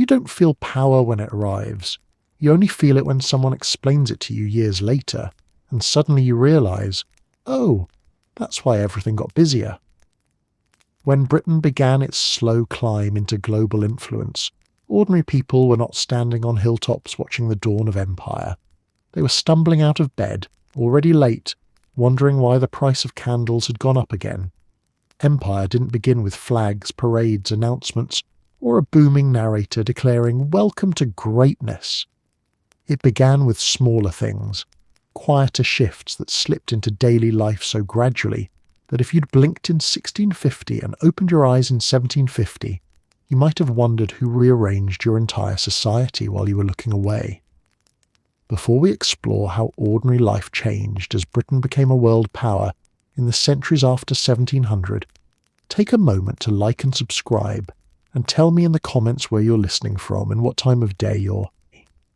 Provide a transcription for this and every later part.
You don't feel power when it arrives. You only feel it when someone explains it to you years later, and suddenly you realise, oh, that's why everything got busier. When Britain began its slow climb into global influence, ordinary people were not standing on hilltops watching the dawn of empire. They were stumbling out of bed, already late, wondering why the price of candles had gone up again. Empire didn't begin with flags, parades, announcements, or a booming narrator declaring, "Welcome to greatness." It began with smaller things, quieter shifts that slipped into daily life so gradually that if you'd blinked in 1650 and opened your eyes in 1750, you might have wondered who rearranged your entire society while you were looking away. Before we explore how ordinary life changed as Britain became a world power in the centuries after 1700, take a moment to like and subscribe, and tell me in the comments where you're listening from and what time of day you're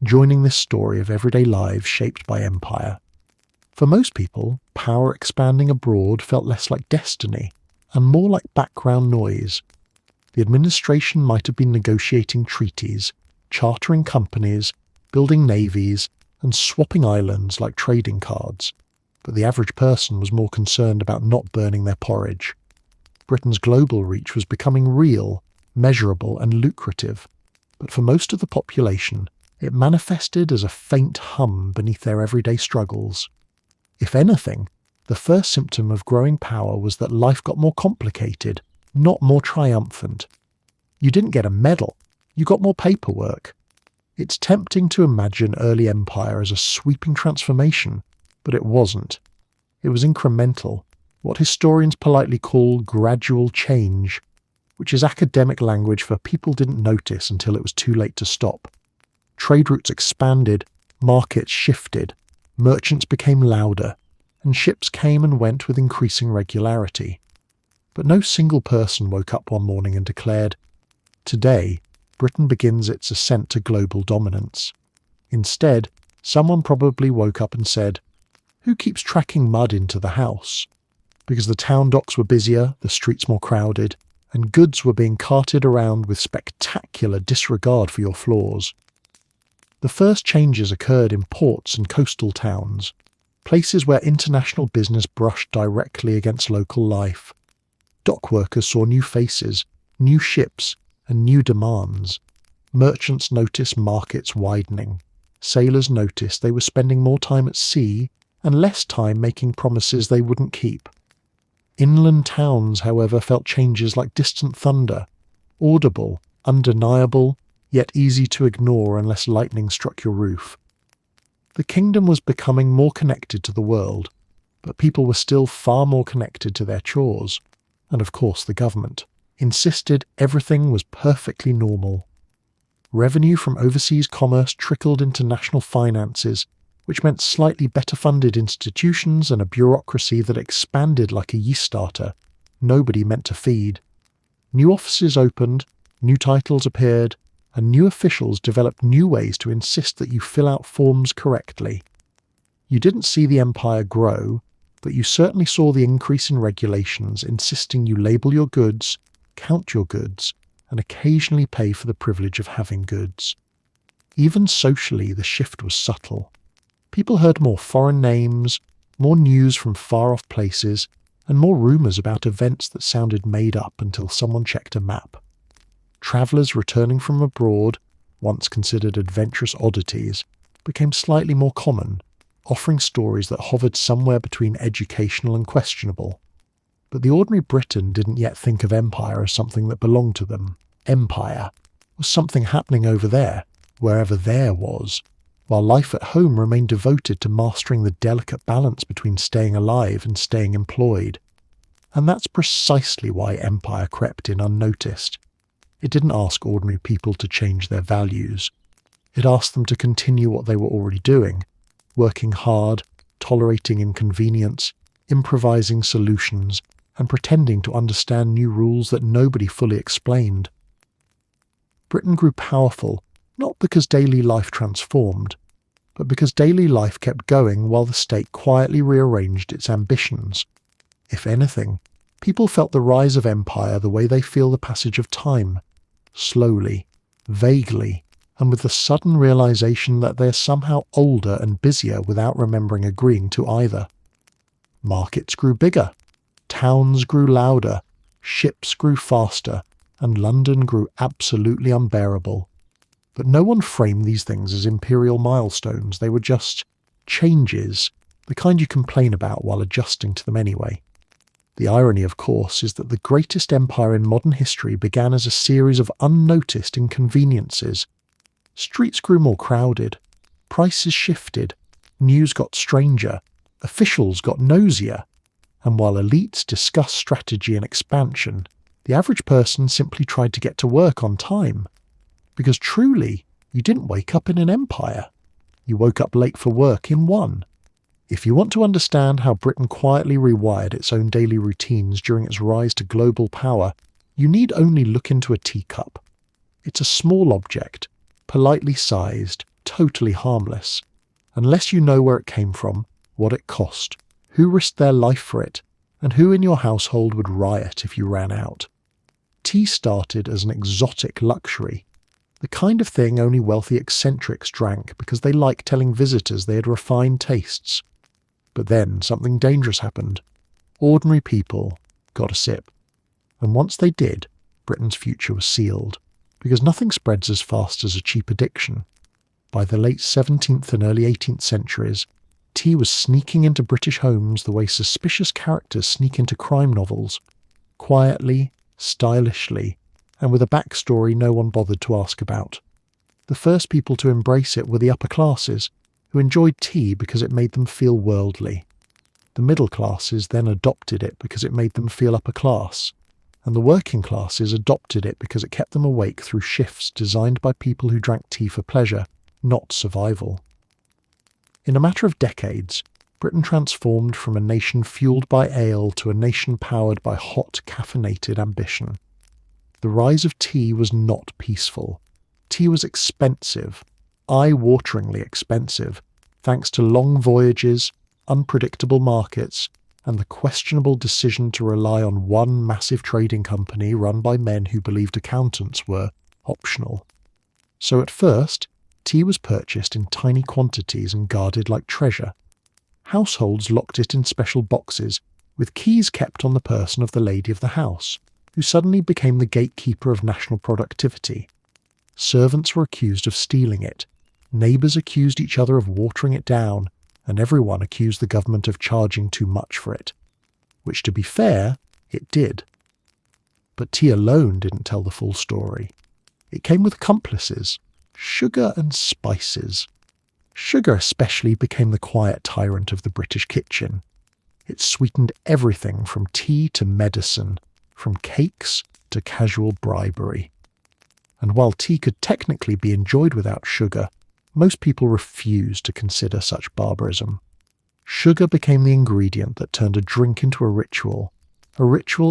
joining this story of everyday lives shaped by empire. For most people, power expanding abroad felt less like destiny and more like background noise. The administration might have been negotiating treaties, chartering companies, building navies, and swapping islands like trading cards, but the average person was more concerned about not burning their porridge. Britain's global reach was becoming real, measurable, and lucrative, but for most of the population, it manifested as a faint hum beneath their everyday struggles. If anything, the first symptom of growing power was that life got more complicated, not more triumphant. You didn't get a medal, you got more paperwork. It's tempting to imagine early empire as a sweeping transformation, but it wasn't. It was incremental, what historians politely call gradual change, which is academic language for people didn't notice until it was too late to stop. Trade routes expanded, markets shifted, merchants became louder, and ships came and went with increasing regularity. But no single person woke up one morning and declared, "Today, Britain begins its ascent to global dominance." Instead, someone probably woke up and said, "Who keeps tracking mud into the house?" Because the town docks were busier, the streets more crowded, and goods were being carted around with spectacular disregard for your flaws. The first changes occurred in ports and coastal towns, places where international business brushed directly against local life. Dock workers saw new faces, new ships, and new demands. Merchants noticed markets widening. Sailors noticed they were spending more time at sea and less time making promises they wouldn't keep. Inland towns, however, felt changes like distant thunder, audible, undeniable, yet easy to ignore unless lightning struck your roof. The kingdom was becoming more connected to the world, but people were still far more connected to their chores, and of course the government insisted everything was perfectly normal. Revenue from overseas commerce trickled into national finances, which meant slightly better funded institutions and a bureaucracy that expanded like a yeast starter nobody meant to feed. New offices opened, new titles appeared, and new officials developed new ways to insist that you fill out forms correctly. You didn't see the empire grow, but you certainly saw the increase in regulations insisting you label your goods, count your goods, and occasionally pay for the privilege of having goods. Even socially, the shift was subtle. People heard more foreign names, more news from far-off places, and more rumours about events that sounded made up until someone checked a map. Travellers returning from abroad, once considered adventurous oddities, became slightly more common, offering stories that hovered somewhere between educational and questionable. But the ordinary Briton didn't yet think of empire as something that belonged to them. Empire was something happening over there, wherever there was, while life at home remained devoted to mastering the delicate balance between staying alive and staying employed. And that's precisely why empire crept in unnoticed. It didn't ask ordinary people to change their values. It asked them to continue what they were already doing, working hard, tolerating inconvenience, improvising solutions, and pretending to understand new rules that nobody fully explained. Britain grew powerful, not because daily life transformed, but because daily life kept going while the state quietly rearranged its ambitions. If anything, people felt the rise of empire the way they feel the passage of time, slowly, vaguely, and with the sudden realization that they're somehow older and busier without remembering agreeing to either. Markets grew bigger, towns grew louder, ships grew faster, and London grew absolutely unbearable. But no one framed these things as imperial milestones. They were just changes, the kind you complain about while adjusting to them anyway. The irony, of course, is that the greatest empire in modern history began as a series of unnoticed inconveniences. Streets grew more crowded, prices shifted, news got stranger, officials got nosier, and while elites discussed strategy and expansion, the average person simply tried to get to work on time. Because truly, you didn't wake up in an empire. You woke up late for work in one. If you want to understand how Britain quietly rewired its own daily routines during its rise to global power, you need only look into a teacup. It's a small object, politely sized, totally harmless. Unless you know where it came from, what it cost, who risked their life for it, and who in your household would riot if you ran out. Tea started as an exotic luxury, the kind of thing only wealthy eccentrics drank because they liked telling visitors they had refined tastes. But then something dangerous happened. Ordinary people got a sip. And once they did, Britain's future was sealed, because nothing spreads as fast as a cheap addiction. By the late 17th and early 18th centuries, tea was sneaking into British homes the way suspicious characters sneak into crime novels. Quietly, stylishly, and with a backstory no one bothered to ask about. The first people to embrace it were the upper classes, who enjoyed tea because it made them feel worldly. The middle classes then adopted it because it made them feel upper class, and the working classes adopted it because it kept them awake through shifts designed by people who drank tea for pleasure, not survival. In a matter of decades, Britain transformed from a nation fueled by ale to a nation powered by hot, caffeinated ambition. The rise of tea was not peaceful. Tea was expensive, eye-wateringly expensive, thanks to long voyages, unpredictable markets, and the questionable decision to rely on one massive trading company run by men who believed accountants were optional. So at first, tea was purchased in tiny quantities and guarded like treasure. Households locked it in special boxes, with keys kept on the person of the lady of the house, who suddenly became the gatekeeper of national productivity. Servants were accused of stealing it, neighbours accused each other of watering it down, and everyone accused the government of charging too much for it. Which, to be fair, it did. But tea alone didn't tell the full story. It came with accomplices, sugar and spices. Sugar especially became the quiet tyrant of the British kitchen. It sweetened everything from tea to medicine, from cakes to casual bribery. And while tea could technically be enjoyed without sugar, most people refused to consider such barbarism. Sugar became the ingredient that turned a drink into a ritual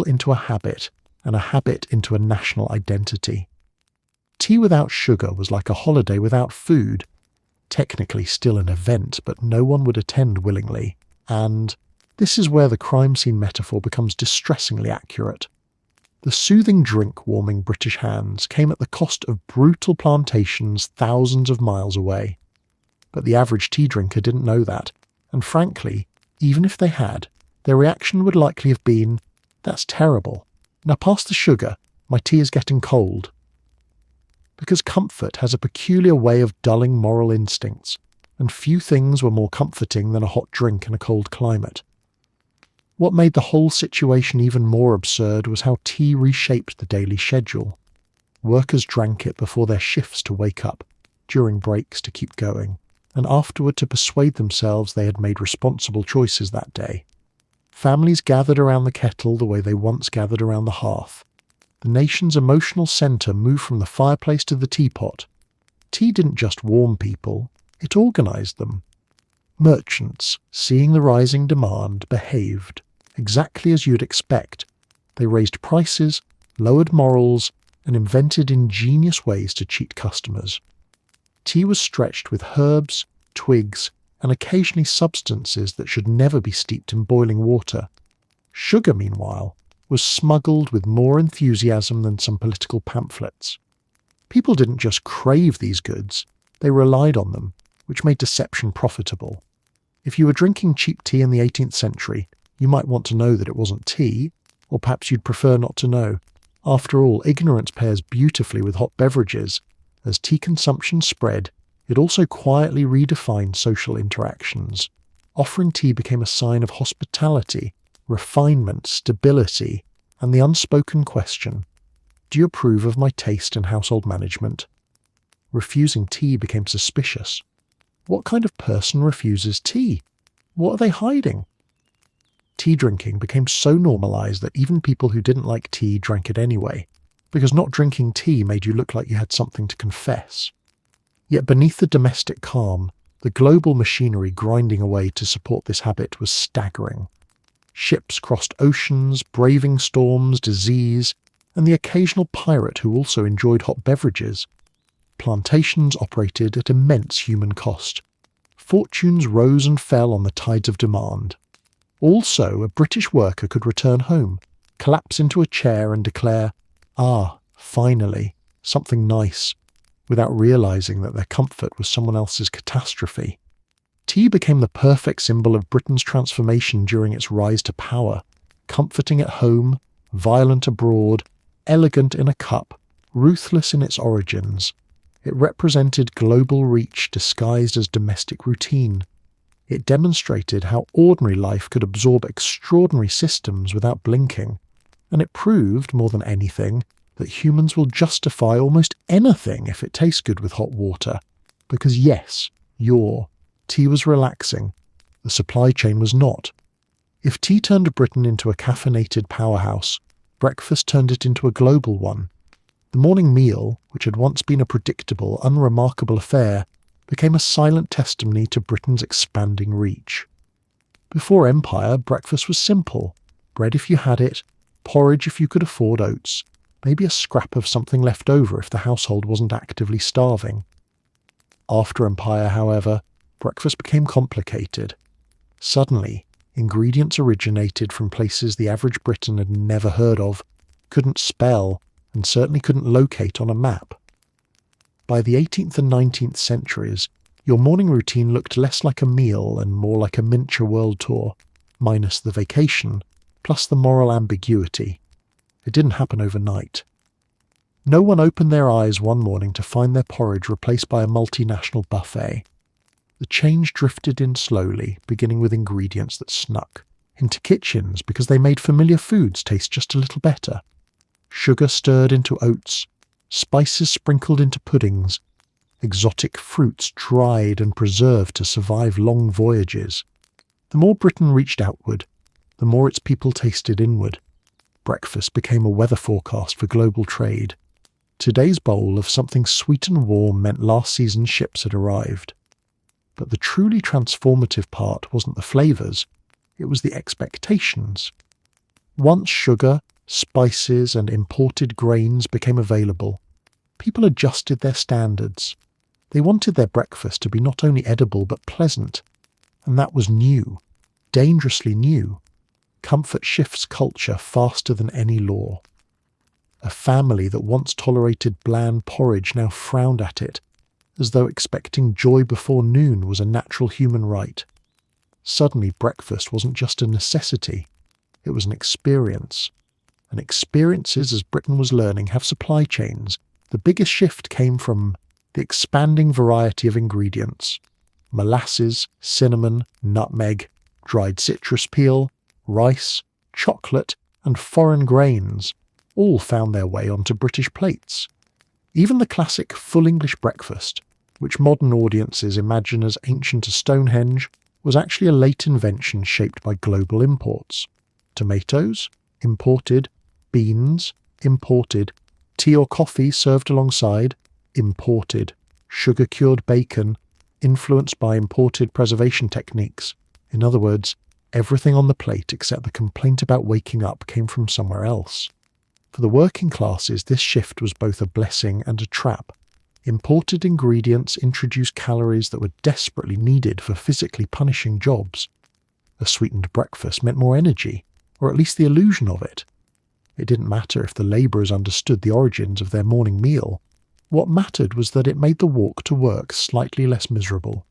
into a habit, and a habit into a national identity. Tea without sugar was like a holiday without food, technically still an event, but no one would attend willingly, and this is where the crime scene metaphor becomes distressingly accurate. The soothing drink warming British hands came at the cost of brutal plantations thousands of miles away. But the average tea drinker didn't know that, and frankly, even if they had, their reaction would likely have been, "That's terrible. Now pass the sugar, my tea is getting cold." Because comfort has a peculiar way of dulling moral instincts, and few things were more comforting than a hot drink in a cold climate. What made the whole situation even more absurd was how tea reshaped the daily schedule. Workers drank it before their shifts to wake up, during breaks to keep going, and afterward to persuade themselves they had made responsible choices that day. Families gathered around the kettle the way they once gathered around the hearth. The nation's emotional centre moved from the fireplace to the teapot. Tea didn't just warm people, it organised them. Merchants, seeing the rising demand, behaved exactly as you'd expect. They raised prices, lowered morals, and invented ingenious ways to cheat customers. Tea was stretched with herbs, twigs, and occasionally substances that should never be steeped in boiling water. Sugar, meanwhile, was smuggled with more enthusiasm than some political pamphlets. People didn't just crave these goods, they relied on them, which made deception profitable. If you were drinking cheap tea in the 18th century, you might want to know that it wasn't tea, or perhaps you'd prefer not to know. After all, ignorance pairs beautifully with hot beverages. As tea consumption spread, it also quietly redefined social interactions. Offering tea became a sign of hospitality, refinement, stability, and the unspoken question, do you approve of my taste and household management? Refusing tea became suspicious. What kind of person refuses tea? What are they hiding? Tea drinking became so normalized that even people who didn't like tea drank it anyway, because not drinking tea made you look like you had something to confess. Yet beneath the domestic calm, the global machinery grinding away to support this habit was staggering. Ships crossed oceans, braving storms, disease, and the occasional pirate who also enjoyed hot beverages. Plantations operated at immense human cost. Fortunes rose and fell on the tides of demand. Also, a British worker could return home, collapse into a chair and declare, finally, something nice, without realising that their comfort was someone else's catastrophe. Tea became the perfect symbol of Britain's transformation during its rise to power, comforting at home, violent abroad, elegant in a cup, ruthless in its origins. It represented global reach disguised as domestic routine. It demonstrated how ordinary life could absorb extraordinary systems without blinking, and it proved, more than anything, that humans will justify almost anything if it tastes good with hot water. Because yes, tea was relaxing. The supply chain was not. If tea turned Britain into a caffeinated powerhouse, breakfast turned it into a global one. The morning meal, which had once been a predictable, unremarkable affair, became a silent testimony to Britain's expanding reach. Before empire, breakfast was simple. Bread if you had it, porridge if you could afford oats, maybe a scrap of something left over if the household wasn't actively starving. After empire, however, breakfast became complicated. Suddenly, ingredients originated from places the average Briton had never heard of, couldn't spell, and certainly couldn't locate on a map. By the 18th and 19th centuries, your morning routine looked less like a meal and more like a miniature world tour, minus the vacation, plus the moral ambiguity. It didn't happen overnight. No one opened their eyes one morning to find their porridge replaced by a multinational buffet. The change drifted in slowly, beginning with ingredients that snuck into kitchens because they made familiar foods taste just a little better. Sugar stirred into oats, spices sprinkled into puddings, exotic fruits dried and preserved to survive long voyages. The more Britain reached outward, the more its people tasted inward. Breakfast became a weather forecast for global trade. Today's bowl of something sweet and warm meant last season's ships had arrived. But the truly transformative part wasn't the flavours, it was the expectations. Once sugar, spices and imported grains became available, people adjusted their standards. They wanted their breakfast to be not only edible but pleasant, and that was new, dangerously new. Comfort shifts culture faster than any law. A family that once tolerated bland porridge now frowned at it, as though expecting joy before noon was a natural human right. Suddenly breakfast wasn't just a necessity, it was an experience. And experiences, as Britain was learning, have supply chains. The biggest shift came from the expanding variety of ingredients. Molasses, cinnamon, nutmeg, dried citrus peel, rice, chocolate, and foreign grains all found their way onto British plates. Even the classic full English breakfast, which modern audiences imagine as ancient as Stonehenge, was actually a late invention shaped by global imports. Tomatoes, imported. Beans, imported. Tea or coffee served alongside, imported. Sugar-cured bacon, influenced by imported preservation techniques. In other words, everything on the plate except the complaint about waking up came from somewhere else. For the working classes, this shift was both a blessing and a trap. Imported ingredients introduced calories that were desperately needed for physically punishing jobs. A sweetened breakfast meant more energy, or at least the illusion of it. It didn't matter if the labourers understood the origins of their morning meal. What mattered was that it made the walk to work slightly less miserable.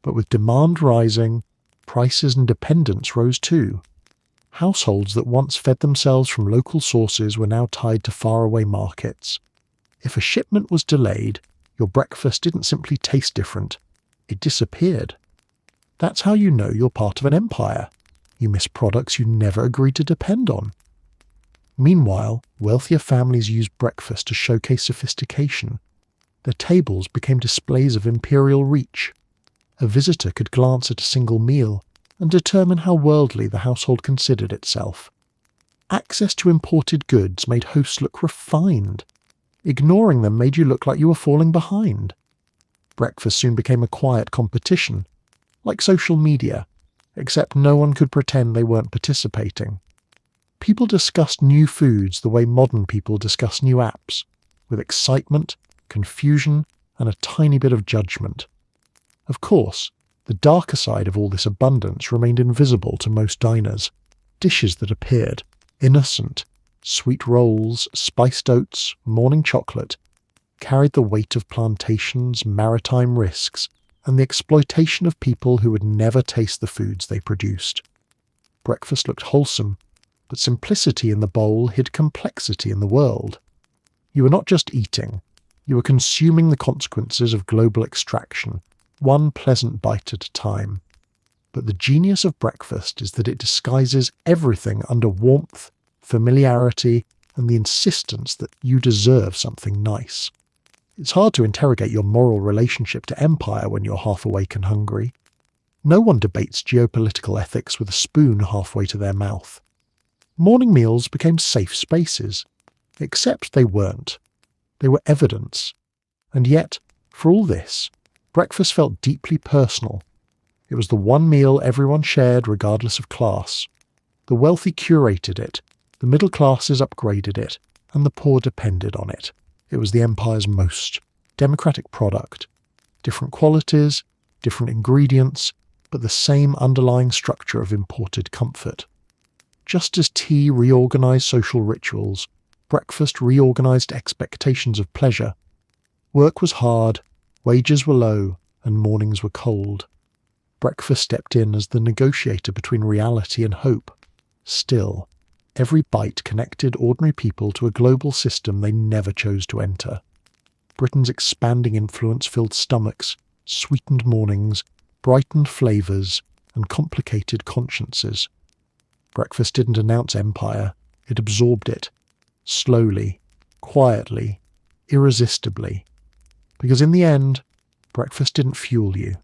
But with demand rising, prices and dependence rose too. Households that once fed themselves from local sources were now tied to faraway markets. If a shipment was delayed, your breakfast didn't simply taste different, it disappeared. That's how you know you're part of an empire. You miss products you never agreed to depend on. Meanwhile, wealthier families used breakfast to showcase sophistication. Their tables became displays of imperial reach. A visitor could glance at a single meal and determine how worldly the household considered itself. Access to imported goods made hosts look refined. Ignoring them made you look like you were falling behind. Breakfast soon became a quiet competition, like social media, except no one could pretend they weren't participating. People discussed new foods the way modern people discuss new apps, with excitement, confusion, and a tiny bit of judgment. Of course, the darker side of all this abundance remained invisible to most diners. Dishes that appeared innocent, sweet rolls, spiced oats, morning chocolate, carried the weight of plantations, maritime risks, and the exploitation of people who would never taste the foods they produced. Breakfast looked wholesome, but simplicity in the bowl hid complexity in the world. You were not just eating, you were consuming the consequences of global extraction, one pleasant bite at a time. But the genius of breakfast is that it disguises everything under warmth, familiarity, and the insistence that you deserve something nice. It's hard to interrogate your moral relationship to empire when you're half awake and hungry. No one debates geopolitical ethics with a spoon halfway to their mouth. Morning meals became safe spaces, except they weren't. They were evidence. And yet, for all this, breakfast felt deeply personal. It was the one meal everyone shared regardless of class. The wealthy curated it, the middle classes upgraded it, and the poor depended on it. It was the empire's most democratic product. Different qualities, different ingredients, but the same underlying structure of imported comfort. Just as tea reorganized social rituals, breakfast reorganized expectations of pleasure. Work was hard, wages were low, and mornings were cold. Breakfast stepped in as the negotiator between reality and hope. Still, every bite connected ordinary people to a global system they never chose to enter. Britain's expanding influence filled stomachs, sweetened mornings, brightened flavours, and complicated consciences. Breakfast didn't announce empire, it absorbed it, slowly, quietly, irresistibly. Because in the end, breakfast didn't fuel you,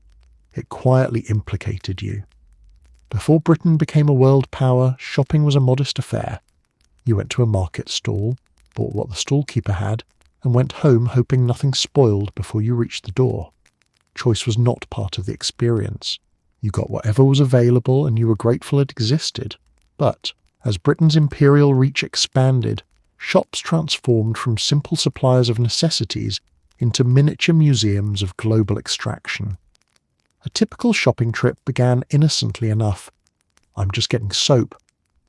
it quietly implicated you. Before Britain became a world power, shopping was a modest affair. You went to a market stall, bought what the stallkeeper had, and went home hoping nothing spoiled before you reached the door. Choice was not part of the experience. You got whatever was available and you were grateful it existed. But, as Britain's imperial reach expanded, shops transformed from simple suppliers of necessities into miniature museums of global extraction. A typical shopping trip began innocently enough. I'm just getting soap,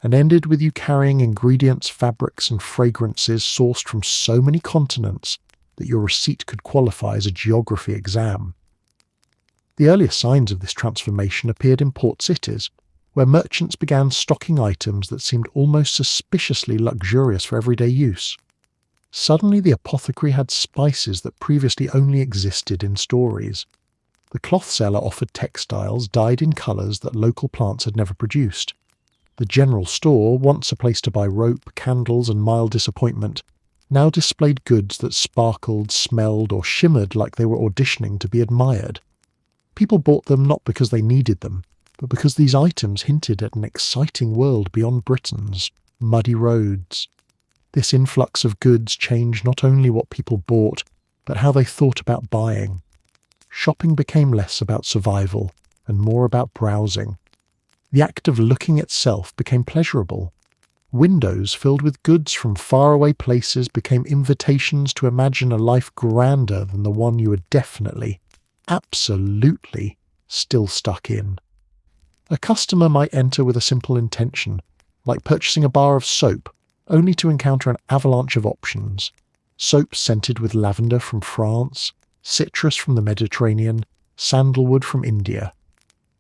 and ended with you carrying ingredients, fabrics, and fragrances sourced from so many continents that your receipt could qualify as a geography exam. The earliest signs of this transformation appeared in port cities, where merchants began stocking items that seemed almost suspiciously luxurious for everyday use. Suddenly the apothecary had spices that previously only existed in stories. The cloth seller offered textiles dyed in colours that local plants had never produced. The general store, once a place to buy rope, candles, and mild disappointment, now displayed goods that sparkled, smelled, or shimmered like they were auditioning to be admired. People bought them not because they needed them, but because these items hinted at an exciting world beyond Britain's muddy roads. This influx of goods changed not only what people bought, but how they thought about buying. Shopping became less about survival and more about browsing. The act of looking itself became pleasurable. Windows filled with goods from faraway places became invitations to imagine a life grander than the one you were definitely, absolutely, still stuck in. A customer might enter with a simple intention, like purchasing a bar of soap, only to encounter an avalanche of options. Soaps scented with lavender from France, citrus from the Mediterranean, sandalwood from India.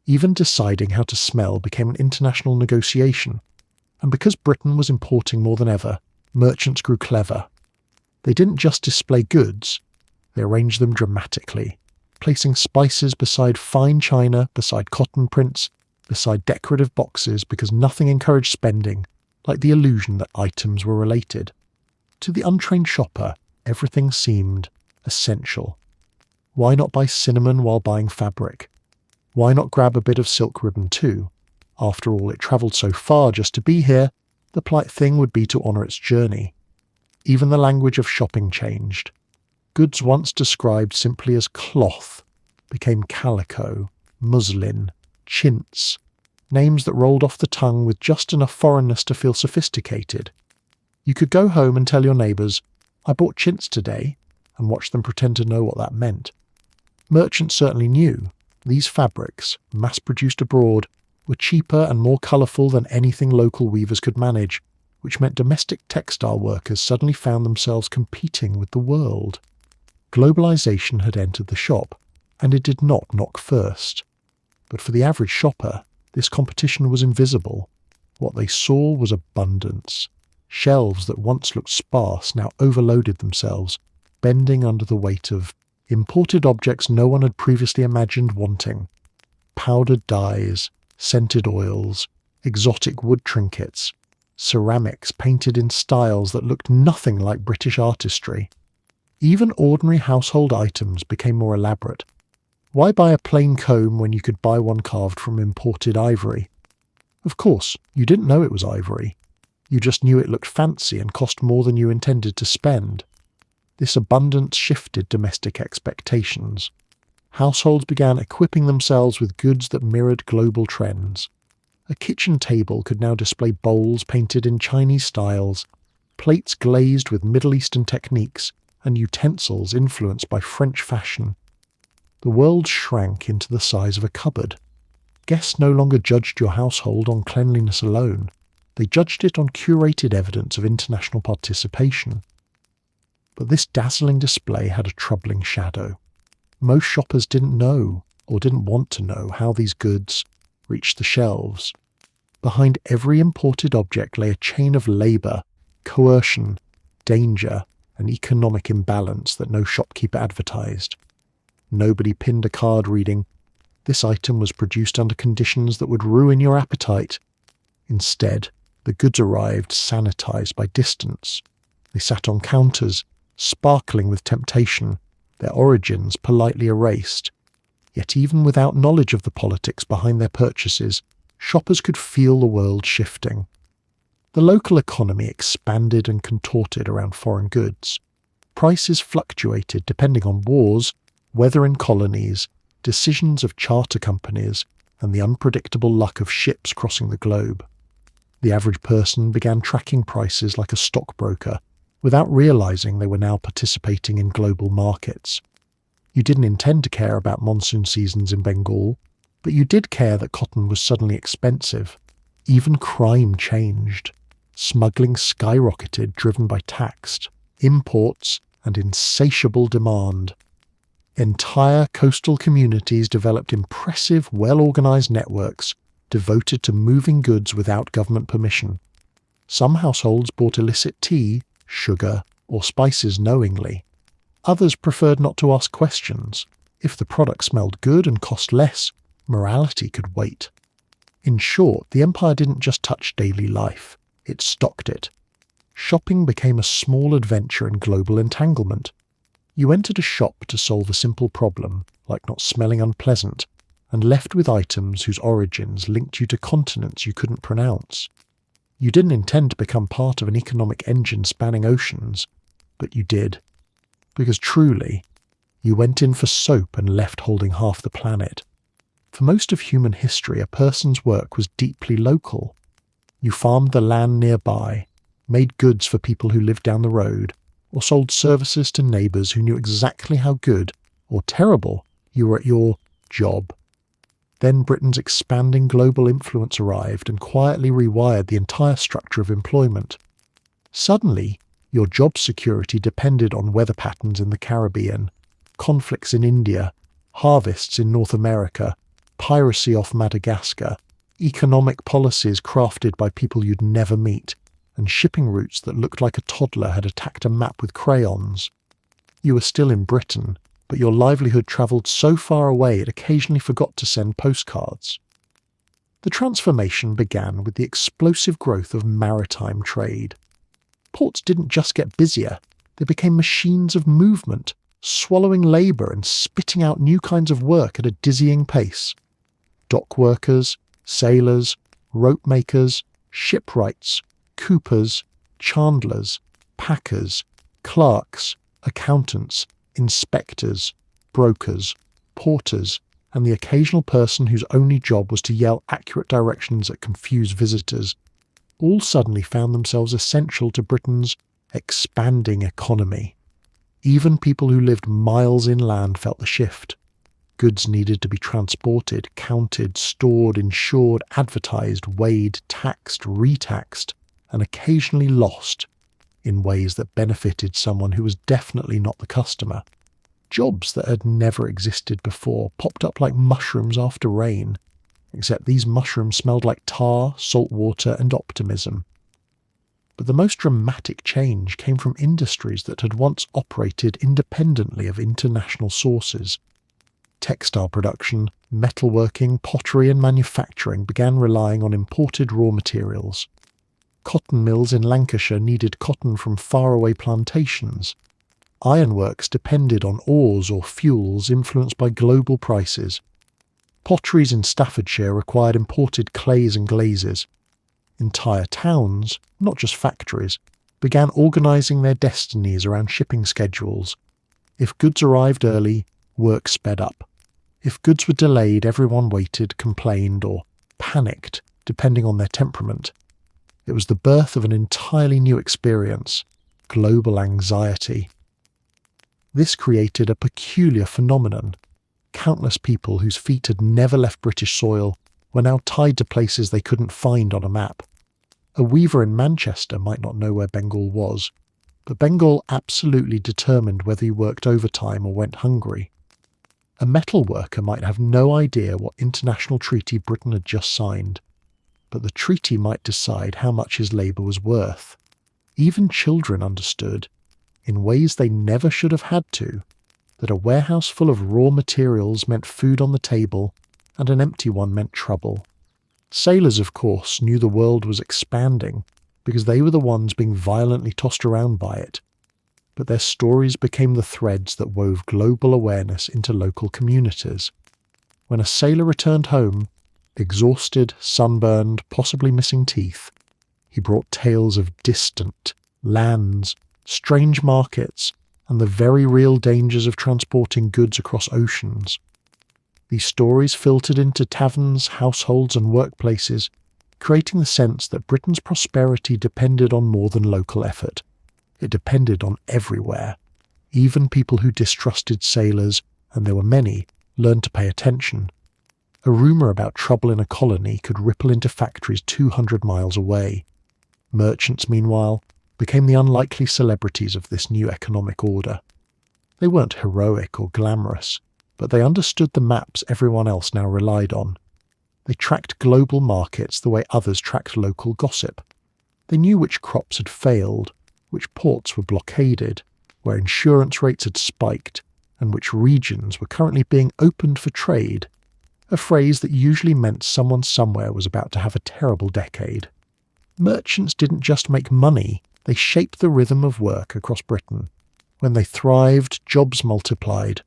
Even deciding how to smell became an international negotiation, and because Britain was importing more than ever, merchants grew clever. They didn't just display goods, they arranged them dramatically, placing spices beside fine china, beside cotton prints, beside decorative boxes, because nothing encouraged spending like the illusion that items were related. To the untrained shopper, everything seemed essential. Why not buy cinnamon while buying fabric? Why not grab a bit of silk ribbon too? After all, it travelled so far just to be here, the polite thing would be to honour its journey. Even the language of shopping changed. Goods once described simply as cloth became calico, muslin, chintz, names that rolled off the tongue with just enough foreignness to feel sophisticated. You could go home and tell your neighbours, "I bought chintz today," and watch them pretend to know what that meant. Merchants certainly knew. These fabrics, mass-produced abroad, were cheaper and more colourful than anything local weavers could manage, which meant domestic textile workers suddenly found themselves competing with the world. Globalisation had entered the shop, and it did not knock first. But for the average shopper, this competition was invisible. What they saw was abundance. Shelves that once looked sparse now overloaded themselves, bending under the weight of imported objects no one had previously imagined wanting. Powdered dyes, scented oils, exotic wood trinkets, ceramics painted in styles that looked nothing like British artistry. Even ordinary household items became more elaborate. Why buy a plain comb when you could buy one carved from imported ivory? Of course, you didn't know it was ivory. You just knew it looked fancy and cost more than you intended to spend. This abundance shifted domestic expectations. Households began equipping themselves with goods that mirrored global trends. A kitchen table could now display bowls painted in Chinese styles, plates glazed with Middle Eastern techniques, and utensils influenced by French fashion. The world shrank into the size of a cupboard. Guests no longer judged your household on cleanliness alone. They judged it on curated evidence of international participation. But this dazzling display had a troubling shadow. Most shoppers didn't know, or didn't want to know, how these goods reached the shelves. Behind every imported object lay a chain of labour, coercion, danger, and economic imbalance that no shopkeeper advertised. Nobody pinned a card reading, "This item was produced under conditions that would ruin your appetite." Instead, the goods arrived sanitised by distance. They sat on counters, sparkling with temptation, their origins politely erased. Yet even without knowledge of the politics behind their purchases, shoppers could feel the world shifting. The local economy expanded and contorted around foreign goods. Prices fluctuated depending on wars, weather in colonies, decisions of charter companies, and the unpredictable luck of ships crossing the globe. The average person began tracking prices like a stockbroker, without realizing they were now participating in global markets. You didn't intend to care about monsoon seasons in Bengal, but you did care that cotton was suddenly expensive. Even crime changed. Smuggling skyrocketed, driven by tax, imports, and insatiable demand. Entire coastal communities developed impressive, well-organized networks devoted to moving goods without government permission. Some households bought illicit tea, sugar, or spices knowingly. Others preferred not to ask questions. If the product smelled good and cost less, morality could wait. In short, the empire didn't just touch daily life, it stocked it. Shopping became a small adventure in global entanglement. You entered a shop to solve a simple problem, like not smelling unpleasant, and left with items whose origins linked you to continents you couldn't pronounce. You didn't intend to become part of an economic engine spanning oceans, but you did. Because truly, you went in for soap and left holding half the planet. For most of human history, a person's work was deeply local. You farmed the land nearby, made goods for people who lived down the road, or sold services to neighbours who knew exactly how good or terrible you were at your job. Then Britain's expanding global influence arrived and quietly rewired the entire structure of employment. Suddenly, Your job security depended on weather patterns in the Caribbean, conflicts in India, harvests in North America, piracy off Madagascar, economic policies crafted by people you'd never meet, and shipping routes that looked like a toddler had attacked a map with crayons. You were still in Britain, but your livelihood travelled so far away it occasionally forgot to send postcards. The transformation began with the explosive growth of maritime trade. Ports didn't just get busier, they became machines of movement, swallowing labour and spitting out new kinds of work at a dizzying pace. Dock workers, sailors, rope makers, shipwrights, coopers, chandlers, packers, clerks, accountants, inspectors, brokers, porters, and the occasional person whose only job was to yell accurate directions at confused visitors, all suddenly found themselves essential to Britain's expanding economy. Even people who lived miles inland felt the shift. Goods needed to be transported, counted, stored, insured, advertised, weighed, taxed, retaxed, and occasionally lost in ways that benefited someone who was definitely not the customer. Jobs that had never existed before popped up like mushrooms after rain, except these mushrooms smelled like tar, salt water, and optimism. But the most dramatic change came from industries that had once operated independently of international sources. Textile production, metalworking, pottery, and manufacturing began relying on imported raw materials. Cotton mills in Lancashire needed cotton from faraway plantations. Ironworks depended on ores or fuels influenced by global prices. Potteries in Staffordshire required imported clays and glazes. Entire towns, not just factories, began organising their destinies around shipping schedules. If goods arrived early, work sped up. If goods were delayed, everyone waited, complained, or panicked, depending on their temperament. It was the birth of an entirely new experience, global anxiety. This created a peculiar phenomenon. Countless people whose feet had never left British soil were now tied to places they couldn't find on a map. A weaver in Manchester might not know where Bengal was, but Bengal absolutely determined whether you worked overtime or went hungry. A metal worker might have no idea what international treaty Britain had just signed, but the treaty might decide how much his labour was worth. Even children understood, in ways they never should have had to, that a warehouse full of raw materials meant food on the table, and an empty one meant trouble. Sailors, of course, knew the world was expanding, because they were the ones being violently tossed around by it. But their stories became the threads that wove global awareness into local communities. When a sailor returned home, exhausted, sunburned, possibly missing teeth, he brought tales of distant lands, strange markets, and the very real dangers of transporting goods across oceans. These stories filtered into taverns, households, and workplaces, creating the sense that Britain's prosperity depended on more than local effort. It depended on everywhere. Even people who distrusted sailors, and there were many, learned to pay attention. A rumour about trouble in a colony could ripple into factories 200 miles away. Merchants, meanwhile, became the unlikely celebrities of this new economic order. They weren't heroic or glamorous, but they understood the maps everyone else now relied on. They tracked global markets the way others tracked local gossip. They knew which crops had failed, which ports were blockaded, where insurance rates had spiked, and which regions were currently being opened for trade, a phrase that usually meant someone somewhere was about to have a terrible decade. Merchants didn't just make money, they shaped the rhythm of work across Britain. When they thrived, jobs multiplied.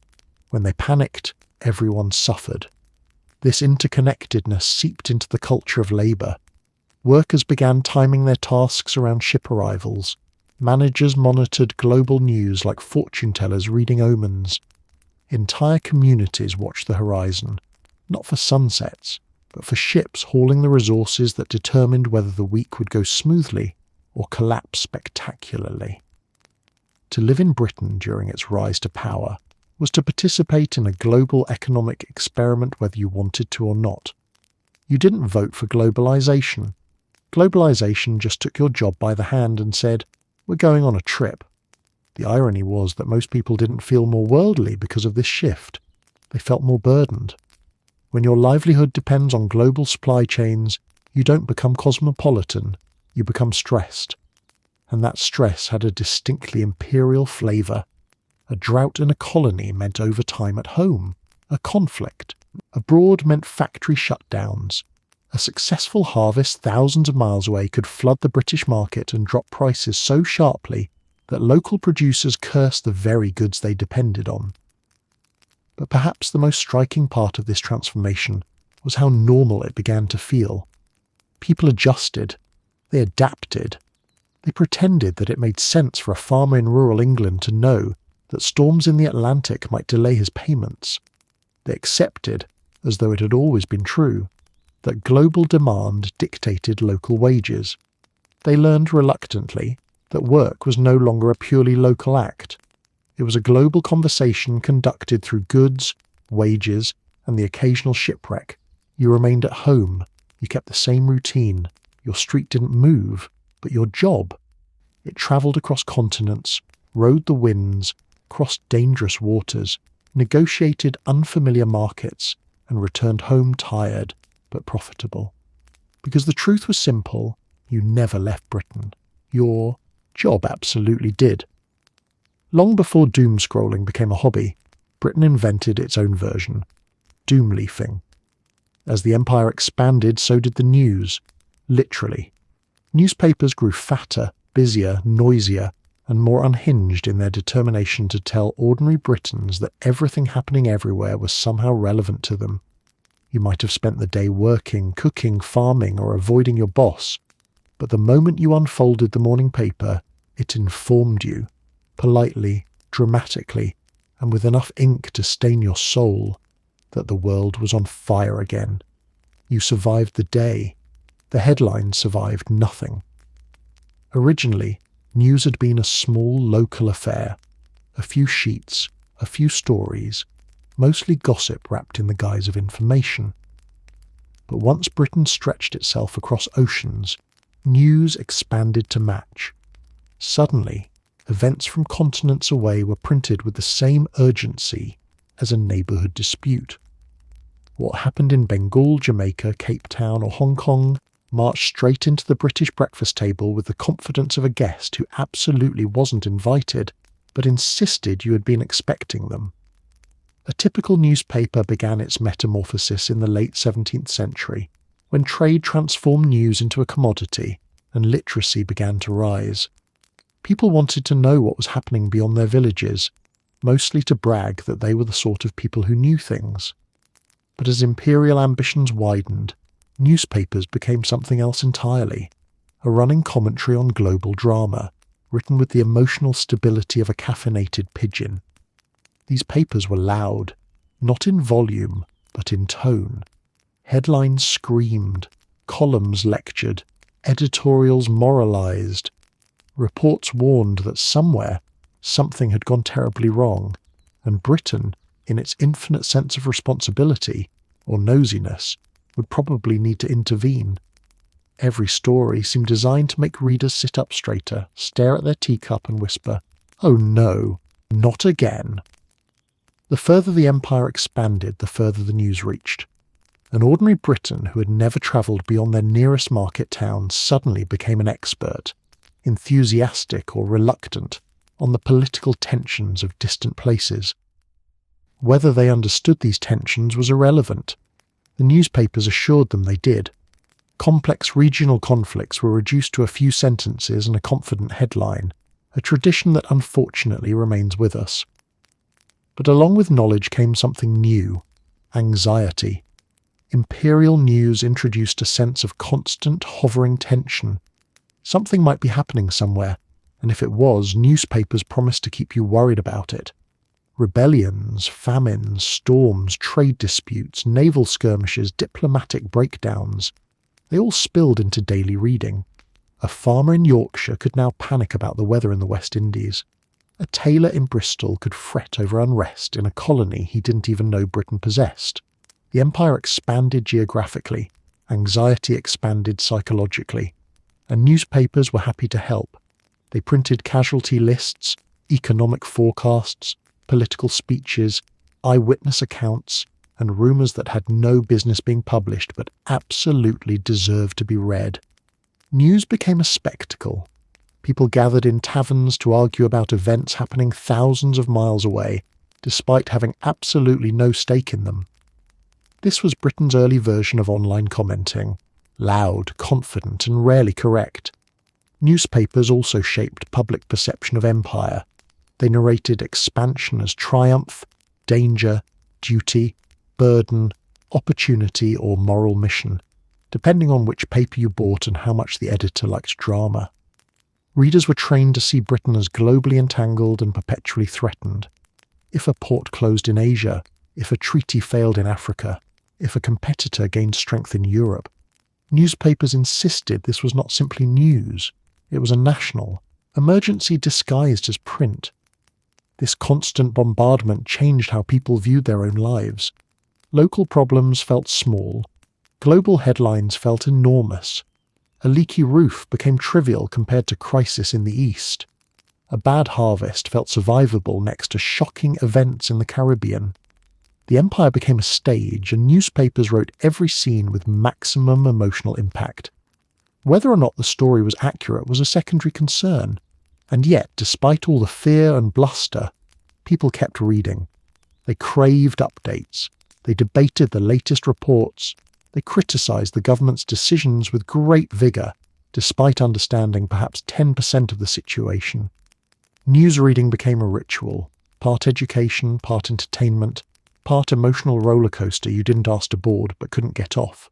When they panicked, everyone suffered. This interconnectedness seeped into the culture of labour. Workers began timing their tasks around ship arrivals. Managers monitored global news like fortune-tellers reading omens. Entire communities watched the horizon, not for sunsets, but for ships hauling the resources that determined whether the week would go smoothly or collapse spectacularly. To live in Britain during its rise to power was to participate in a global economic experiment whether you wanted to or not. You didn't vote for globalization. Globalization just took your job by the hand and said, We're going on a trip. The irony was that most people didn't feel more worldly because of this shift. They felt more burdened. When your livelihood depends on global supply chains, you don't become cosmopolitan, you become stressed. And that stress had a distinctly imperial flavour. A drought in a colony meant overtime at home. A conflict abroad meant factory shutdowns. A successful harvest thousands of miles away could flood the British market and drop prices so sharply that local producers cursed the very goods they depended on. But perhaps the most striking part of this transformation was how normal it began to feel. People adjusted. They adapted. They pretended that it made sense for a farmer in rural England to know that storms in the Atlantic might delay his payments. They accepted, as though it had always been true, that global demand dictated local wages. They learned reluctantly that work was no longer a purely local act. It was a global conversation conducted through goods, wages, and the occasional shipwreck. You remained at home. You kept the same routine. Your street didn't move, but your job. It travelled across continents, rode the winds, crossed dangerous waters, negotiated unfamiliar markets, and returned home tired but profitable. Because the truth was simple, you never left Britain. Your job absolutely did. Long before doom scrolling became a hobby, Britain invented its own version, doom leafing. As the empire expanded, so did the news, literally. Newspapers grew fatter, busier, noisier, and more unhinged in their determination to tell ordinary Britons that everything happening everywhere was somehow relevant to them. You might have spent the day working, cooking, farming, or avoiding your boss, but the moment you unfolded the morning paper, it informed you, politely, dramatically, and with enough ink to stain your soul, that the world was on fire again. You survived the day. The headlines survived nothing. Originally, news had been a small local affair. A few sheets, a few stories, mostly gossip wrapped in the guise of information. But once Britain stretched itself across oceans, news expanded to match. Suddenly, events from continents away were printed with the same urgency as a neighbourhood dispute. What happened in Bengal, Jamaica, Cape Town, or Hong Kong marched straight into the British breakfast table with the confidence of a guest who absolutely wasn't invited, but insisted you had been expecting them. A typical newspaper began its metamorphosis in the late 17th century, when trade transformed news into a commodity and literacy began to rise. People wanted to know what was happening beyond their villages, mostly to brag that they were the sort of people who knew things. But as imperial ambitions widened, newspapers became something else entirely, a running commentary on global drama, written with the emotional stability of a caffeinated pigeon. These papers were loud, not in volume, but in tone. Headlines screamed, columns lectured, editorials moralized. Reports warned that somewhere something had gone terribly wrong, and Britain, in its infinite sense of responsibility, or nosiness, would probably need to intervene. Every story seemed designed to make readers sit up straighter, stare at their teacup and whisper, "Oh no, not again." The further the empire expanded, the further the news reached. An ordinary Briton who had never travelled beyond their nearest market town suddenly became an expert, enthusiastic or reluctant, on the political tensions of distant places. Whether they understood these tensions was irrelevant. The newspapers assured them they did. Complex regional conflicts were reduced to a few sentences and a confident headline, a tradition that unfortunately remains with us. But along with knowledge came something new, anxiety. Imperial news introduced a sense of constant hovering tension. Something might be happening somewhere, and if it was, newspapers promised to keep you worried about it. Rebellions, famines, storms, trade disputes, naval skirmishes, diplomatic breakdowns, they all spilled into daily reading. A farmer in Yorkshire could now panic about the weather in the West Indies. A tailor in Bristol could fret over unrest in a colony he didn't even know Britain possessed. The empire expanded geographically, anxiety expanded psychologically, and newspapers were happy to help. They printed casualty lists, economic forecasts, political speeches, eyewitness accounts, and rumours that had no business being published but absolutely deserved to be read. News became a spectacle. People gathered in taverns to argue about events happening thousands of miles away, despite having absolutely no stake in them. This was Britain's early version of online commenting, loud, confident, and rarely correct. Newspapers also shaped public perception of empire. They narrated expansion as triumph, danger, duty, burden, opportunity, or moral mission, depending on which paper you bought and how much the editor liked drama. Readers were trained to see Britain as globally entangled and perpetually threatened. If a port closed in Asia, if a treaty failed in Africa, if a competitor gained strength in Europe, newspapers insisted this was not simply news, it was a national emergency disguised as print. This constant bombardment changed how people viewed their own lives. Local problems felt small. Global headlines felt enormous. A leaky roof became trivial compared to crisis in the East. A bad harvest felt survivable next to shocking events in the Caribbean. The empire became a stage, and newspapers wrote every scene with maximum emotional impact. Whether or not the story was accurate was a secondary concern, and yet, despite all the fear and bluster, people kept reading. They craved updates. They debated the latest reports. They criticised the government's decisions with great vigour, despite understanding perhaps 10% of the situation. News reading became a ritual, part education, part entertainment, part emotional rollercoaster you didn't ask to board but couldn't get off.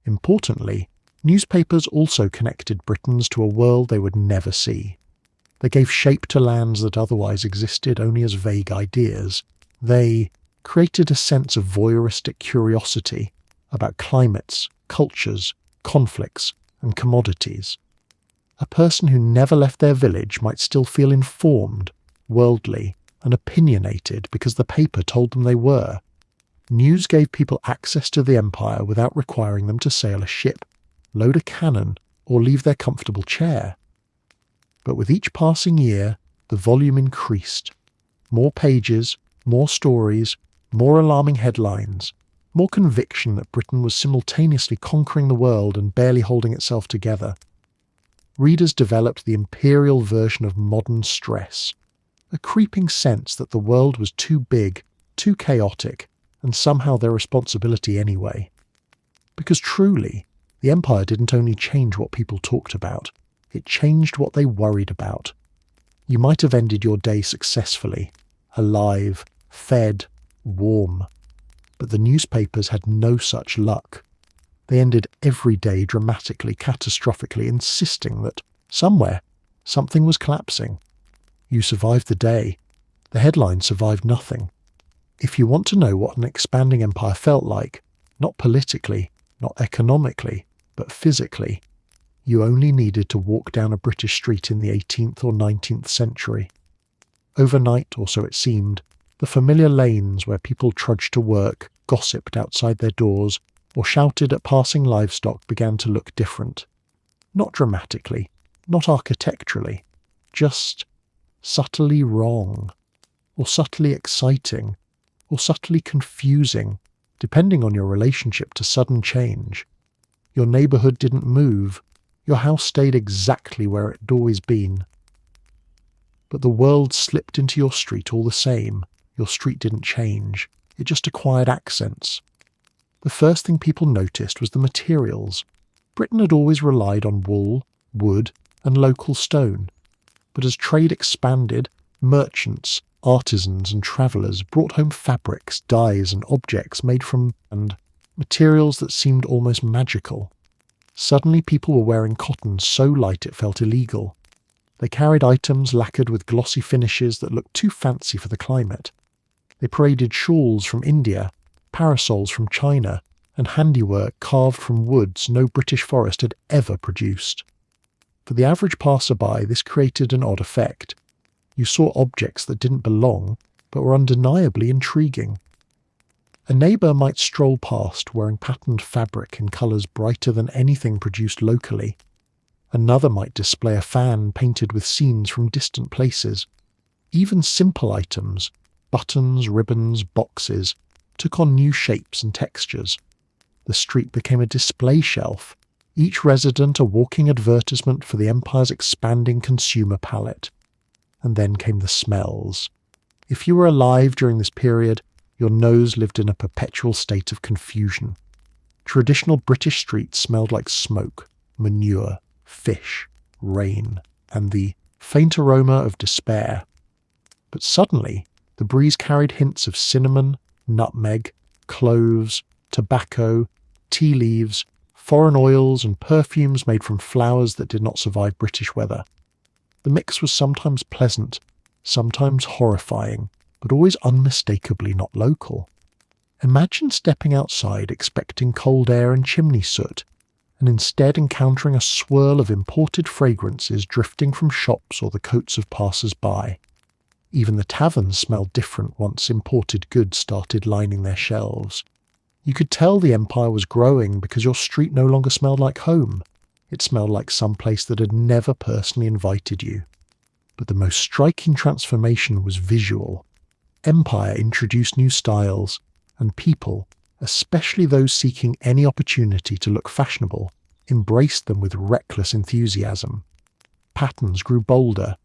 Importantly, newspapers also connected Britons to a world they would never see. They gave shape to lands that otherwise existed only as vague ideas. They created a sense of voyeuristic curiosity about climates, cultures, conflicts, and commodities. A person who never left their village might still feel informed, worldly, and opinionated because the paper told them they were. News gave people access to the empire without requiring them to sail a ship, load a cannon, or leave their comfortable chair. But with each passing year, the volume increased. More pages, more stories, more alarming headlines, more conviction that Britain was simultaneously conquering the world and barely holding itself together. Readers developed the imperial version of modern stress, a creeping sense that the world was too big, too chaotic, and somehow their responsibility anyway. Because truly, the empire didn't only change what people talked about, it changed what they worried about. You might have ended your day successfully, alive, fed, warm. But the newspapers had no such luck. They ended every day dramatically, catastrophically, insisting that somewhere, something was collapsing. You survived the day. The headline survived nothing. If you want to know what an expanding empire felt like, not politically, not economically, but physically, you only needed to walk down a British street in the 18th or 19th century. Overnight, or so it seemed, the familiar lanes where people trudged to work, gossiped outside their doors, or shouted at passing livestock began to look different. Not dramatically, not architecturally, just subtly wrong, or subtly exciting, or subtly confusing, depending on your relationship to sudden change. Your neighbourhood didn't move, your house stayed exactly where it had always been. But the world slipped into your street all the same. Your street didn't change, it just acquired accents. The first thing people noticed was the materials. Britain had always relied on wool, wood, and local stone. But as trade expanded, merchants, artisans, and travellers brought home fabrics, dyes, and objects made from materials that seemed almost magical. Suddenly people were wearing cotton so light it felt illegal. They carried items lacquered with glossy finishes that looked too fancy for the climate. They paraded shawls from India, parasols from China, and handiwork carved from woods no British forest had ever produced. For the average passerby, this created an odd effect. You saw objects that didn't belong, but were undeniably intriguing. A neighbour might stroll past wearing patterned fabric in colours brighter than anything produced locally. Another might display a fan painted with scenes from distant places. Even simple items, buttons, ribbons, boxes, took on new shapes and textures. The street became a display shelf, each resident a walking advertisement for the empire's expanding consumer palette. And then came the smells. If you were alive during this period, your nose lived in a perpetual state of confusion. Traditional British streets smelled like smoke, manure, fish, rain, and the faint aroma of despair. But suddenly, the breeze carried hints of cinnamon, nutmeg, cloves, tobacco, tea leaves, foreign oils and perfumes made from flowers that did not survive British weather. The mix was sometimes pleasant, sometimes horrifying, but always unmistakably not local. Imagine stepping outside expecting cold air and chimney soot, and instead encountering a swirl of imported fragrances drifting from shops or the coats of passers-by. Even the taverns smelled different once imported goods started lining their shelves. You could tell the empire was growing because your street no longer smelled like home. It smelled like some place that had never personally invited you. But the most striking transformation was visual. Empire introduced new styles, and people, especially those seeking any opportunity to look fashionable, embraced them with reckless enthusiasm. Patterns grew bolder,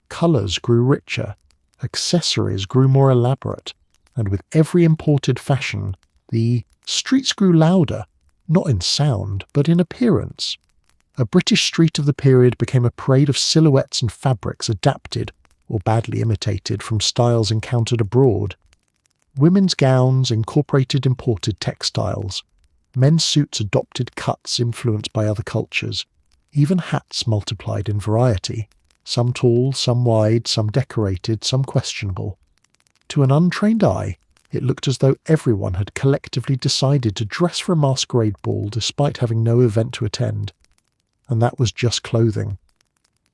colours grew richer, accessories grew more elaborate, and with every imported fashion, the streets grew louder, not in sound, but in appearance. A British street of the period became a parade of silhouettes and fabrics adapted, or badly imitated, from styles encountered abroad. Women's gowns incorporated imported textiles. Men's suits adopted cuts influenced by other cultures. Even hats multiplied in variety, some tall, some wide, some decorated, some questionable. To an untrained eye, it looked as though everyone had collectively decided to dress for a masquerade ball despite having no event to attend. And that was just clothing.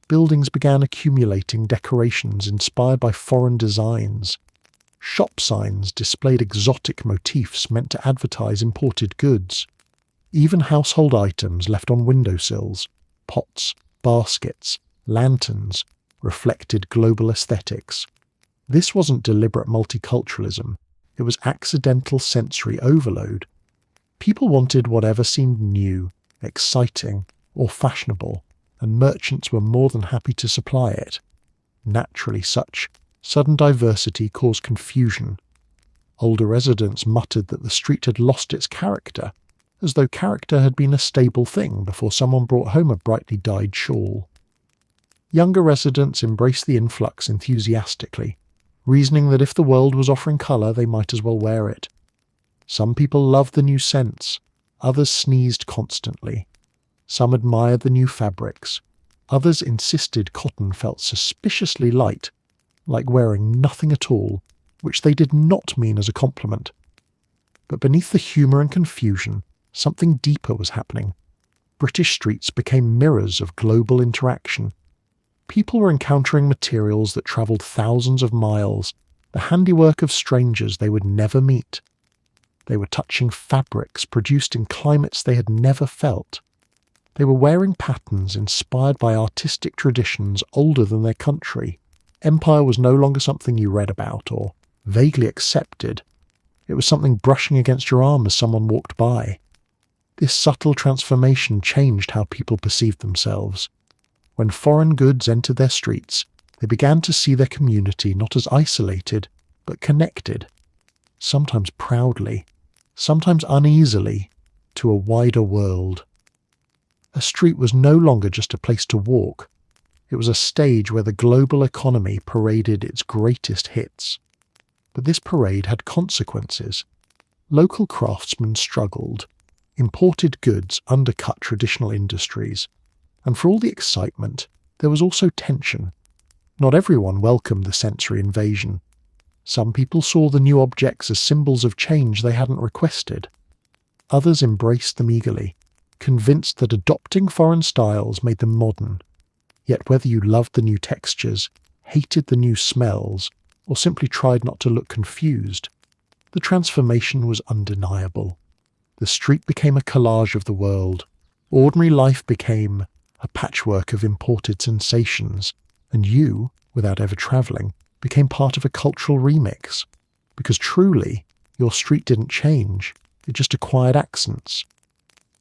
Buildings began accumulating decorations inspired by foreign designs. Shop signs displayed exotic motifs meant to advertise imported goods. Even household items left on windowsills, pots, baskets, lanterns, reflected global aesthetics. This wasn't deliberate multiculturalism, it was accidental sensory overload. People wanted whatever seemed new, exciting, or fashionable, and merchants were more than happy to supply it. Naturally, such sudden diversity caused confusion. Older residents muttered that the street had lost its character, as though character had been a stable thing before someone brought home a brightly dyed shawl. Younger residents embraced the influx enthusiastically, reasoning that if the world was offering colour, they might as well wear it. Some people loved the new scents, others sneezed constantly. Some admired the new fabrics, others insisted cotton felt suspiciously light, like wearing nothing at all, which they did not mean as a compliment. But beneath the humour and confusion, something deeper was happening. British streets became mirrors of global interaction. People were encountering materials that travelled thousands of miles, the handiwork of strangers they would never meet. They were touching fabrics produced in climates they had never felt. They were wearing patterns inspired by artistic traditions older than their country. Empire was no longer something you read about or vaguely accepted. It was something brushing against your arm as someone walked by. This subtle transformation changed how people perceived themselves. When foreign goods entered their streets, they began to see their community not as isolated, but connected, sometimes proudly, sometimes uneasily, to a wider world. A street was no longer just a place to walk. It was a stage where the global economy paraded its greatest hits. But this parade had consequences. Local craftsmen struggled. Imported goods undercut traditional industries. And for all the excitement, there was also tension. Not everyone welcomed the sensory invasion. Some people saw the new objects as symbols of change they hadn't requested. Others embraced them eagerly, convinced that adopting foreign styles made them modern. Yet whether you loved the new textures, hated the new smells, or simply tried not to look confused, the transformation was undeniable. The street became a collage of the world. Ordinary life became a patchwork of imported sensations, and you, without ever travelling, became part of a cultural remix. Because truly, your street didn't change, it just acquired accents.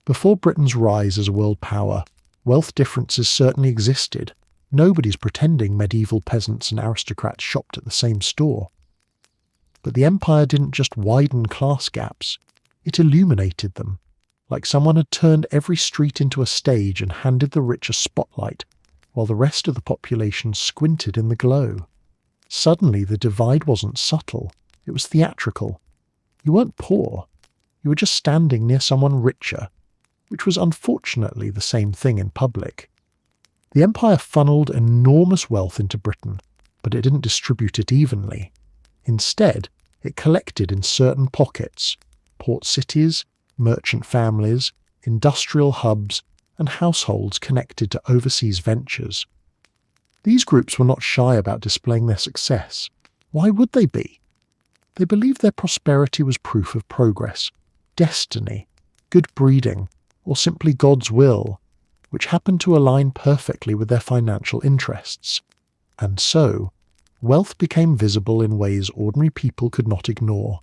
Before Britain's rise as a world power, wealth differences certainly existed. Nobody's pretending medieval peasants and aristocrats shopped at the same store. But the empire didn't just widen class gaps, it illuminated them, like someone had turned every street into a stage and handed the rich a spotlight, while the rest of the population squinted in the glow. Suddenly the divide wasn't subtle, it was theatrical. You weren't poor, you were just standing near someone richer, which was unfortunately the same thing in public. The empire funneled enormous wealth into Britain, but it didn't distribute it evenly. Instead, it collected in certain pockets: port cities, merchant families, industrial hubs, and households connected to overseas ventures. These groups were not shy about displaying their success. Why would they be? They believed their prosperity was proof of progress, destiny, good breeding, or simply God's will, which happened to align perfectly with their financial interests. And so, wealth became visible in ways ordinary people could not ignore.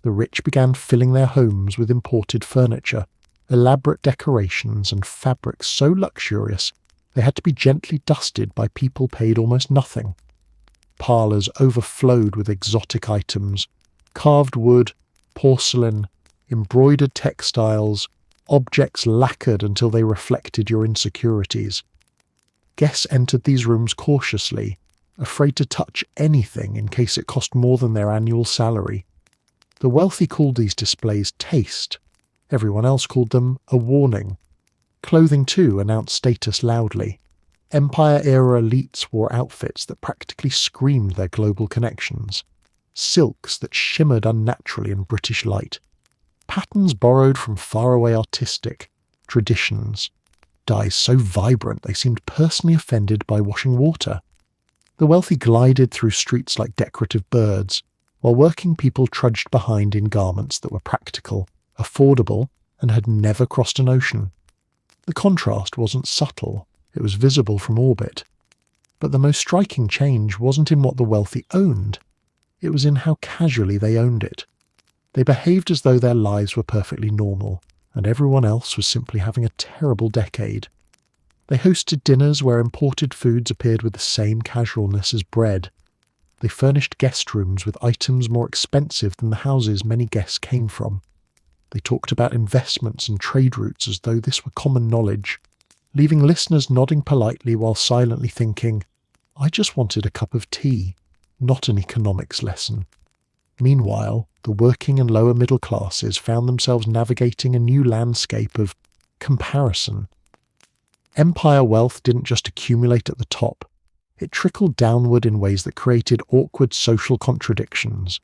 The rich began filling their homes with imported furniture, elaborate decorations, and fabrics so luxurious they had to be gently dusted by people paid almost nothing. Parlours overflowed with exotic items: carved wood, porcelain, embroidered textiles, objects lacquered until they reflected your insecurities. Guests entered these rooms cautiously, afraid to touch anything in case it cost more than their annual salary. The wealthy called these displays taste. Everyone else called them a warning. Clothing, too, announced status loudly. Empire-era elites wore outfits that practically screamed their global connections. Silks that shimmered unnaturally in British light. Patterns borrowed from faraway artistic traditions. Dyes so vibrant they seemed personally offended by washing water. The wealthy glided through streets like decorative birds, while working people trudged behind in garments that were practical, affordable, and had never crossed an ocean. The contrast wasn't subtle, it was visible from orbit. But the most striking change wasn't in what the wealthy owned, it was in how casually they owned it. They behaved as though their lives were perfectly normal, and everyone else was simply having a terrible decade. They hosted dinners where imported foods appeared with the same casualness as bread. They furnished guest rooms with items more expensive than the houses many guests came from. They talked about investments and trade routes as though this were common knowledge, leaving listeners nodding politely while silently thinking, "I just wanted a cup of tea, not an economics lesson." Meanwhile, the working and lower middle classes found themselves navigating a new landscape of comparison. Empire wealth didn't just accumulate at the top, it trickled downward in ways that created awkward social contradictions.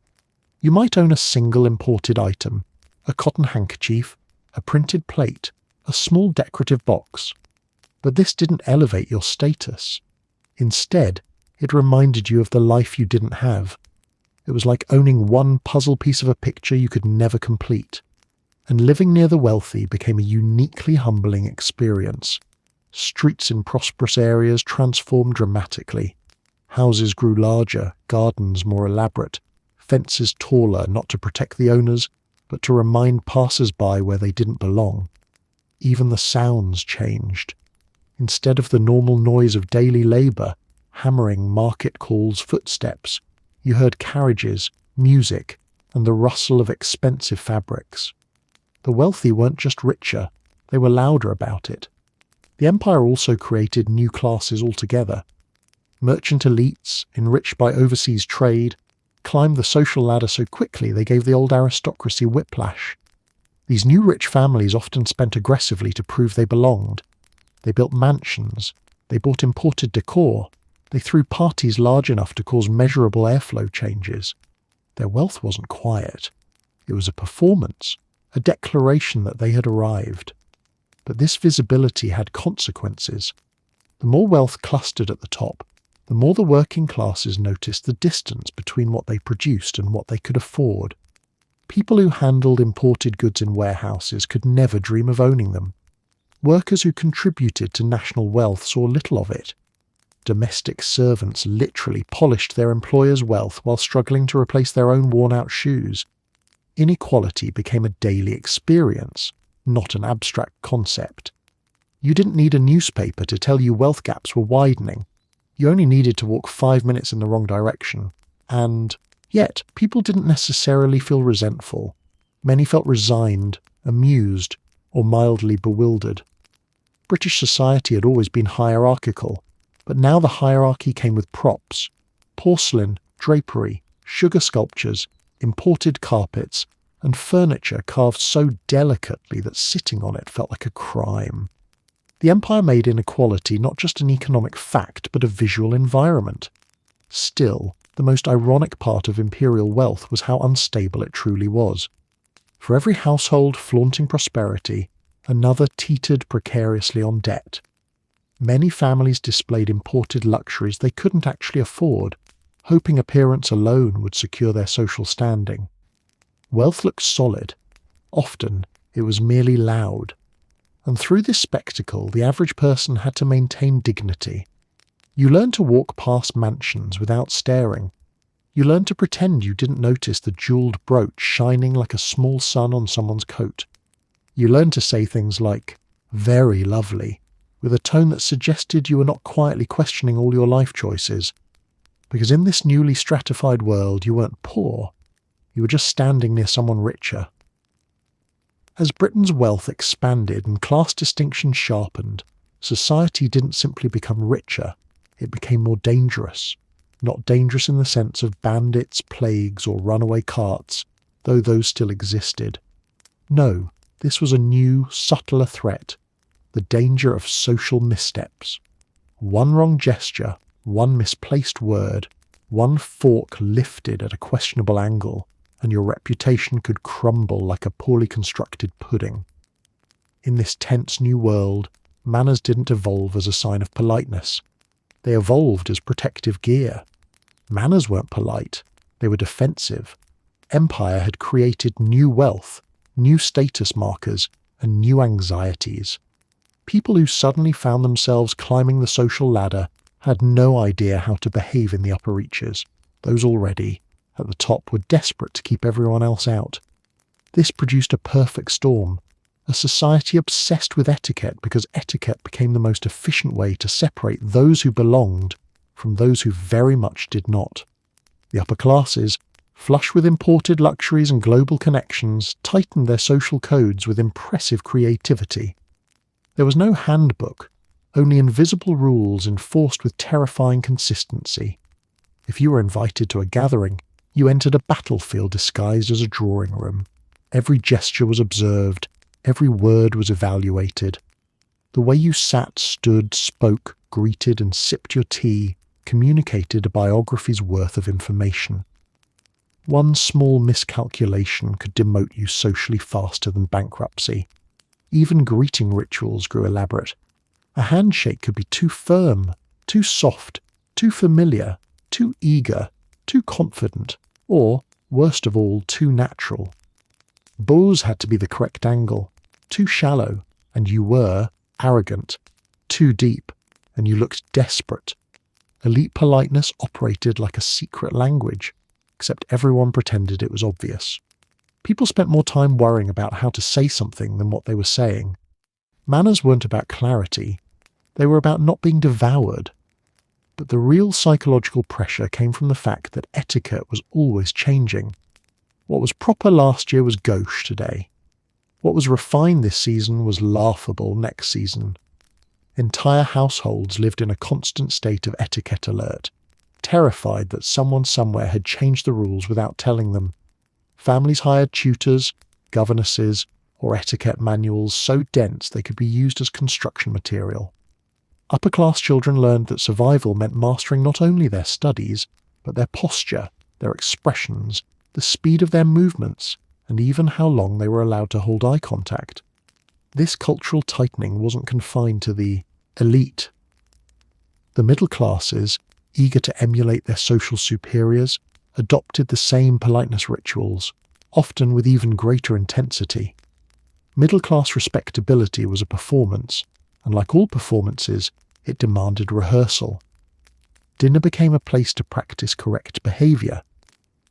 You might own a single imported item, a cotton handkerchief, a printed plate, a small decorative box. But this didn't elevate your status. Instead, it reminded you of the life you didn't have. It was like owning one puzzle piece of a picture you could never complete. And living near the wealthy became a uniquely humbling experience. Streets in prosperous areas transformed dramatically. Houses grew larger, gardens more elaborate, fences taller, not to protect the owners, but to remind passers-by where they didn't belong. Even the sounds changed. Instead of the normal noise of daily labour, hammering, market calls, footsteps, you heard carriages, music, and the rustle of expensive fabrics. The wealthy weren't just richer, they were louder about it. The empire also created new classes altogether. Merchant elites, enriched by overseas trade, climbed the social ladder so quickly they gave the old aristocracy whiplash. These new rich families often spent aggressively to prove they belonged. They built mansions, they bought imported decor, they threw parties large enough to cause measurable airflow changes. Their wealth wasn't quiet. It was a performance, a declaration that they had arrived. But this visibility had consequences. The more wealth clustered at the top, the more the working classes noticed the distance between what they produced and what they could afford. People who handled imported goods in warehouses could never dream of owning them. Workers who contributed to national wealth saw little of it. Domestic servants literally polished their employer's wealth while struggling to replace their own worn-out shoes. Inequality became a daily experience, not an abstract concept. You didn't need a newspaper to tell you wealth gaps were widening. You only needed to walk 5 minutes in the wrong direction. And yet, people didn't necessarily feel resentful. Many felt resigned, amused, or mildly bewildered. British society had always been hierarchical, but now the hierarchy came with props. Porcelain, drapery, sugar sculptures, imported carpets, and furniture carved so delicately that sitting on it felt like a crime. The empire made inequality not just an economic fact, but a visual environment. Still, the most ironic part of imperial wealth was how unstable it truly was. For every household flaunting prosperity, another teetered precariously on debt. Many families displayed imported luxuries they couldn't actually afford, hoping appearance alone would secure their social standing. Wealth looked solid. Often, it was merely loud. And through this spectacle, the average person had to maintain dignity. You learned to walk past mansions without staring. You learned to pretend you didn't notice the jewelled brooch shining like a small sun on someone's coat. You learned to say things like, "very lovely," with a tone that suggested you were not quietly questioning all your life choices. Because in this newly stratified world, you weren't poor. You were just standing near someone richer. As Britain's wealth expanded and class distinctions sharpened, society didn't simply become richer, it became more dangerous. Not dangerous in the sense of bandits, plagues, or runaway carts, though those still existed. No, this was a new, subtler threat, the danger of social missteps. One wrong gesture, one misplaced word, one fork lifted at a questionable angle, and your reputation could crumble like a poorly constructed pudding. In this tense new world, manners didn't evolve as a sign of politeness. They evolved as protective gear. Manners weren't polite, they were defensive. Empire had created new wealth, new status markers, and new anxieties. People who suddenly found themselves climbing the social ladder had no idea how to behave in the upper reaches. Those already at the top were desperate to keep everyone else out. This produced a perfect storm, a society obsessed with etiquette because etiquette became the most efficient way to separate those who belonged from those who very much did not. The upper classes, flush with imported luxuries and global connections, tightened their social codes with impressive creativity. There was no handbook, only invisible rules enforced with terrifying consistency. If you were invited to a gathering, you entered a battlefield disguised as a drawing room. Every gesture was observed, every word was evaluated. The way you sat, stood, spoke, greeted, and sipped your tea communicated a biography's worth of information. One small miscalculation could demote you socially faster than bankruptcy. Even greeting rituals grew elaborate. A handshake could be too firm, too soft, too familiar, too eager, too confident, or, worst of all, too natural. Bows had to be the correct angle. Too shallow, and you were arrogant. Too deep, and you looked desperate. Elite politeness operated like a secret language, except everyone pretended it was obvious. People spent more time worrying about how to say something than what they were saying. Manners weren't about clarity, they were about not being devoured. But the real psychological pressure came from the fact that etiquette was always changing. What was proper last year was gauche today. What was refined this season was laughable next season. Entire households lived in a constant state of etiquette alert, terrified that someone somewhere had changed the rules without telling them. Families hired tutors, governesses, or etiquette manuals so dense they could be used as construction material. Upper-class children learned that survival meant mastering not only their studies, but their posture, their expressions, the speed of their movements, and even how long they were allowed to hold eye contact. This cultural tightening wasn't confined to the elite. The middle classes, eager to emulate their social superiors, adopted the same politeness rituals, often with even greater intensity. Middle-class respectability was a performance, and like all performances, it demanded rehearsal. Dinner became a place to practice correct behaviour.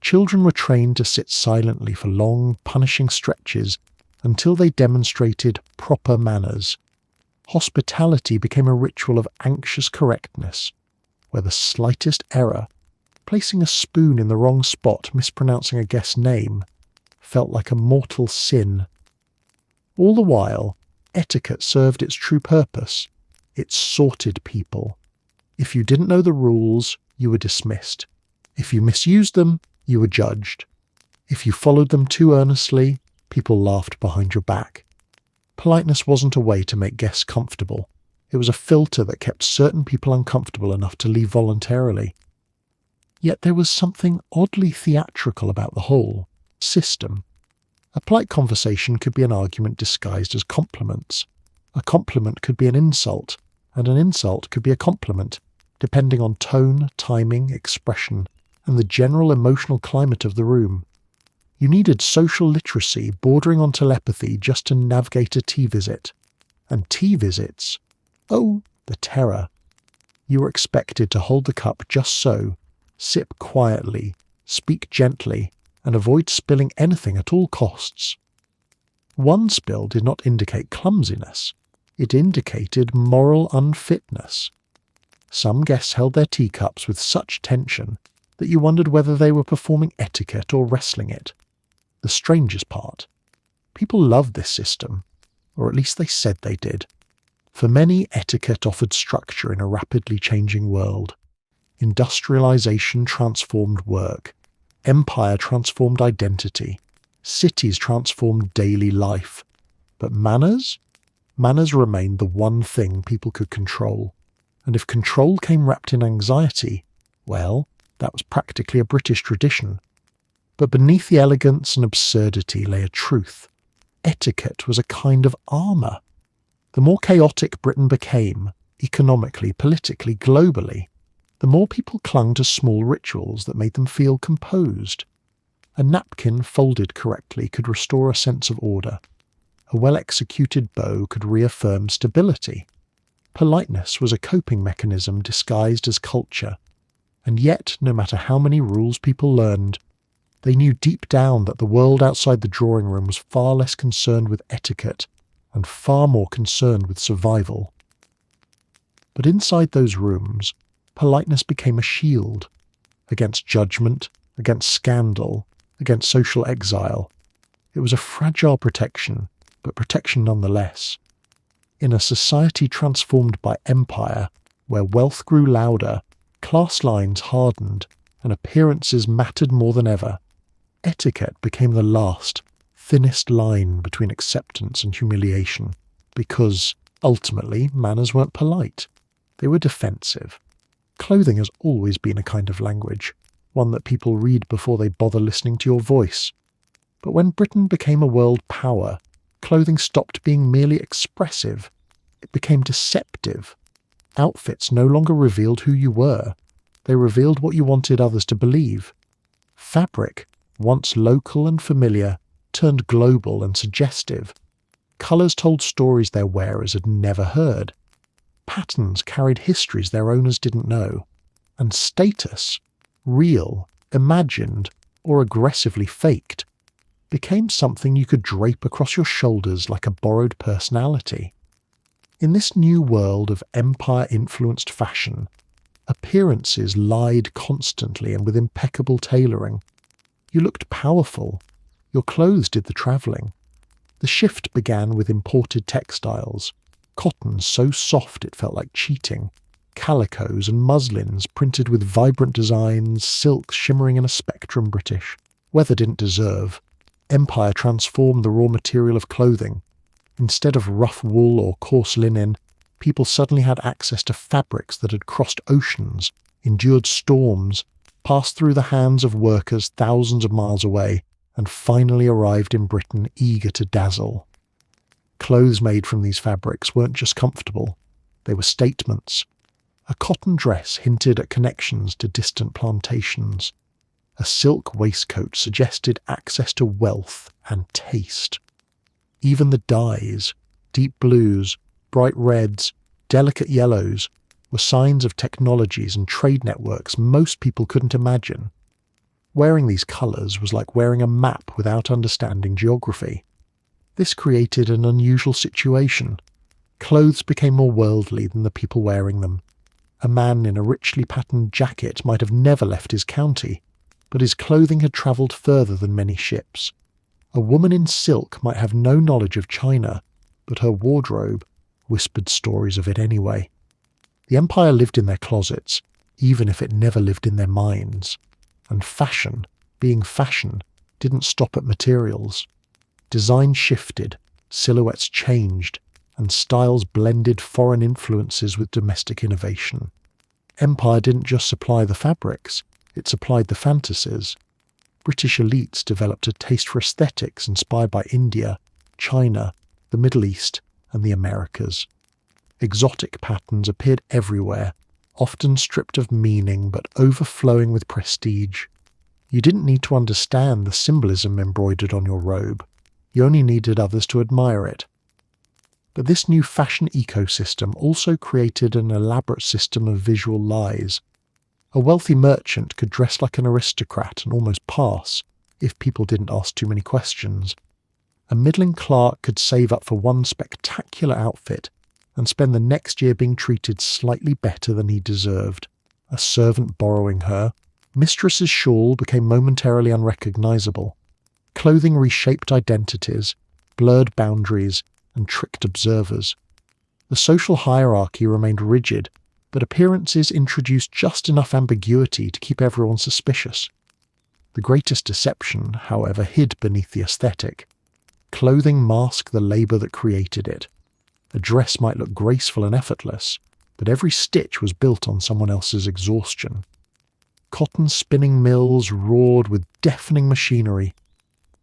Children were trained to sit silently for long, punishing stretches until they demonstrated proper manners. Hospitality became a ritual of anxious correctness, where the slightest error, placing a spoon in the wrong spot, mispronouncing a guest's name, felt like a mortal sin. All the while, etiquette served its true purpose. It sorted people. If you didn't know the rules, you were dismissed. If you misused them, you were judged. If you followed them too earnestly, people laughed behind your back. Politeness wasn't a way to make guests comfortable. It was a filter that kept certain people uncomfortable enough to leave voluntarily. Yet there was something oddly theatrical about the whole system. A polite conversation could be an argument disguised as compliments. A compliment could be an insult, and an insult could be a compliment, depending on tone, timing, expression, and the general emotional climate of the room. You needed social literacy bordering on telepathy just to navigate a tea visit. And tea visits, oh, the terror. You were expected to hold the cup just so, sip quietly, speak gently, and avoid spilling anything at all costs. One spill did not indicate clumsiness. It indicated moral unfitness. Some guests held their teacups with such tension that you wondered whether they were performing etiquette or wrestling it. The strangest part, people loved this system, or at least they said they did. For many, etiquette offered structure in a rapidly changing world. Industrialization transformed work. Empire transformed identity. Cities transformed daily life. But manners? Manners remained the one thing people could control. And if control came wrapped in anxiety, well, that was practically a British tradition. But beneath the elegance and absurdity lay a truth. Etiquette was a kind of armour. The more chaotic Britain became, economically, politically, globally, the more people clung to small rituals that made them feel composed. A napkin folded correctly could restore a sense of order. A well-executed bow could reaffirm stability. Politeness was a coping mechanism disguised as culture. And yet, no matter how many rules people learned, they knew deep down that the world outside the drawing room was far less concerned with etiquette and far more concerned with survival. But inside those rooms, politeness became a shield against judgment, against scandal, against social exile. It was a fragile protection, but protection nonetheless. In a society transformed by empire, where wealth grew louder, class lines hardened, and appearances mattered more than ever, etiquette became the last, thinnest line between acceptance and humiliation, because, ultimately, manners weren't polite. They were defensive. Clothing has always been a kind of language, one that people read before they bother listening to your voice. But when Britain became a world power, clothing stopped being merely expressive. It became deceptive. Outfits no longer revealed who you were. They revealed what you wanted others to believe. Fabric, once local and familiar, turned global and suggestive. Colours told stories their wearers had never heard. Patterns carried histories their owners didn't know. And status, real, imagined, or aggressively faked, became something you could drape across your shoulders like a borrowed personality. In this new world of empire-influenced fashion, appearances lied constantly and with impeccable tailoring. You looked powerful. Your clothes did the travelling. The shift began with imported textiles, cotton so soft it felt like cheating, calicos and muslins printed with vibrant designs, silks shimmering in a spectrum British. Weather didn't deserve. Empire transformed the raw material of clothing. Instead of rough wool or coarse linen, people suddenly had access to fabrics that had crossed oceans, endured storms, passed through the hands of workers thousands of miles away, and finally arrived in Britain eager to dazzle. Clothes made from these fabrics weren't just comfortable, they were statements. A cotton dress hinted at connections to distant plantations. A silk waistcoat suggested access to wealth and taste. Even the dyes, deep blues, bright reds, delicate yellows, were signs of technologies and trade networks most people couldn't imagine. Wearing these colours was like wearing a map without understanding geography. This created an unusual situation. Clothes became more worldly than the people wearing them. A man in a richly patterned jacket might have never left his county, but his clothing had travelled further than many ships. A woman in silk might have no knowledge of China, but her wardrobe whispered stories of it anyway. The empire lived in their closets, even if it never lived in their minds. And fashion, being fashion, didn't stop at materials. Design shifted, silhouettes changed, and styles blended foreign influences with domestic innovation. Empire didn't just supply the fabrics, it supplied the fantasies. British elites developed a taste for aesthetics inspired by India, China, the Middle East, and the Americas. Exotic patterns appeared everywhere, often stripped of meaning but overflowing with prestige. You didn't need to understand the symbolism embroidered on your robe. You only needed others to admire it. But this new fashion ecosystem also created an elaborate system of visual lies. A wealthy merchant could dress like an aristocrat and almost pass, if people didn't ask too many questions. A middling clerk could save up for one spectacular outfit and spend the next year being treated slightly better than he deserved. A servant borrowing her, mistress's shawl became momentarily unrecognisable. Clothing reshaped identities, blurred boundaries, and tricked observers. The social hierarchy remained rigid, but appearances introduced just enough ambiguity to keep everyone suspicious. The greatest deception, however, hid beneath the aesthetic. Clothing masked the labour that created it. A dress might look graceful and effortless, but every stitch was built on someone else's exhaustion. Cotton spinning mills roared with deafening machinery.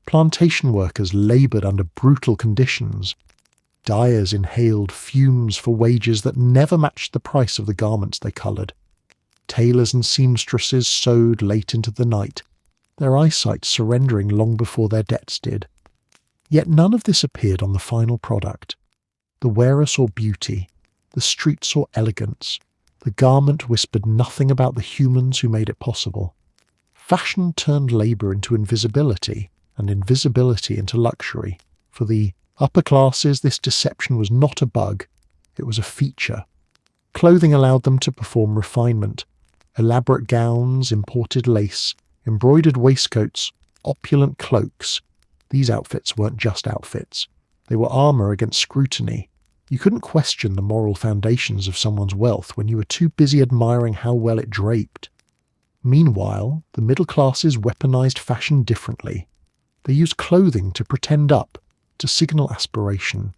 Plantation workers laboured under brutal conditions. Dyers inhaled fumes for wages that never matched the price of the garments they coloured. Tailors and seamstresses sewed late into the night, their eyesight surrendering long before their debts did. Yet none of this appeared on the final product. The wearer saw beauty, the street saw elegance, the garment whispered nothing about the humans who made it possible. Fashion turned labour into invisibility, and invisibility into luxury. For the upper classes, this deception was not a bug, it was a feature. Clothing allowed them to perform refinement. Elaborate gowns, imported lace, embroidered waistcoats, opulent cloaks. These outfits weren't just outfits. They were armour against scrutiny. You couldn't question the moral foundations of someone's wealth when you were too busy admiring how well it draped. Meanwhile, the middle classes weaponized fashion differently. They used clothing to pretend up, to signal aspiration.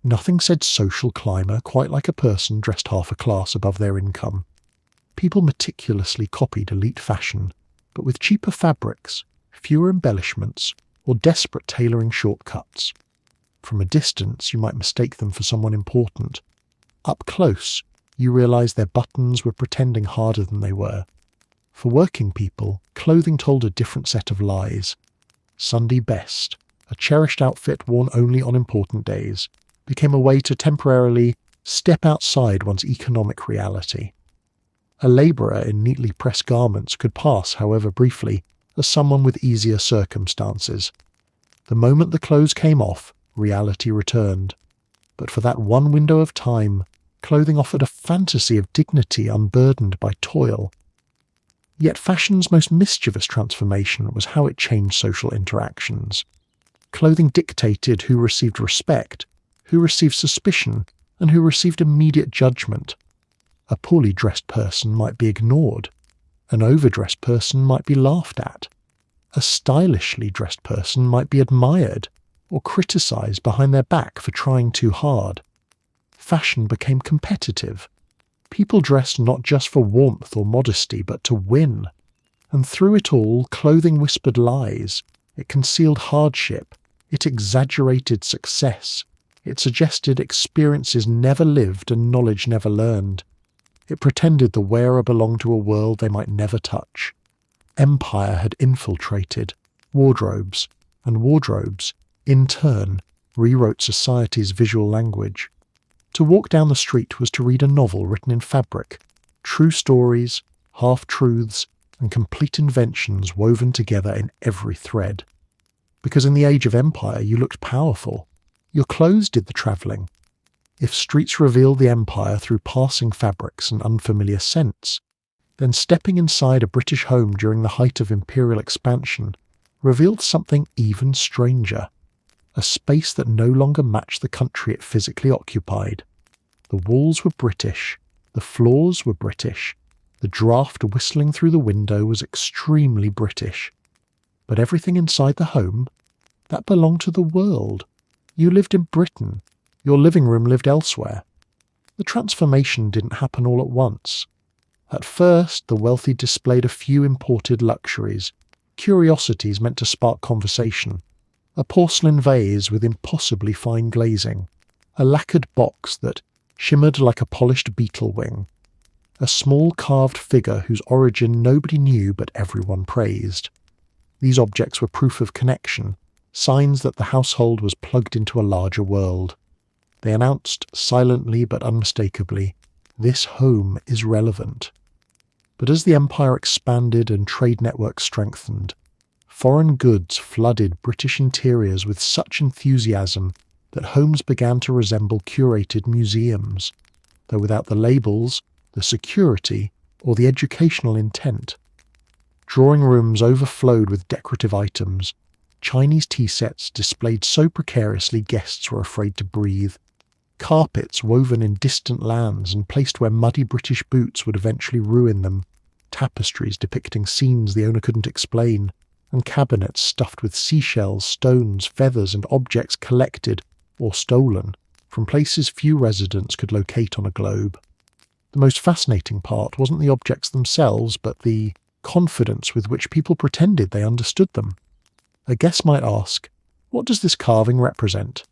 Nothing said social climber quite like a person dressed half a class above their income. People meticulously copied elite fashion, but with cheaper fabrics, fewer embellishments, or desperate tailoring shortcuts. From a distance, you might mistake them for someone important. Up close, you realised their buttons were pretending harder than they were. For working people, clothing told a different set of lies. Sunday best, a cherished outfit worn only on important days, became a way to temporarily step outside one's economic reality. A labourer in neatly pressed garments could pass, however briefly, as someone with easier circumstances. The moment the clothes came off, reality returned. But for that one window of time, clothing offered a fantasy of dignity unburdened by toil. Yet fashion's most mischievous transformation was how it changed social interactions. Clothing dictated who received respect, who received suspicion, and who received immediate judgment. A poorly dressed person might be ignored. An overdressed person might be laughed at. A stylishly dressed person might be admired or criticised behind their back for trying too hard. Fashion became competitive. People dressed not just for warmth or modesty, but to win. And through it all, clothing whispered lies. It concealed hardship. It exaggerated success. It suggested experiences never lived and knowledge never learned. It pretended the wearer belonged to a world they might never touch. Empire had infiltrated wardrobes, and wardrobes, in turn, rewrote society's visual language. To walk down the street was to read a novel written in fabric, true stories, half-truths, and complete inventions woven together in every thread. Because in the age of empire you looked powerful. Your clothes did the travelling. If streets revealed the empire through passing fabrics and unfamiliar scents, then stepping inside a British home during the height of imperial expansion revealed something even stranger. A space that no longer matched the country it physically occupied. The walls were British, the floors were British, the draught whistling through the window was extremely British. But everything inside the home, that belonged to the world. You lived in Britain, your living room lived elsewhere. The transformation didn't happen all at once. At first, the wealthy displayed a few imported luxuries, curiosities meant to spark conversation. A porcelain vase with impossibly fine glazing, a lacquered box that shimmered like a polished beetle wing, a small carved figure whose origin nobody knew but everyone praised. These objects were proof of connection, signs that the household was plugged into a larger world. They announced, silently but unmistakably, this home is relevant. But as the empire expanded and trade networks strengthened, foreign goods flooded British interiors with such enthusiasm that homes began to resemble curated museums, though without the labels, the security, or the educational intent. Drawing rooms overflowed with decorative items, Chinese tea sets displayed so precariously guests were afraid to breathe, carpets woven in distant lands and placed where muddy British boots would eventually ruin them, tapestries depicting scenes the owner couldn't explain, and cabinets stuffed with seashells, stones, feathers, and objects collected or stolen from places few residents could locate on a globe. The most fascinating part wasn't the objects themselves, but the confidence with which people pretended they understood them. A guest might ask, "What does this carving represent?"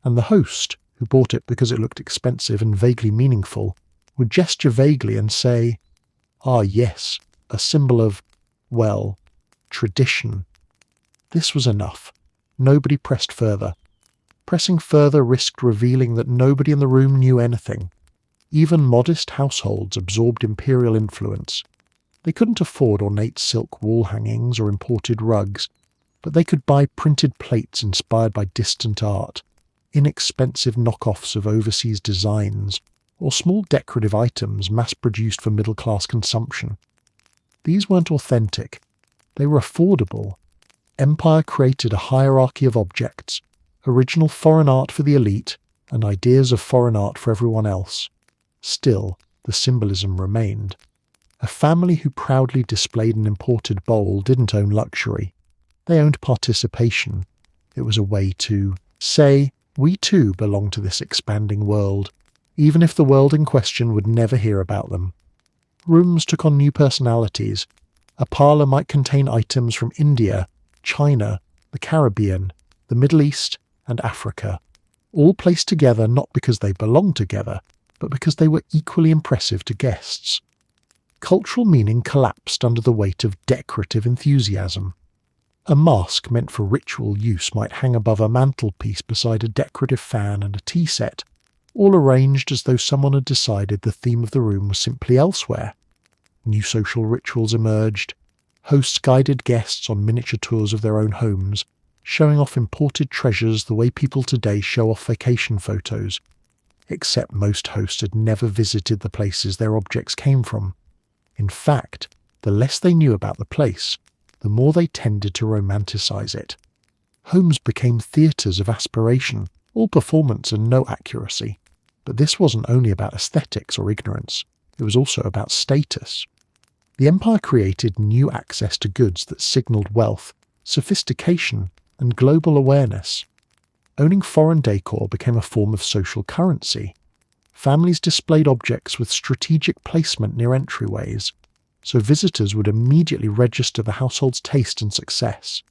And the host, who bought it because it looked expensive and vaguely meaningful, would gesture vaguely and say, "Ah, yes, a symbol of, well, tradition." This was enough. Nobody pressed further. Pressing further risked revealing that nobody in the room knew anything. Even modest households absorbed imperial influence. They couldn't afford ornate silk wall hangings or imported rugs, but they could buy printed plates inspired by distant art, inexpensive knockoffs of overseas designs, or small decorative items mass-produced for middle-class consumption. These weren't authentic. They were affordable. Empire created a hierarchy of objects, original foreign art for the elite, and ideas of foreign art for everyone else. Still, the symbolism remained. A family who proudly displayed an imported bowl didn't own luxury. They owned participation. It was a way to say, we too belong to this expanding world, even if the world in question would never hear about them. Rooms took on new personalities. A parlour might contain items from India, China, the Caribbean, the Middle East, and Africa, all placed together not because they belonged together, but because they were equally impressive to guests. Cultural meaning collapsed under the weight of decorative enthusiasm. A mask meant for ritual use might hang above a mantelpiece beside a decorative fan and a tea set, all arranged as though someone had decided the theme of the room was simply elsewhere. New social rituals emerged. Hosts guided guests on miniature tours of their own homes, showing off imported treasures the way people today show off vacation photos, except most hosts had never visited the places their objects came from. In fact, the less they knew about the place, the more they tended to romanticize it. Homes became theatres of aspiration, all performance and no accuracy. But this wasn't only about aesthetics or ignorance, it was also about status. The empire created new access to goods that signalled wealth, sophistication, and global awareness. Owning foreign decor became a form of social currency. Families displayed objects with strategic placement near entryways, so visitors would immediately register the household's taste and success.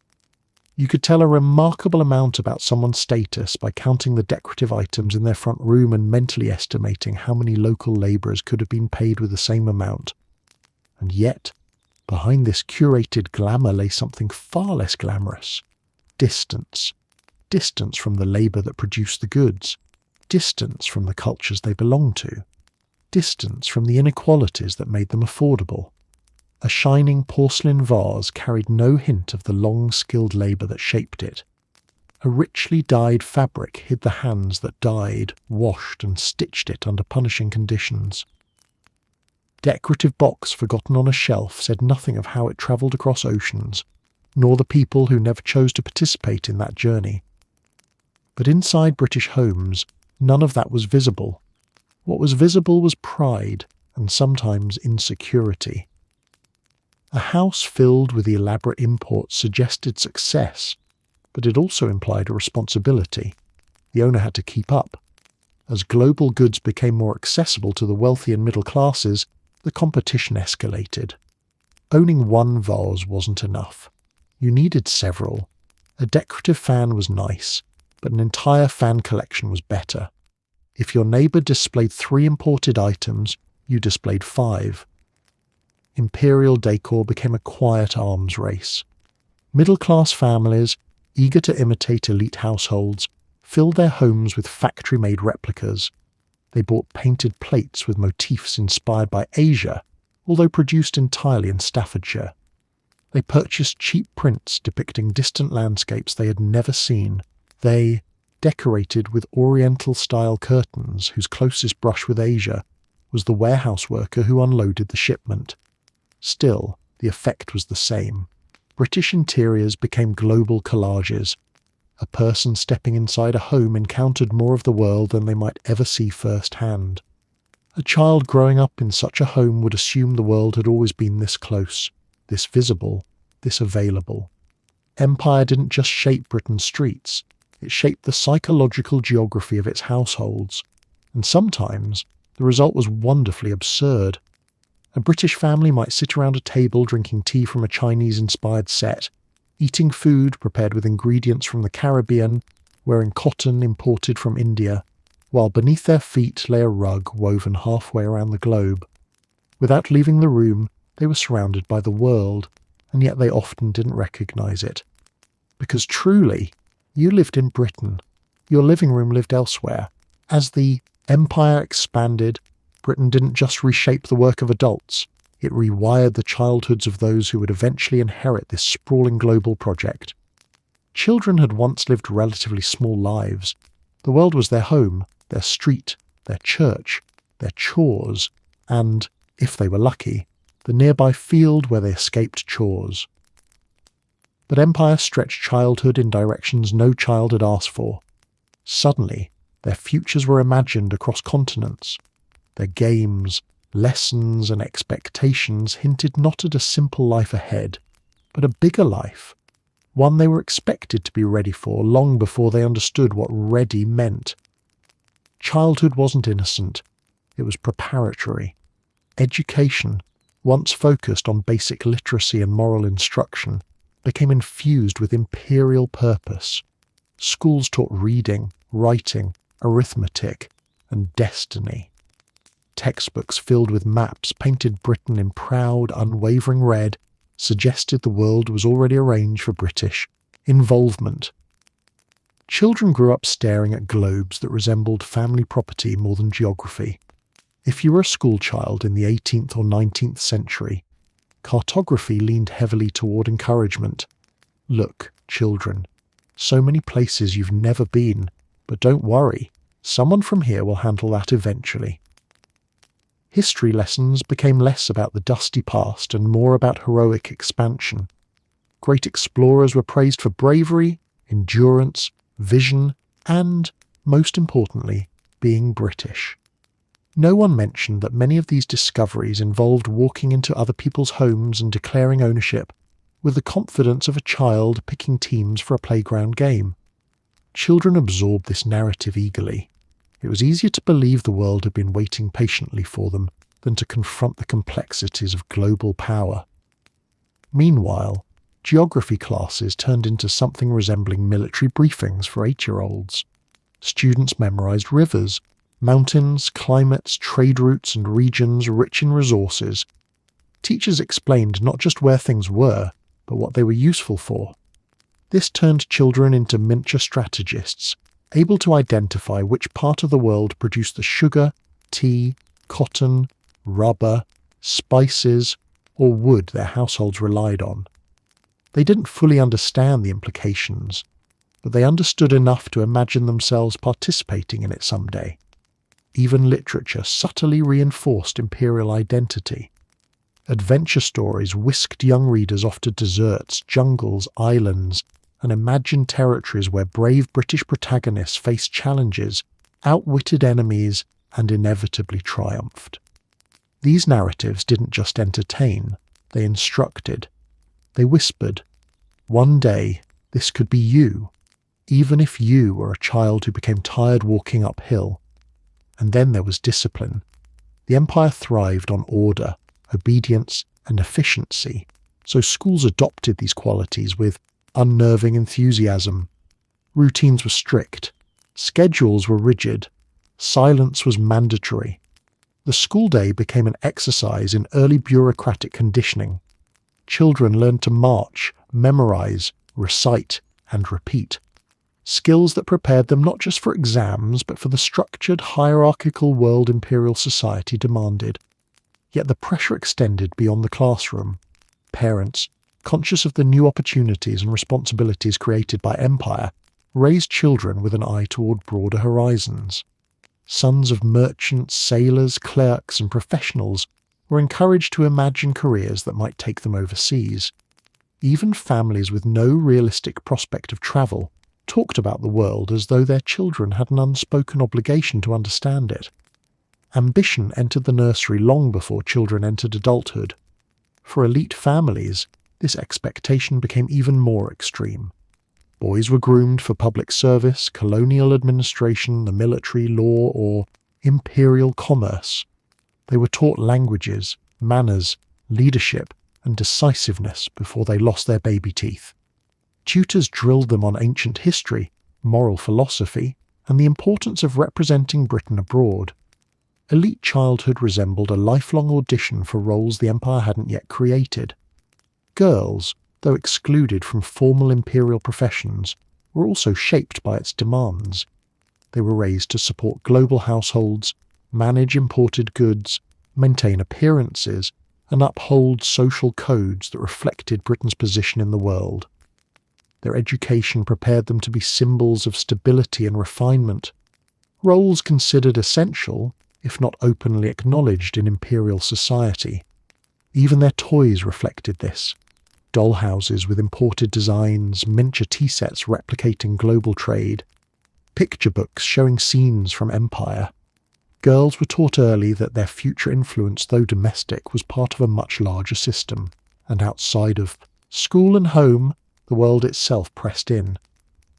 You could tell a remarkable amount about someone's status by counting the decorative items in their front room and mentally estimating how many local labourers could have been paid with the same amount. And yet, behind this curated glamour lay something far less glamorous: distance. distance from the labour that produced the goods, distance from the cultures they belonged to, distance from the inequalities that made them affordable. A shining porcelain vase carried no hint of the long skilled labour that shaped it. A richly dyed fabric hid the hands that dyed, washed and stitched it under punishing conditions. Decorative box forgotten on a shelf said nothing of how it travelled across oceans, nor the people who never chose to participate in that journey. But inside British homes, none of that was visible. What was visible was pride and sometimes insecurity. A house filled with elaborate imports suggested success, but it also implied a responsibility. The owner had to keep up. As global goods became more accessible to the wealthy and middle classes, the competition escalated. Owning one vase wasn't enough. You needed several. A decorative fan was nice, but an entire fan collection was better. If your neighbour displayed 3 imported items, you displayed 5. Imperial decor became a quiet arms race. Middle-class families, eager to imitate elite households, filled their homes with factory-made replicas. They bought painted plates with motifs inspired by Asia, although produced entirely in Staffordshire. They purchased cheap prints depicting distant landscapes they had never seen. They decorated with Oriental-style curtains whose closest brush with Asia was the warehouse worker who unloaded the shipment. Still, the effect was the same. British interiors became global collages. A person stepping inside a home encountered more of the world than they might ever see firsthand. A child growing up in such a home would assume the world had always been this close, this visible, this available. Empire didn't just shape Britain's streets, it shaped the psychological geography of its households, and sometimes the result was wonderfully absurd. A British family might sit around a table drinking tea from a Chinese-inspired set, eating food prepared with ingredients from the Caribbean, wearing cotton imported from India, while beneath their feet lay a rug woven halfway around the globe. Without leaving the room, they were surrounded by the world, and yet they often didn't recognise it. Because truly, you lived in Britain. Your living room lived elsewhere. As the empire expanded, Britain didn't just reshape the work of adults, it rewired the childhoods of those who would eventually inherit this sprawling global project. Children had once lived relatively small lives. The world was their home, their street, their church, their chores, and, if they were lucky, the nearby field where they escaped chores. But empire stretched childhood in directions no child had asked for. Suddenly, their futures were imagined across continents. Their games, lessons and expectations hinted not at a simple life ahead, but a bigger life, one they were expected to be ready for long before they understood what ready meant. Childhood wasn't innocent, it was preparatory. Education, once focused on basic literacy and moral instruction, became infused with imperial purpose. Schools taught reading, writing, arithmetic, and destiny. Textbooks filled with maps painted Britain in proud, unwavering red suggested the world was already arranged for British involvement. Children grew up staring at globes that resembled family property more than geography. If you were a schoolchild in the 18th or 19th century, cartography leaned heavily toward encouragement. Look, children, so many places you've never been, but don't worry, someone from here will handle that eventually. History lessons became less about the dusty past and more about heroic expansion. Great explorers were praised for bravery, endurance, vision, and, most importantly, being British. No one mentioned that many of these discoveries involved walking into other people's homes and declaring ownership, with the confidence of a child picking teams for a playground game. Children absorbed this narrative eagerly. It was easier to believe the world had been waiting patiently for them than to confront the complexities of global power. Meanwhile, geography classes turned into something resembling military briefings for 8-year-olds. Students memorized rivers, mountains, climates, trade routes, and regions rich in resources. Teachers explained not just where things were, but what they were useful for. This turned children into miniature strategists, able to identify which part of the world produced the sugar, tea, cotton, rubber, spices, or wood their households relied on. They didn't fully understand the implications, but they understood enough to imagine themselves participating in it someday. Even literature subtly reinforced imperial identity. Adventure stories whisked young readers off to deserts, jungles, islands, and imagined territories where brave British protagonists faced challenges, outwitted enemies, and inevitably triumphed. These narratives didn't just entertain, they instructed. They whispered, "One day, this could be you, even if you were a child who became tired walking uphill." And then there was discipline. The Empire thrived on order, obedience, and efficiency, so schools adopted these qualities with unnerving enthusiasm. Routines were strict, schedules were rigid, silence was mandatory. The school day became an exercise in early bureaucratic conditioning. Children learned to march, memorize, recite, and repeat. Skills that prepared them not just for exams, but for the structured, hierarchical world imperial society demanded. Yet the pressure extended beyond the classroom. Parents, conscious of the new opportunities and responsibilities created by empire, raised children with an eye toward broader horizons. Sons of merchants, sailors, clerks, and professionals were encouraged to imagine careers that might take them overseas. Even families with no realistic prospect of travel talked about the world as though their children had an unspoken obligation to understand it. Ambition entered the nursery long before children entered adulthood. For elite families, this expectation became even more extreme. Boys were groomed for public service, colonial administration, the military, law, or imperial commerce. They were taught languages, manners, leadership, and decisiveness before they lost their baby teeth. Tutors drilled them on ancient history, moral philosophy, and the importance of representing Britain abroad. Elite childhood resembled a lifelong audition for roles the Empire hadn't yet created. Girls, though excluded from formal imperial professions, were also shaped by its demands. They were raised to support global households, manage imported goods, maintain appearances, and uphold social codes that reflected Britain's position in the world. Their education prepared them to be symbols of stability and refinement, roles considered essential, if not openly acknowledged in imperial society. Even their toys reflected this. Dollhouses with imported designs, miniature tea sets replicating global trade, picture books showing scenes from empire. Girls were taught early that their future influence, though domestic, was part of a much larger system, and outside of school and home, the world itself pressed in.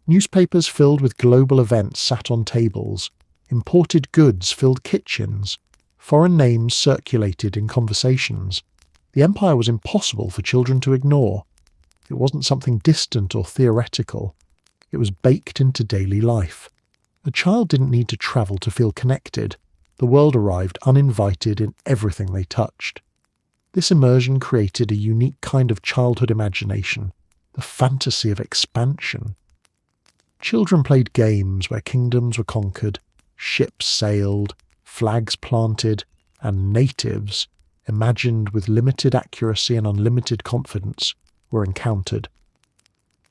Newspapers filled with global events sat on tables, imported goods filled kitchens, foreign names circulated in conversations. The empire was impossible for children to ignore. It wasn't something distant or theoretical. It was baked into daily life. A child didn't need to travel to feel connected. The world arrived uninvited in everything they touched. This immersion created a unique kind of childhood imagination, the fantasy of expansion. Children played games where kingdoms were conquered, ships sailed, flags planted, and natives, imagined with limited accuracy and unlimited confidence, were encountered.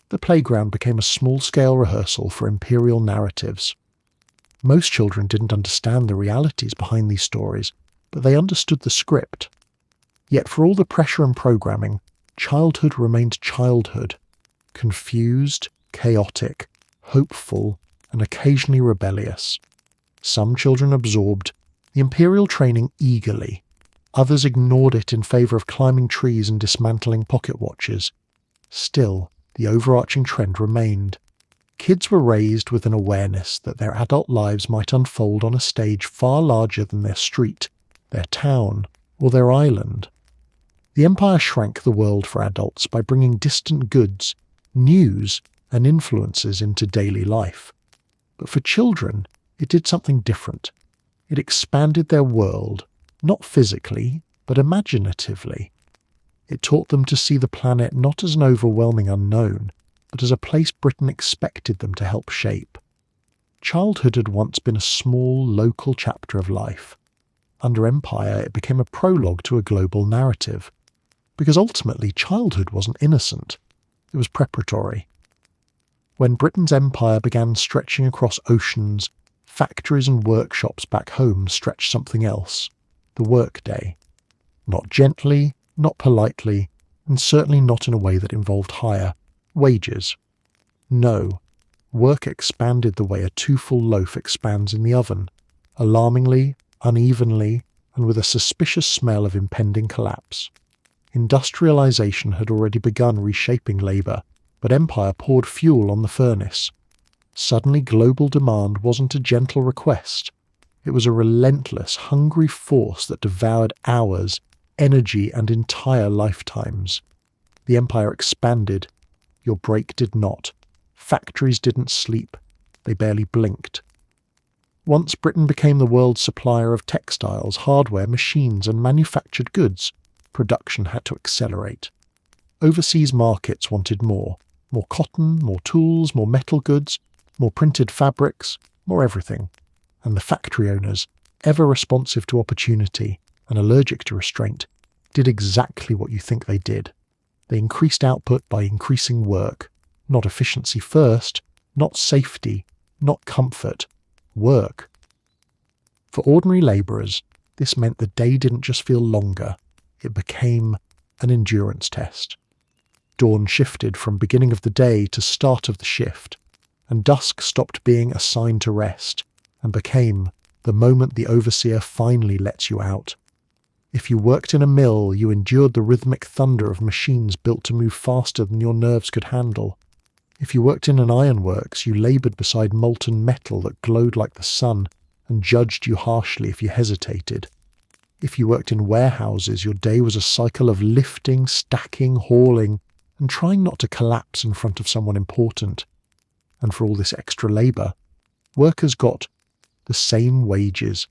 The playground became a small-scale rehearsal for imperial narratives. Most children didn't understand the realities behind these stories, but they understood the script. Yet for all the pressure and programming, childhood remained childhood, confused, chaotic, hopeful, and occasionally rebellious. Some children absorbed the imperial training eagerly. Others ignored it in favour of climbing trees and dismantling pocket watches. Still, the overarching trend remained. Kids were raised with an awareness that their adult lives might unfold on a stage far larger than their street, their town, or their island. The empire shrank the world for adults by bringing distant goods, news, and influences into daily life. But for children, it did something different. It expanded their world, not physically, but imaginatively. It taught them to see the planet not as an overwhelming unknown, but as a place Britain expected them to help shape. Childhood had once been a small, local chapter of life. Under Empire, it became a prologue to a global narrative. Because ultimately, childhood wasn't innocent. It was preparatory. When Britain's empire began stretching across oceans, factories and workshops back home stretched something else, the workday. Not gently, not politely, and certainly not in a way that involved higher wages. No, work expanded the way a two-full loaf expands in the oven, alarmingly, unevenly, and with a suspicious smell of impending collapse. Industrialization had already begun reshaping labour, but empire poured fuel on the furnace. Suddenly global demand wasn't a gentle request. It was a relentless, hungry force that devoured hours, energy, and entire lifetimes. The empire expanded. Your break did not. Factories didn't sleep. They barely blinked. Once Britain became the world's supplier of textiles, hardware, machines, and manufactured goods, production had to accelerate. Overseas markets wanted more cotton, more tools, more metal goods, more printed fabrics, more everything. And the factory owners, ever responsive to opportunity and allergic to restraint, did exactly what you think they did. They increased output by increasing work, not efficiency first, not safety, not comfort, work. For ordinary labourers, this meant the day didn't just feel longer, it became an endurance test. Dawn shifted from beginning of the day to start of the shift, and dusk stopped being a sign to rest, and became the moment the overseer finally lets you out. If you worked in a mill, you endured the rhythmic thunder of machines built to move faster than your nerves could handle. If you worked in an ironworks, you laboured beside molten metal that glowed like the sun and judged you harshly if you hesitated. If you worked in warehouses, your day was a cycle of lifting, stacking, hauling, and trying not to collapse in front of someone important. And for all this extra labour, workers got the same wages,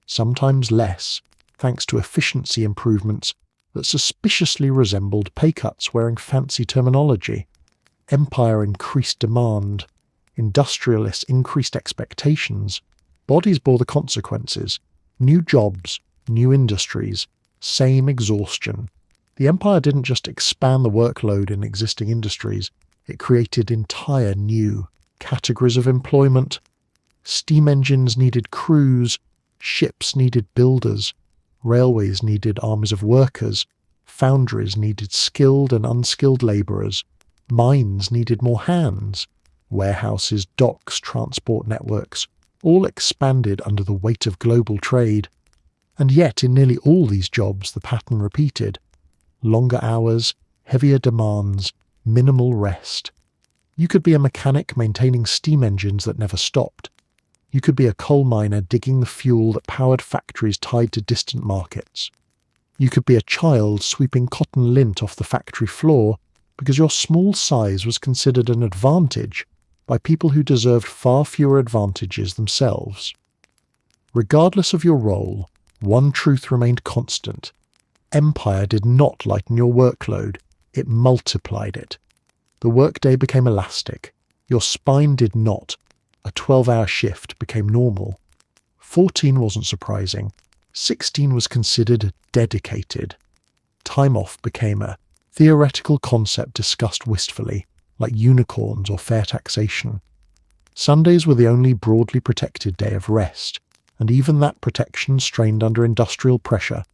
sometimes less, thanks to efficiency improvements that suspiciously resembled pay cuts wearing fancy terminology. Empire increased demand. Industrialists increased expectations. Bodies bore the consequences. New jobs, new industries, same exhaustion. The empire didn't just expand the workload in existing industries, it created entire new categories of employment. Steam engines needed crews, ships needed builders, railways needed armies of workers, foundries needed skilled and unskilled labourers, mines needed more hands, warehouses, docks, transport networks, all expanded under the weight of global trade. And yet in nearly all these jobs the pattern repeated. Longer hours, heavier demands, minimal rest. You could be a mechanic maintaining steam engines that never stopped. You could be a coal miner digging the fuel that powered factories tied to distant markets. You could be a child sweeping cotton lint off the factory floor because your small size was considered an advantage by people who deserved far fewer advantages themselves. Regardless of your role, one truth remained constant. Empire did not lighten your workload, it multiplied it. The workday became elastic. Your spine did not. A 12-hour shift became normal. 14 wasn't surprising. 16 was considered dedicated. Time off became a theoretical concept discussed wistfully, like unicorns or fair taxation. Sundays were the only broadly protected day of rest, and even that protection strained under industrial pressure.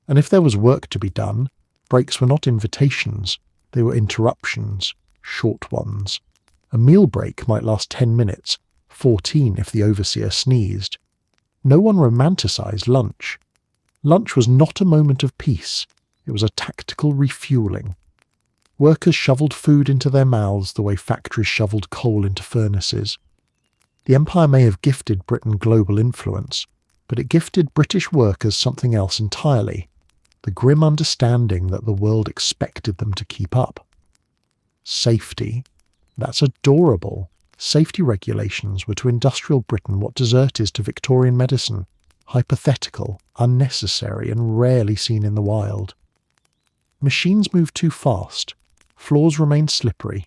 And if there was work to be done, breaks were not invitations, they were interruptions, short ones. A meal break might last 10 minutes, 14 if the overseer sneezed. No one romanticised lunch. Lunch was not a moment of peace, it was a tactical refuelling. Workers shovelled food into their mouths the way factories shovelled coal into furnaces. The empire may have gifted Britain global influence, but it gifted British workers something else entirely, the grim understanding that the world expected them to keep up. Safety. That's adorable. Safety regulations were to industrial Britain what dessert is to Victorian medicine, hypothetical, unnecessary, and rarely seen in the wild. Machines moved too fast. Floors remained slippery.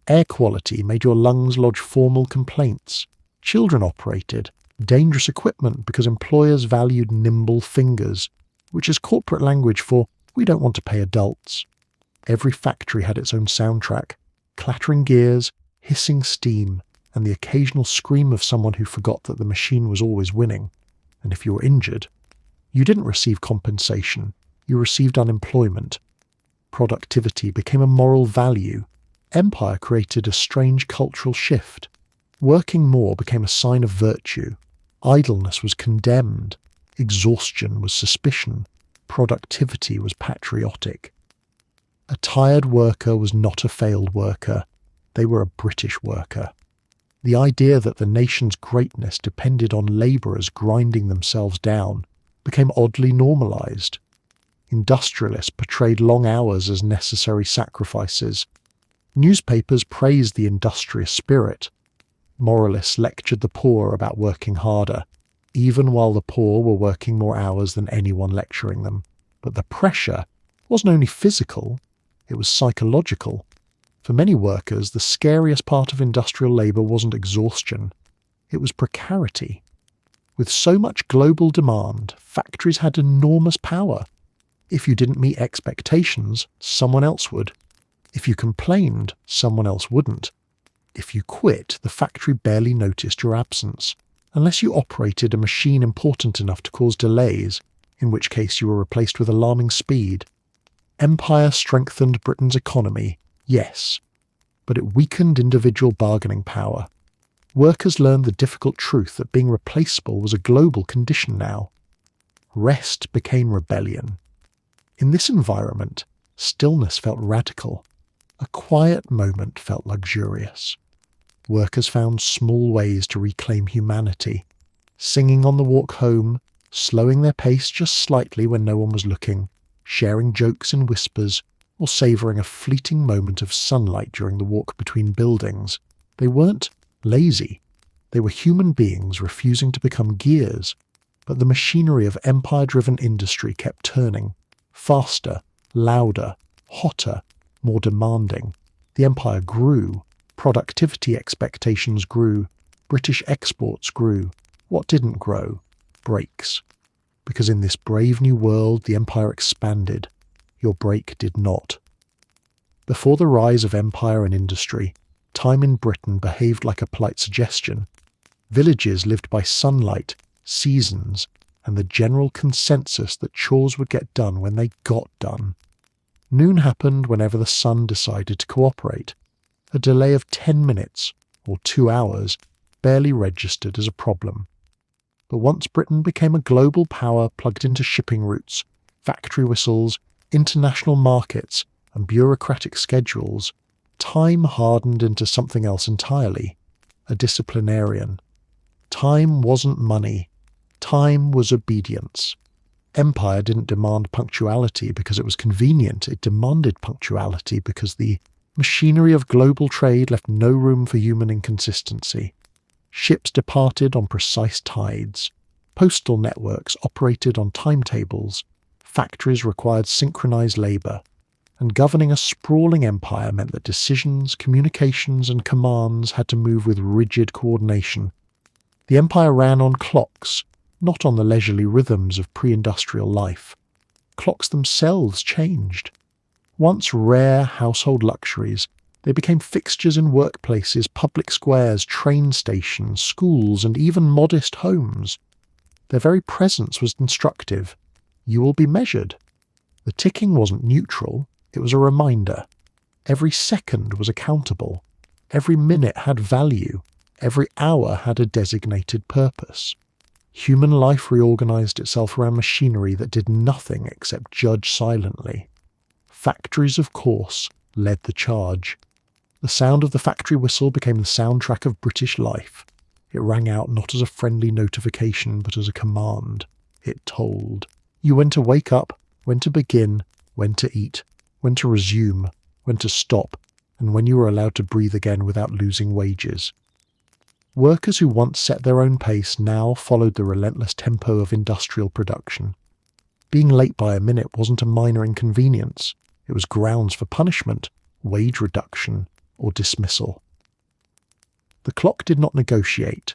Air quality made your lungs lodge formal complaints. Children operated dangerous equipment because employers valued nimble fingers, which is corporate language for "we don't want to pay adults." Every factory had its own soundtrack, clattering gears, hissing steam, and the occasional scream of someone who forgot that the machine was always winning. And if you were injured, you didn't receive compensation, you received unemployment. Productivity became a moral value. Empire created a strange cultural shift. Working more became a sign of virtue. Idleness was condemned. Exhaustion was suspicion. Productivity was patriotic. A tired worker was not a failed worker. They were a British worker. The idea that the nation's greatness depended on labourers grinding themselves down became oddly normalised. Industrialists portrayed long hours as necessary sacrifices. Newspapers praised the industrious spirit. Moralists lectured the poor about working harder, even while the poor were working more hours than anyone lecturing them. But the pressure wasn't only physical, it was psychological. For many workers, the scariest part of industrial labour wasn't exhaustion, it was precarity. With so much global demand, factories had enormous power. If you didn't meet expectations, someone else would. If you complained, someone else wouldn't. If you quit, the factory barely noticed your absence, unless you operated a machine important enough to cause delays, in which case you were replaced with alarming speed. Empire strengthened Britain's economy, yes, but it weakened individual bargaining power. Workers learned the difficult truth that being replaceable was a global condition now. Rest became rebellion. In this environment, stillness felt radical. A quiet moment felt luxurious. Workers found small ways to reclaim humanity, singing on the walk home, slowing their pace just slightly when no one was looking, sharing jokes in whispers, or savouring a fleeting moment of sunlight during the walk between buildings. They weren't lazy. They were human beings refusing to become gears, but the machinery of empire-driven industry kept turning, faster, louder, hotter, more demanding. The empire grew. Productivity expectations grew. British exports grew. What didn't grow? Brakes. Because in this brave new world, the empire expanded. Your brake did not. Before the rise of empire and industry, time in Britain behaved like a polite suggestion. Villages lived by sunlight, seasons, and the general consensus that chores would get done when they got done. Noon happened whenever the sun decided to cooperate. A delay of 10 minutes, or 2 hours, barely registered as a problem. But once Britain became a global power plugged into shipping routes, factory whistles, international markets, and bureaucratic schedules, time hardened into something else entirely, a disciplinarian. Time wasn't money. Time was obedience. Empire didn't demand punctuality because it was convenient. It demanded punctuality because the machinery of global trade left no room for human inconsistency. Ships departed on precise tides. Postal networks operated on timetables. Factories required synchronized labor. And governing a sprawling empire meant that decisions, communications, and commands had to move with rigid coordination. The empire ran on clocks, not on the leisurely rhythms of pre-industrial life. Clocks themselves changed. Once rare household luxuries, they became fixtures in workplaces, public squares, train stations, schools, and even modest homes. Their very presence was instructive. You will be measured. The ticking wasn't neutral, it was a reminder. Every second was accountable. Every minute had value. Every hour had a designated purpose. Human life reorganized itself around machinery that did nothing except judge silently. Factories, of course, led the charge. The sound of the factory whistle became the soundtrack of British life. It rang out not as a friendly notification, but as a command. It told you when to wake up, when to begin, when to eat, when to resume, when to stop, and when you were allowed to breathe again without losing wages. Workers who once set their own pace now followed the relentless tempo of industrial production. Being late by a minute wasn't a minor inconvenience. It was grounds for punishment, wage reduction, or dismissal. The clock did not negotiate.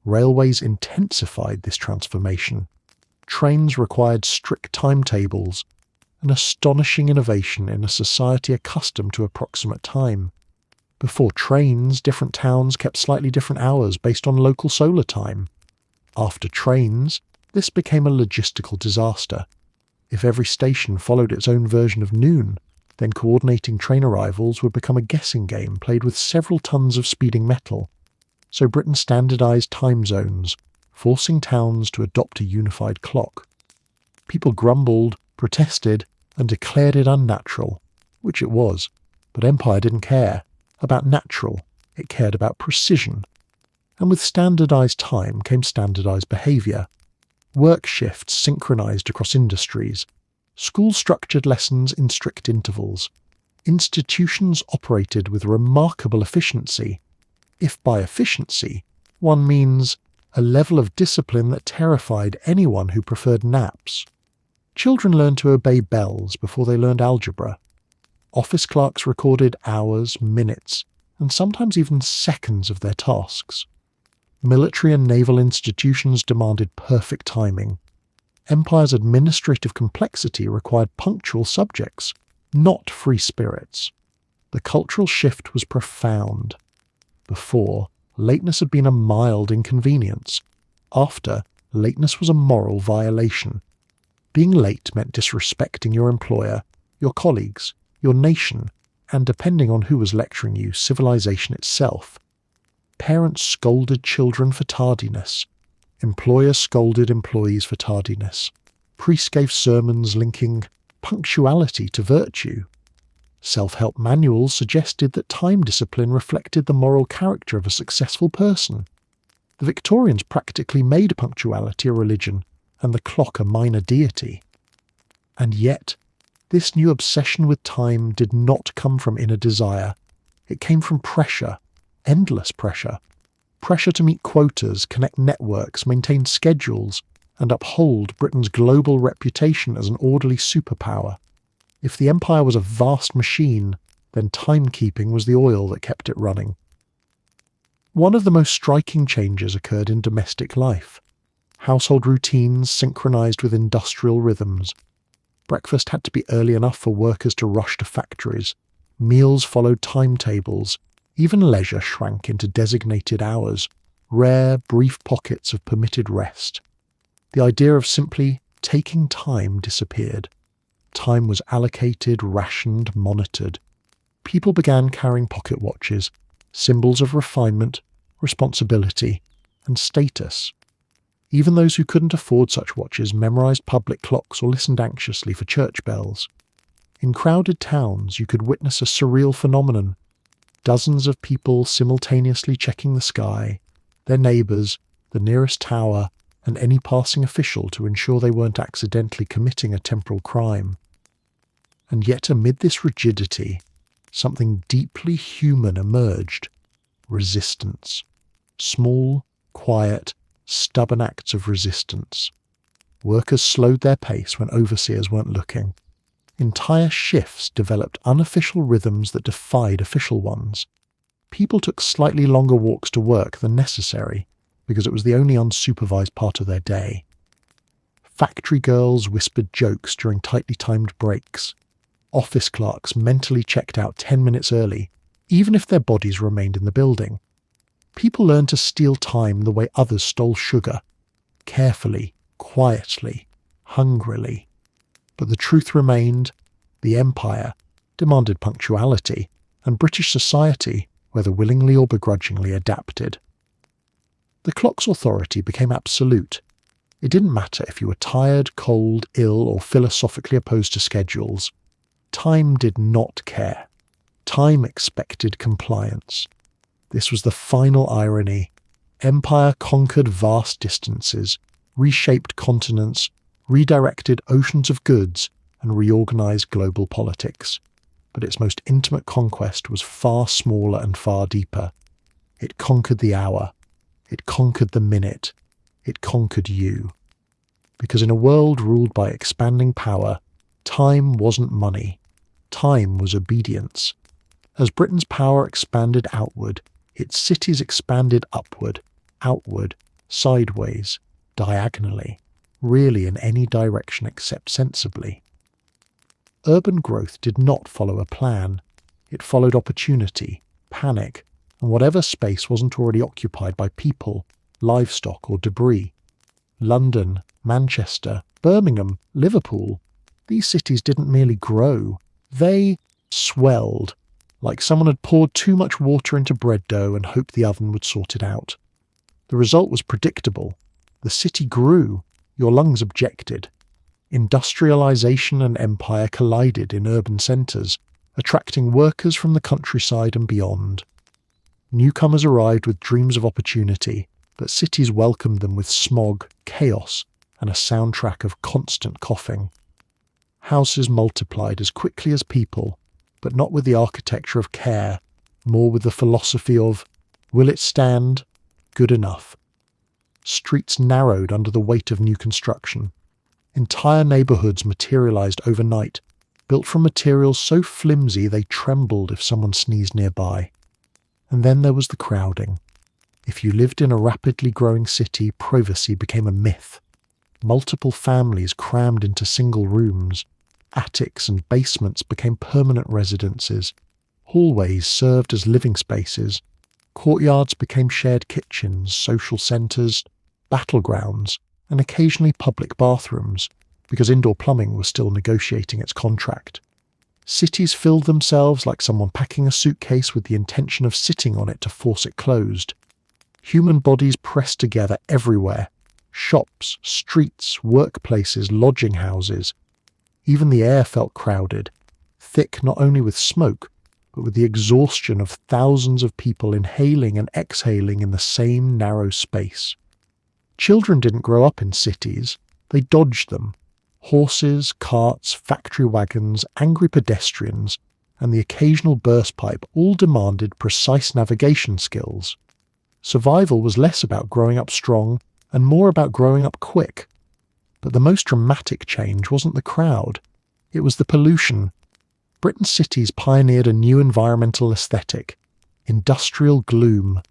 Railways intensified this transformation. Trains required strict timetables, an astonishing innovation in a society accustomed to approximate time. Before trains, different towns kept slightly different hours based on local solar time. After trains, this became a logistical disaster. If every station followed its own version of noon, then coordinating train arrivals would become a guessing game played with several tons of speeding metal. So Britain standardised time zones, forcing towns to adopt a unified clock. People grumbled, protested, and declared it unnatural, which it was, but Empire didn't care about natural, it cared about precision. And with standardised time came standardised behaviour. Work shifts synchronised across industries. Schools structured lessons in strict intervals. Institutions operated with remarkable efficiency, if by efficiency one means a level of discipline that terrified anyone who preferred naps. Children learned to obey bells before they learned algebra. Office clerks recorded hours, minutes, and sometimes even seconds of their tasks. Military and naval institutions demanded perfect timing. Empire's administrative complexity required punctual subjects, not free spirits. The cultural shift was profound. Before, lateness had been a mild inconvenience. After, lateness was a moral violation. Being late meant disrespecting your employer, your colleagues, your nation, and depending on who was lecturing you, civilization itself. Parents scolded children for tardiness. Employers scolded employees for tardiness. Priests gave sermons linking punctuality to virtue. Self-help manuals suggested that time discipline reflected the moral character of a successful person. The Victorians practically made punctuality a religion and the clock a minor deity. And yet, this new obsession with time did not come from inner desire. It came from pressure, endless pressure. Pressure to meet quotas, connect networks, maintain schedules, and uphold Britain's global reputation as an orderly superpower. If the empire was a vast machine, then timekeeping was the oil that kept it running. One of the most striking changes occurred in domestic life. Household routines synchronized with industrial rhythms. Breakfast had to be early enough for workers to rush to factories. Meals followed timetables. Even leisure shrank into designated hours, rare, brief pockets of permitted rest. The idea of simply taking time disappeared. Time was allocated, rationed, monitored. People began carrying pocket watches, symbols of refinement, responsibility, and status. Even those who couldn't afford such watches memorized public clocks or listened anxiously for church bells. In crowded towns, you could witness a surreal phenomenon. Dozens of people simultaneously checking the sky, their neighbours, the nearest tower, and any passing official to ensure they weren't accidentally committing a temporal crime. And yet amid this rigidity, something deeply human emerged. Resistance. Small, quiet, stubborn acts of resistance. Workers slowed their pace when overseers weren't looking. Entire shifts developed unofficial rhythms that defied official ones. People took slightly longer walks to work than necessary because it was the only unsupervised part of their day. Factory girls whispered jokes during tightly timed breaks. Office clerks mentally checked out 10 minutes early, even if their bodies remained in the building. People learned to steal time the way others stole sugar, carefully, quietly, hungrily. But the truth remained, the empire demanded punctuality, and British society, whether willingly or begrudgingly, adapted. The clock's authority became absolute. It didn't matter if you were tired, cold, ill, or philosophically opposed to schedules. Time did not care. Time expected compliance. This was the final irony. Empire conquered vast distances, reshaped continents, redirected oceans of goods, and reorganized global politics. But its most intimate conquest was far smaller and far deeper. It conquered the hour. It conquered the minute. It conquered you. Because in a world ruled by expanding power, time wasn't money. Time was obedience. As Britain's power expanded outward, its cities expanded upward, outward, sideways, diagonally, really in any direction except sensibly. Urban growth did not follow a plan. It followed opportunity, panic, and whatever space wasn't already occupied by people, livestock, or debris. London, Manchester, Birmingham, Liverpool. These cities didn't merely grow, they swelled, like someone had poured too much water into bread dough and hoped the oven would sort it out. The result was predictable. The city grew, your lungs objected. Industrialization and empire collided in urban centres, attracting workers from the countryside and beyond. Newcomers arrived with dreams of opportunity, but cities welcomed them with smog, chaos, and a soundtrack of constant coughing. Houses multiplied as quickly as people, but not with the architecture of care, more with the philosophy of, will it stand? Good enough. Streets narrowed under the weight of new construction. Entire neighbourhoods materialised overnight, built from materials so flimsy they trembled if someone sneezed nearby. And then there was the crowding. If you lived in a rapidly growing city, privacy became a myth. Multiple families crammed into single rooms. Attics and basements became permanent residences. Hallways served as living spaces. Courtyards became shared kitchens, social centres, battlegrounds, and occasionally public bathrooms, because indoor plumbing was still negotiating its contract. Cities filled themselves like someone packing a suitcase with the intention of sitting on it to force it closed. Human bodies pressed together everywhere. Shops, streets, workplaces, lodging houses. Even the air felt crowded, thick not only with smoke, but with the exhaustion of thousands of people inhaling and exhaling in the same narrow space. Children didn't grow up in cities, they dodged them. Horses, carts, factory wagons, angry pedestrians, and the occasional burst pipe all demanded precise navigation skills. Survival was less about growing up strong and more about growing up quick. But the most dramatic change wasn't the crowd, it was the pollution. Britain's cities pioneered a new environmental aesthetic, industrial gloom.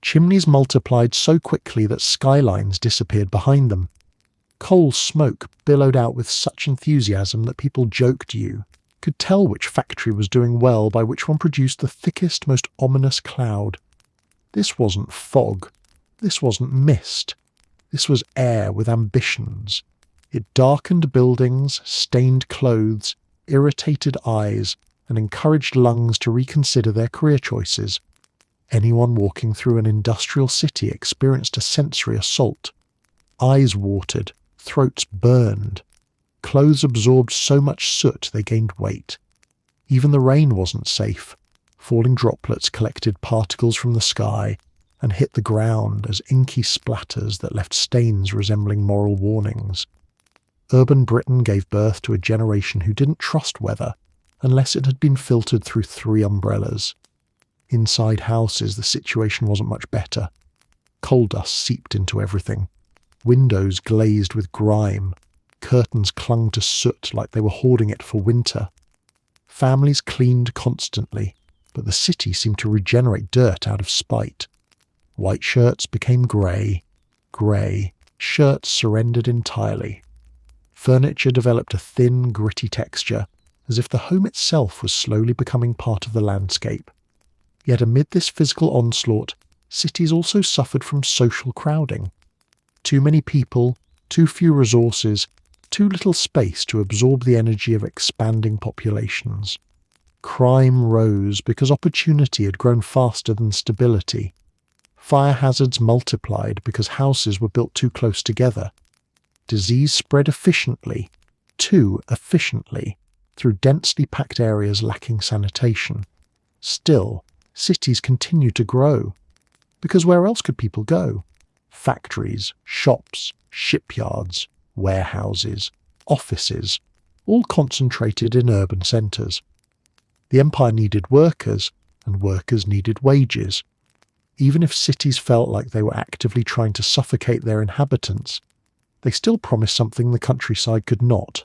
Chimneys multiplied so quickly that skylines disappeared behind them. Coal smoke billowed out with such enthusiasm that people joked you could tell which factory was doing well by which one produced the thickest, most ominous cloud. This wasn't fog. This wasn't mist. This was air with ambitions. It darkened buildings, stained clothes, irritated eyes, and encouraged lungs to reconsider their career choices. Anyone walking through an industrial city experienced a sensory assault. Eyes watered, throats burned. Clothes absorbed so much soot they gained weight. Even the rain wasn't safe. Falling droplets collected particles from the sky and hit the ground as inky splatters that left stains resembling moral warnings. Urban Britain gave birth to a generation who didn't trust weather unless it had been filtered through 3 umbrellas. Inside houses, the situation wasn't much better. Coal dust seeped into everything. Windows glazed with grime. Curtains clung to soot like they were hoarding it for winter. Families cleaned constantly, but the city seemed to regenerate dirt out of spite. White shirts became grey. Grey. Shirts surrendered entirely. Furniture developed a thin, gritty texture, as if the home itself was slowly becoming part of the landscape. Yet amid this physical onslaught, cities also suffered from social crowding. Too many people, too few resources, too little space to absorb the energy of expanding populations. Crime rose because opportunity had grown faster than stability. Fire hazards multiplied because houses were built too close together. Disease spread efficiently, too efficiently, through densely packed areas lacking sanitation. Still, cities continued to grow. Because where else could people go? Factories, shops, shipyards, warehouses, offices, all concentrated in urban centres. The empire needed workers, and workers needed wages. Even if cities felt like they were actively trying to suffocate their inhabitants, they still promised something the countryside could not: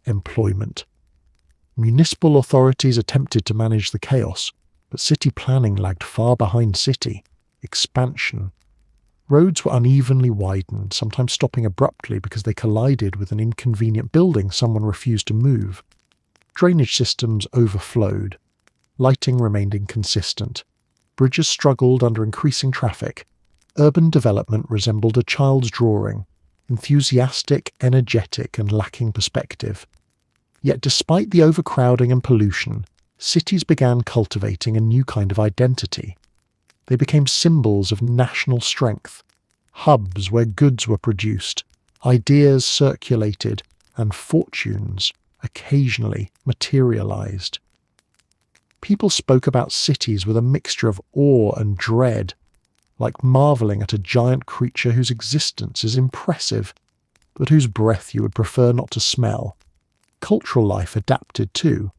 employment. Municipal authorities attempted to manage the chaos, But city planning lagged far behind city expansion. Roads were unevenly widened, sometimes stopping abruptly because they collided with an inconvenient building someone refused to move. Drainage systems overflowed. Lighting remained inconsistent. Bridges struggled under increasing traffic. Urban development resembled a child's drawing, enthusiastic, energetic, and lacking perspective. Yet despite the overcrowding and pollution, cities began cultivating a new kind of identity. They became symbols of national strength, hubs where goods were produced, ideas circulated, and fortunes occasionally materialized. People spoke about cities with a mixture of awe and dread, like marveling at a giant creature whose existence is impressive, but whose breath you would prefer not to smell. Cultural life adapted too.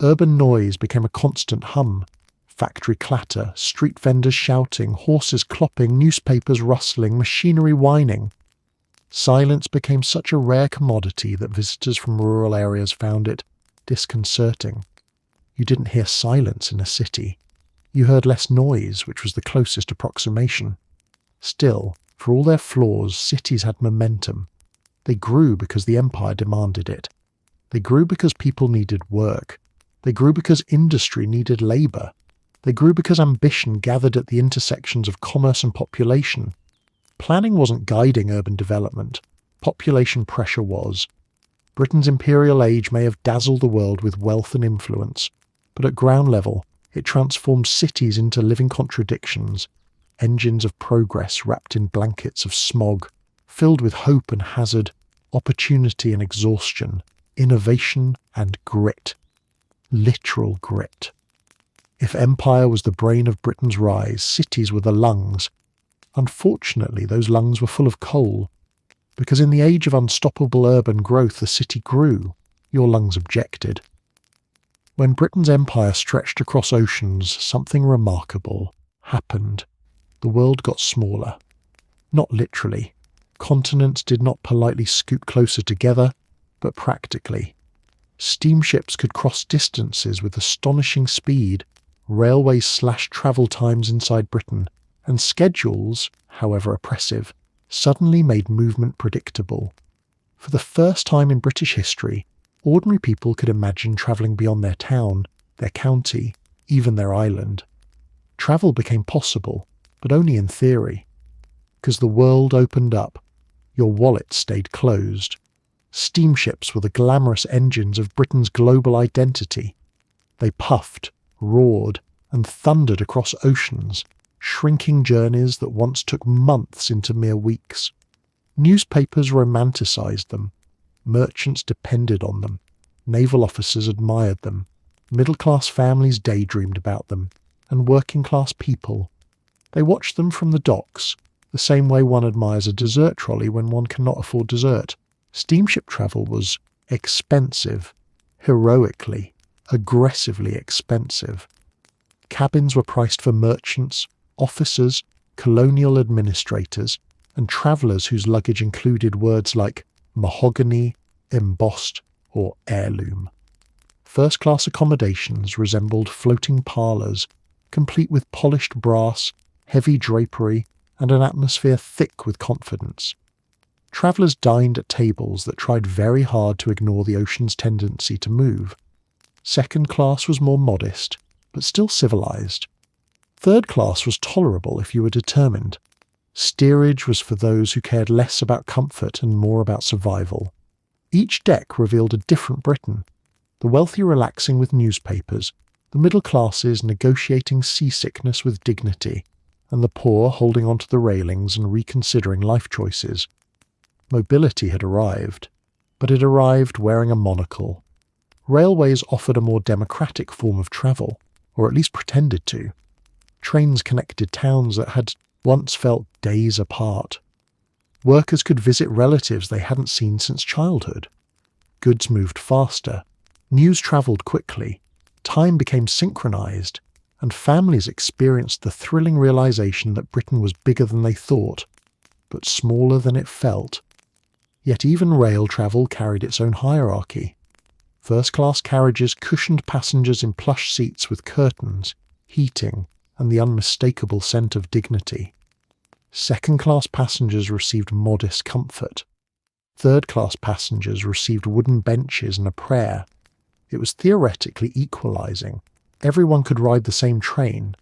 Urban noise became a constant hum. Factory clatter, street vendors shouting, horses clopping, newspapers rustling, machinery whining. Silence became such a rare commodity that visitors from rural areas found it disconcerting. You didn't hear silence in a city. You heard less noise, which was the closest approximation. Still, for all their flaws, cities had momentum. They grew because the empire demanded it. They grew because people needed work. They grew because industry needed labour. They grew because ambition gathered at the intersections of commerce and population. Planning wasn't guiding urban development. Population pressure was. Britain's imperial age may have dazzled the world with wealth and influence, but at ground level, it transformed cities into living contradictions, engines of progress wrapped in blankets of smog, filled with hope and hazard, opportunity and exhaustion, innovation and grit. Literal grit. If empire was the brain of Britain's rise, cities were the lungs. Unfortunately, those lungs were full of coal, because in the age of unstoppable urban growth the city grew, your lungs objected. When Britain's empire stretched across oceans, something remarkable happened. The world got smaller. Not literally. Continents did not politely scoot closer together, but practically. Steamships could cross distances with astonishing speed. Railways slashed travel times inside Britain, and schedules, however oppressive, suddenly made movement predictable. For the first time in British history, ordinary people could imagine travelling beyond their town, their county, even their island. Travel became possible, but only in theory. Because the world opened up, your wallet stayed closed. Steamships were the glamorous engines of Britain's global identity. They puffed, roared, and thundered across oceans, shrinking journeys that once took months into mere weeks. Newspapers romanticised them. Merchants depended on them. Naval officers admired them. Middle-class families daydreamed about them. And working-class people. They watched them from the docks, the same way one admires a dessert trolley when one cannot afford dessert. Steamship travel was expensive, heroically, aggressively expensive. Cabins were priced for merchants, officers, colonial administrators, and travellers whose luggage included words like mahogany, embossed, or heirloom. First-class accommodations resembled floating parlours, complete with polished brass, heavy drapery, and an atmosphere thick with confidence. Travellers dined at tables that tried very hard to ignore the ocean's tendency to move. Second class was more modest, but still civilised. Third class was tolerable if you were determined. Steerage was for those who cared less about comfort and more about survival. Each deck revealed a different Britain, the wealthy relaxing with newspapers, the middle classes negotiating seasickness with dignity, and the poor holding onto the railings and reconsidering life choices. Mobility had arrived, but it arrived wearing a monocle. Railways offered a more democratic form of travel, or at least pretended to. Trains connected towns that had once felt days apart. Workers could visit relatives they hadn't seen since childhood. Goods moved faster. News travelled quickly. Time became synchronised, and families experienced the thrilling realisation that Britain was bigger than they thought, but smaller than it felt. Yet even rail travel carried its own hierarchy. First-class carriages cushioned passengers in plush seats with curtains, heating, and the unmistakable scent of dignity. Second-class passengers received modest comfort. Third-class passengers received wooden benches and a prayer. It was theoretically equalizing. Everyone could ride the same train,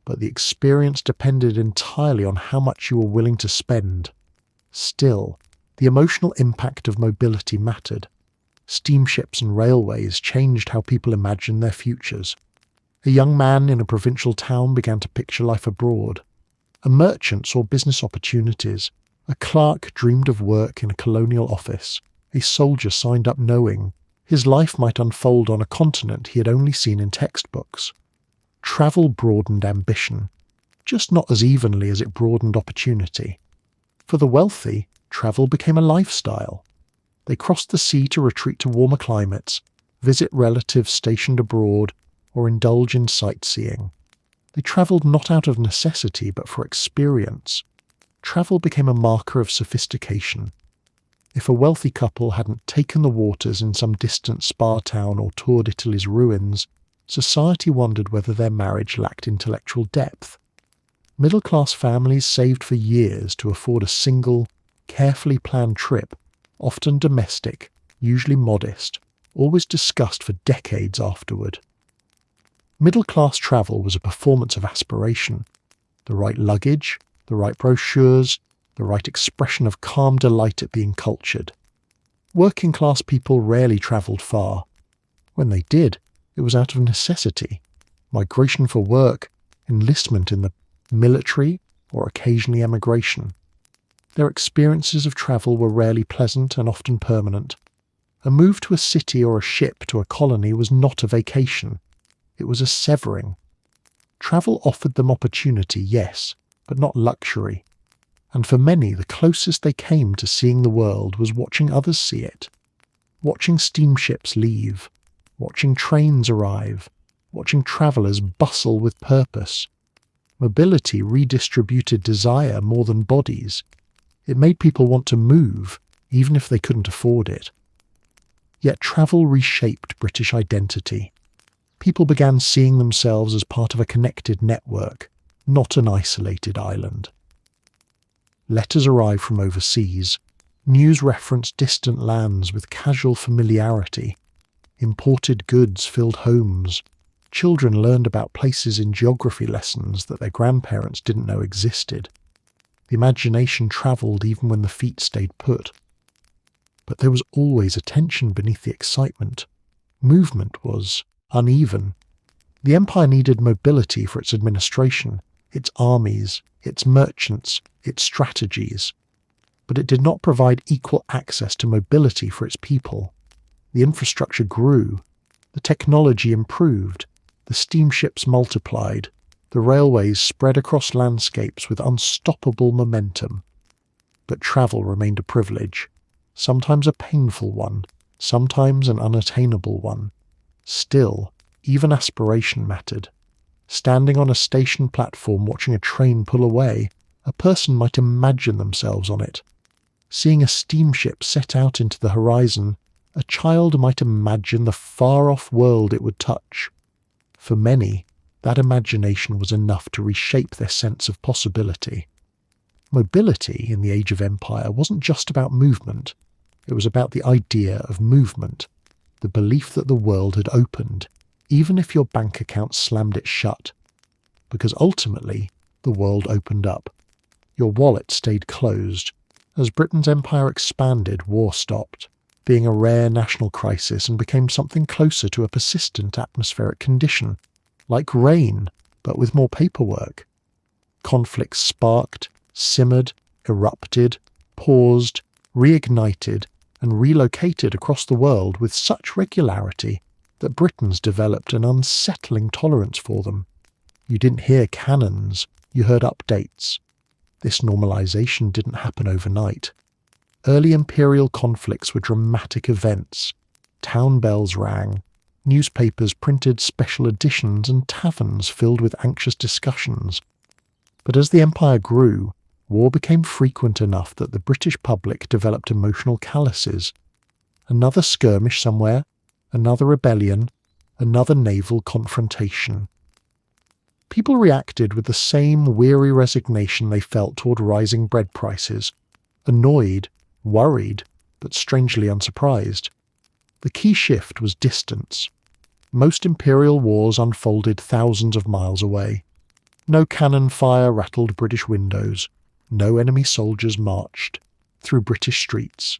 but the experience depended entirely on how much you were willing to spend. Still, the emotional impact of mobility mattered. Steamships and railways changed how people imagined their futures. A young man in a provincial town began to picture life abroad. A merchant saw business opportunities. A clerk dreamed of work in a colonial office. A soldier signed up knowing his life might unfold on a continent he had only seen in textbooks. Travel broadened ambition, just not as evenly as it broadened opportunity. For the wealthy, travel became a lifestyle. They crossed the sea to retreat to warmer climates, visit relatives stationed abroad, or indulge in sightseeing. They travelled not out of necessity but for experience. Travel became a marker of sophistication. If a wealthy couple hadn't taken the waters in some distant spa town or toured Italy's ruins, society wondered whether their marriage lacked intellectual depth. Middle-class families saved for years to afford a single, carefully planned trip, often domestic, usually modest, always discussed for decades afterward. Middle-class travel was a performance of aspiration. The right luggage, the right brochures, the right expression of calm delight at being cultured. Working-class people rarely travelled far. When they did, it was out of necessity. Migration for work, enlistment in the military, or occasionally emigration. Their experiences of travel were rarely pleasant and often permanent. A move to a city or a ship to a colony was not a vacation. It was a severing. Travel offered them opportunity, yes, but not luxury. And for many, the closest they came to seeing the world was watching others see it. Watching steamships leave, watching trains arrive, watching travellers bustle with purpose. Mobility redistributed desire more than bodies. It made people want to move, even if they couldn't afford it. Yet travel reshaped British identity. People began seeing themselves as part of a connected network, not an isolated island. Letters arrived from overseas. News referenced distant lands with casual familiarity. Imported goods filled homes. Children learned about places in geography lessons that their grandparents didn't know existed. The imagination travelled even when the feet stayed put. But there was always a tension beneath the excitement. Movement was uneven. The empire needed mobility for its administration, its armies, its merchants, its strategies. But it did not provide equal access to mobility for its people. The infrastructure grew. The technology improved. The steamships multiplied. The railways spread across landscapes with unstoppable momentum. But travel remained a privilege, sometimes a painful one, sometimes an unattainable one. Still, even aspiration mattered. Standing on a station platform watching a train pull away, a person might imagine themselves on it. Seeing a steamship set out into the horizon, a child might imagine the far-off world it would touch. For many, that imagination was enough to reshape their sense of possibility. Mobility in the Age of Empire wasn't just about movement. It was about the idea of movement, the belief that the world had opened, even if your bank account slammed it shut. Because ultimately, the world opened up. Your wallet stayed closed. As Britain's empire expanded, war stopped, being a rare national crisis, and became something closer to a persistent atmospheric condition, like rain, but with more paperwork. Conflicts sparked, simmered, erupted, paused, reignited, and relocated across the world with such regularity that Britons developed an unsettling tolerance for them. You didn't hear cannons, you heard updates. This normalization didn't happen overnight. Early imperial conflicts were dramatic events. Town bells rang, newspapers printed special editions, and taverns filled with anxious discussions. But as the empire grew, war became frequent enough that the British public developed emotional calluses. Another skirmish somewhere, another rebellion, another naval confrontation. People reacted with the same weary resignation they felt toward rising bread prices, annoyed, worried, but strangely unsurprised. The key shift was distance. Most imperial wars unfolded thousands of miles away. No cannon fire rattled British windows. No enemy soldiers marched through British streets.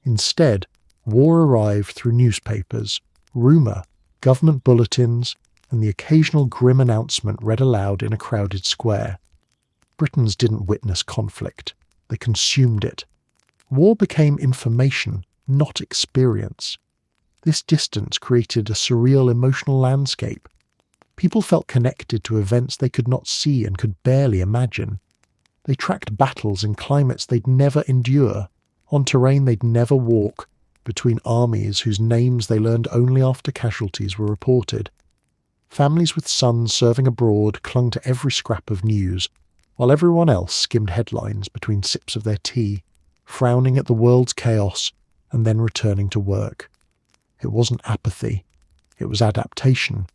Instead, war arrived through newspapers, rumour, government bulletins, and the occasional grim announcement read aloud in a crowded square. Britons didn't witness conflict. They consumed it. War became information, not experience. This distance created a surreal emotional landscape. People felt connected to events they could not see and could barely imagine. They tracked battles in climates they'd never endure, on terrain they'd never walk, between armies whose names they learned only after casualties were reported. Families with sons serving abroad clung to every scrap of news, while everyone else skimmed headlines between sips of their tea, frowning at the world's chaos and then returning to work. It wasn't apathy, it was adaptation.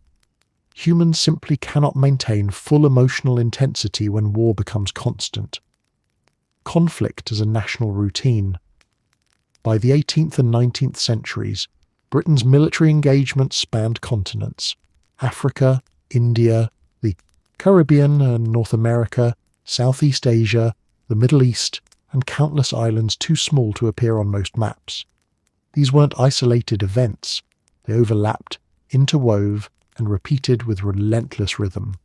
Humans simply cannot maintain full emotional intensity when war becomes constant. Conflict is a national routine. By the 18th and 19th centuries, Britain's military engagement spanned continents: Africa, India, the Caribbean and North America, Southeast Asia, the Middle East, and countless islands too small to appear on most maps. These weren't isolated events. They overlapped, interwove, and repeated with relentless rhythm.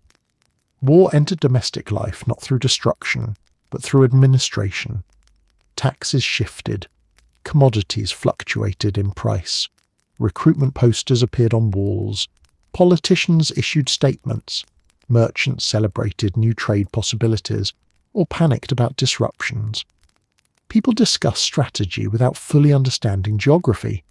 War entered domestic life not through destruction, but through administration. Taxes shifted. Commodities fluctuated in price. Recruitment posters appeared on walls. Politicians issued statements. Merchants celebrated new trade possibilities or panicked about disruptions. People discussed strategy without fully understanding geography.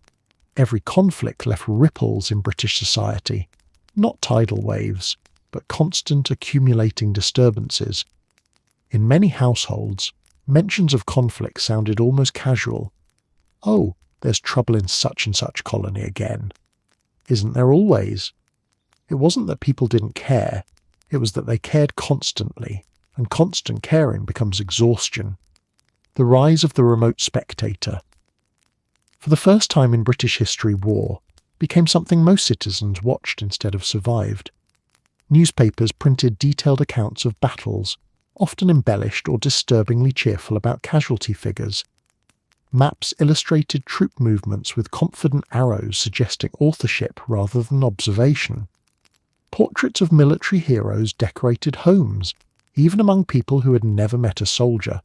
Every conflict left ripples in British society, not tidal waves, but constant accumulating disturbances. In many households, mentions of conflict sounded almost casual. Oh, there's trouble in such and such colony again. Isn't there always? It wasn't that people didn't care, it was that they cared constantly, and constant caring becomes exhaustion. The rise of the remote spectator. For the first time in British history, war became something most citizens watched instead of survived. Newspapers printed detailed accounts of battles, often embellished or disturbingly cheerful about casualty figures. Maps illustrated troop movements with confident arrows suggesting authorship rather than observation. Portraits of military heroes decorated homes, even among people who had never met a soldier.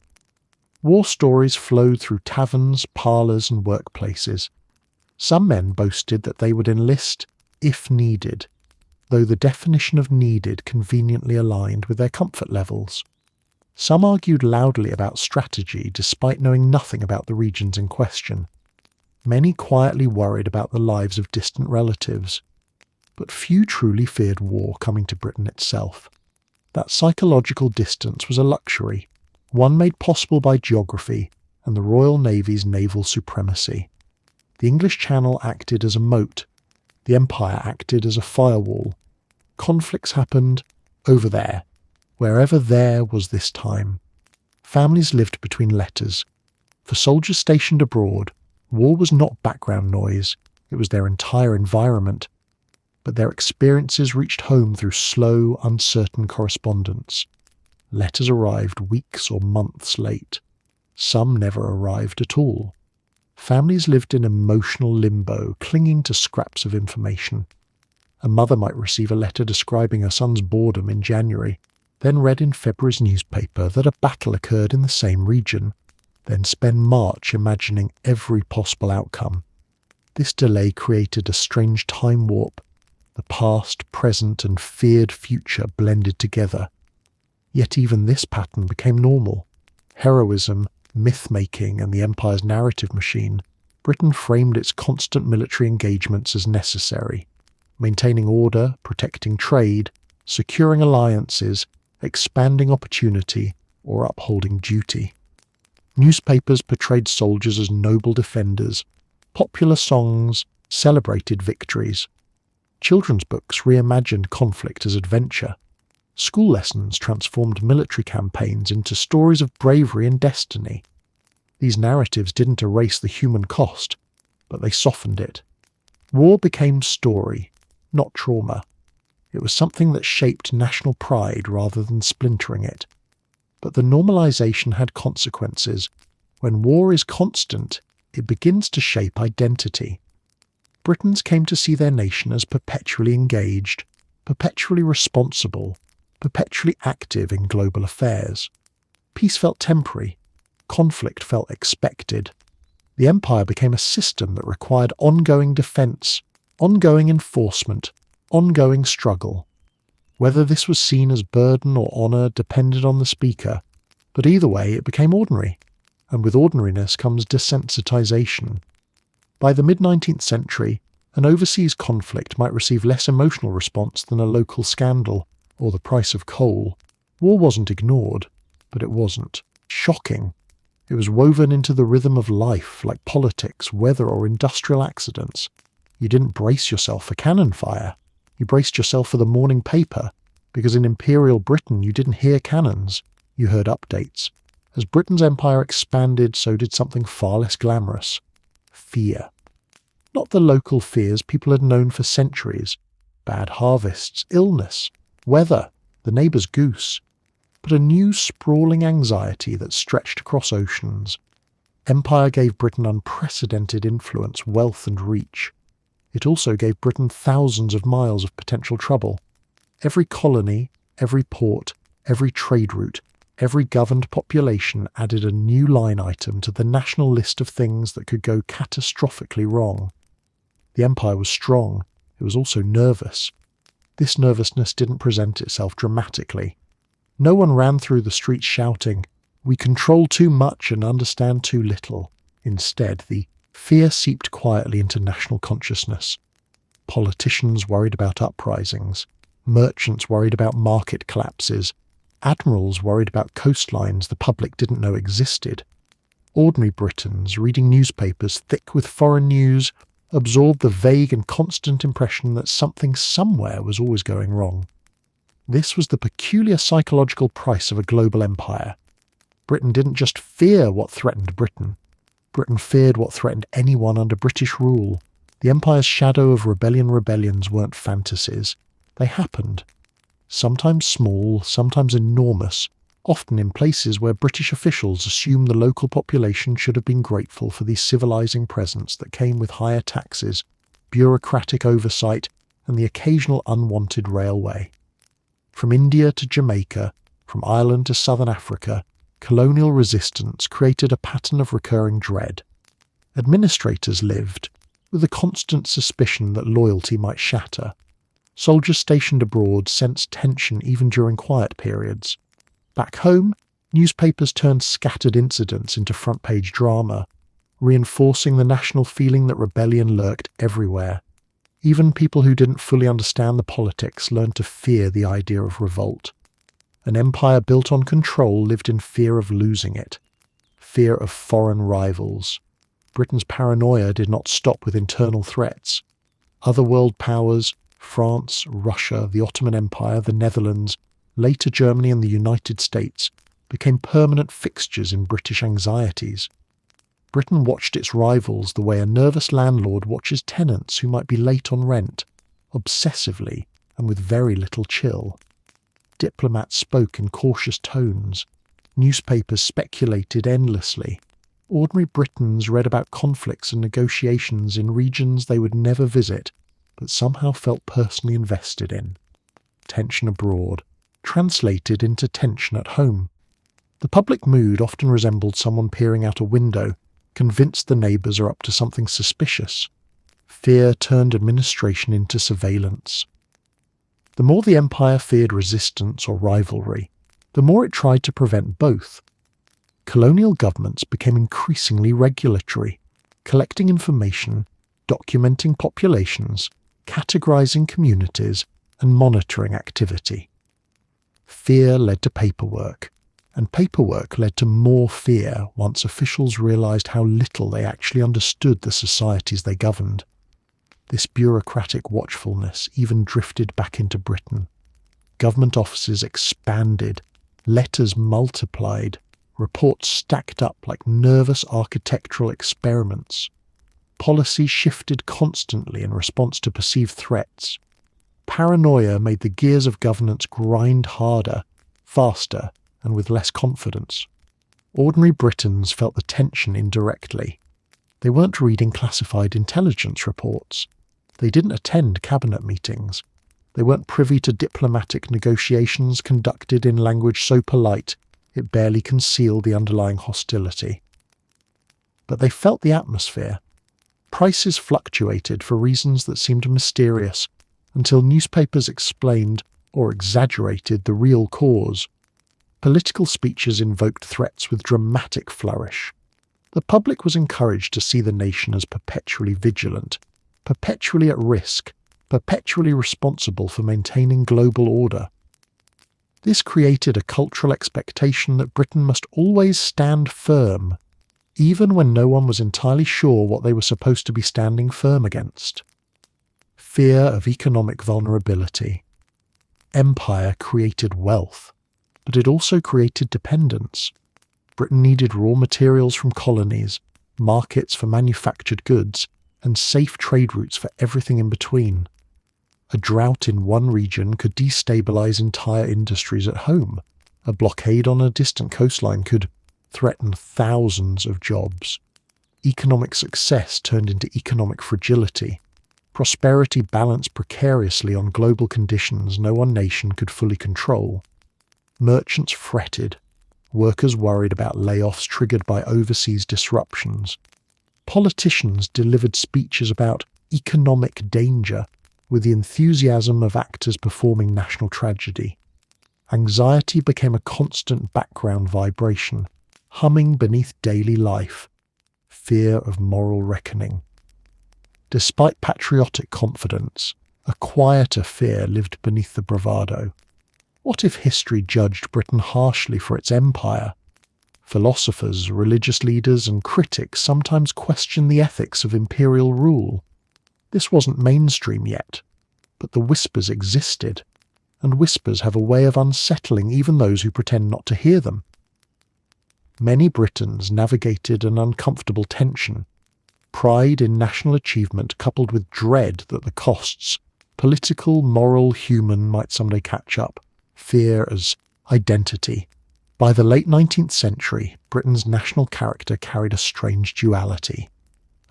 War stories flowed through taverns, parlours and workplaces. Some men boasted that they would enlist if needed, though the definition of needed conveniently aligned with their comfort levels. Some argued loudly about strategy despite knowing nothing about the regions in question. Many quietly worried about the lives of distant relatives. But few truly feared war coming to Britain itself. That psychological distance was a luxury, one made possible by geography and the Royal Navy's naval supremacy. The English Channel acted as a moat. The Empire acted as a firewall. Conflicts happened over there, wherever there was this time. Families lived between letters. For soldiers stationed abroad, war was not background noise, it was their entire environment. But their experiences reached home through slow, uncertain correspondence. Letters arrived weeks or months late. Some never arrived at all. Families lived in emotional limbo, clinging to scraps of information. A mother might receive a letter describing her son's boredom in January, then read in February's newspaper that a battle occurred in the same region, then spend March imagining every possible outcome. This delay created a strange time warp. The past, present, and feared future blended together. Yet even this pattern became normal. Heroism, myth-making, and the Empire's narrative machine, Britain framed its constant military engagements as necessary, maintaining order, protecting trade, securing alliances, expanding opportunity, or upholding duty. Newspapers portrayed soldiers as noble defenders. Popular songs celebrated victories. Children's books reimagined conflict as adventure. School lessons transformed military campaigns into stories of bravery and destiny. These narratives didn't erase the human cost, but they softened it. War became story, not trauma. It was something that shaped national pride rather than splintering it. But the normalization had consequences. When war is constant, it begins to shape identity. Britons came to see their nation as perpetually engaged, perpetually responsible, perpetually active in global affairs. Peace felt temporary. Conflict felt expected. The empire became a system that required ongoing defence, ongoing enforcement, ongoing struggle. Whether this was seen as burden or honour depended on the speaker, but either way it became ordinary, and with ordinariness comes desensitization. By the mid-19th century, an overseas conflict might receive less emotional response than a local scandal or the price of coal. War wasn't ignored, but it wasn't shocking. It was woven into the rhythm of life, like politics, weather, or industrial accidents. You didn't brace yourself for cannon fire. You braced yourself for the morning paper, because in Imperial Britain you didn't hear cannons, you heard updates. As Britain's empire expanded, so did something far less glamorous. Fear. Not the local fears people had known for centuries. Bad harvests, illness, weather, the neighbour's goose. But a new sprawling anxiety that stretched across oceans. Empire gave Britain unprecedented influence, wealth and reach. It also gave Britain thousands of miles of potential trouble. Every colony, every port, every trade route, every governed population added a new line item to the national list of things that could go catastrophically wrong. The empire was strong. It was also nervous. This nervousness didn't present itself dramatically. No one ran through the streets shouting, "We control too much and understand too little." Instead, the fear seeped quietly into national consciousness. Politicians worried about uprisings. Merchants worried about market collapses. Admirals worried about coastlines the public didn't know existed. Ordinary Britons, reading newspapers thick with foreign news, absorbed the vague and constant impression that something somewhere was always going wrong. This was the peculiar psychological price of a global empire. Britain didn't just fear what threatened Britain. Britain feared what threatened anyone under British rule. The empire's shadow of rebellions weren't fantasies. They happened. Sometimes small, sometimes enormous, often in places where British officials assumed the local population should have been grateful for the civilising presence that came with higher taxes, bureaucratic oversight, and the occasional unwanted railway. From India to Jamaica, from Ireland to Southern Africa, colonial resistance created a pattern of recurring dread. Administrators lived, with the constant suspicion that loyalty might shatter. Soldiers stationed abroad sensed tension even during quiet periods. Back home, newspapers turned scattered incidents into front-page drama, reinforcing the national feeling that rebellion lurked everywhere. Even people who didn't fully understand the politics learned to fear the idea of revolt. An empire built on control lived in fear of losing it, fear of foreign rivals. Britain's paranoia did not stop with internal threats. Other world powers, France, Russia, the Ottoman Empire, the Netherlands, later Germany and the United States, became permanent fixtures in British anxieties. Britain watched its rivals the way a nervous landlord watches tenants who might be late on rent, obsessively and with very little chill. Diplomats spoke in cautious tones. Newspapers speculated endlessly. Ordinary Britons read about conflicts and negotiations in regions they would never visit, but somehow felt personally invested in. Tension abroad, translated into tension at home. The public mood often resembled someone peering out a window, convinced the neighbours are up to something suspicious. Fear turned administration into surveillance. The more the empire feared resistance or rivalry, the more it tried to prevent both. Colonial governments became increasingly regulatory, collecting information, documenting populations, categorizing communities, and monitoring activity. Fear led to paperwork, and paperwork led to more fear once officials realized how little they actually understood the societies they governed. This bureaucratic watchfulness even drifted back into Britain. Government offices expanded, letters multiplied, reports stacked up like nervous architectural experiments. Policy shifted constantly in response to perceived threats. Paranoia made the gears of governance grind harder, faster, and with less confidence. Ordinary Britons felt the tension indirectly. They weren't reading classified intelligence reports. They didn't attend cabinet meetings. They weren't privy to diplomatic negotiations conducted in language so polite it barely concealed the underlying hostility. But they felt the atmosphere. Prices fluctuated for reasons that seemed mysterious until newspapers explained or exaggerated the real cause. Political speeches invoked threats with dramatic flourish. The public was encouraged to see the nation as perpetually vigilant, perpetually at risk, perpetually responsible for maintaining global order. This created a cultural expectation that Britain must always stand firm, even when no one was entirely sure what they were supposed to be standing firm against. Fear of economic vulnerability. Empire created wealth, but it also created dependence. Britain needed raw materials from colonies, markets for manufactured goods, and safe trade routes for everything in between. A drought in one region could destabilize entire industries at home. A blockade on a distant coastline could threaten thousands of jobs. Economic success turned into economic fragility. Prosperity balanced precariously on global conditions no one nation could fully control. Merchants fretted. Workers worried about layoffs triggered by overseas disruptions. Politicians delivered speeches about economic danger with the enthusiasm of actors performing national tragedy. Anxiety became a constant background vibration, humming beneath daily life. Fear of moral reckoning. Despite patriotic confidence, a quieter fear lived beneath the bravado. What if history judged Britain harshly for its empire? Philosophers, religious leaders, and critics sometimes questioned the ethics of imperial rule. This wasn't mainstream yet, but the whispers existed, and whispers have a way of unsettling even those who pretend not to hear them. Many Britons navigated an uncomfortable tension. Pride in national achievement coupled with dread that the costs, political, moral, human, might someday catch up. Fear as identity. By the late 19th century, Britain's national character carried a strange duality.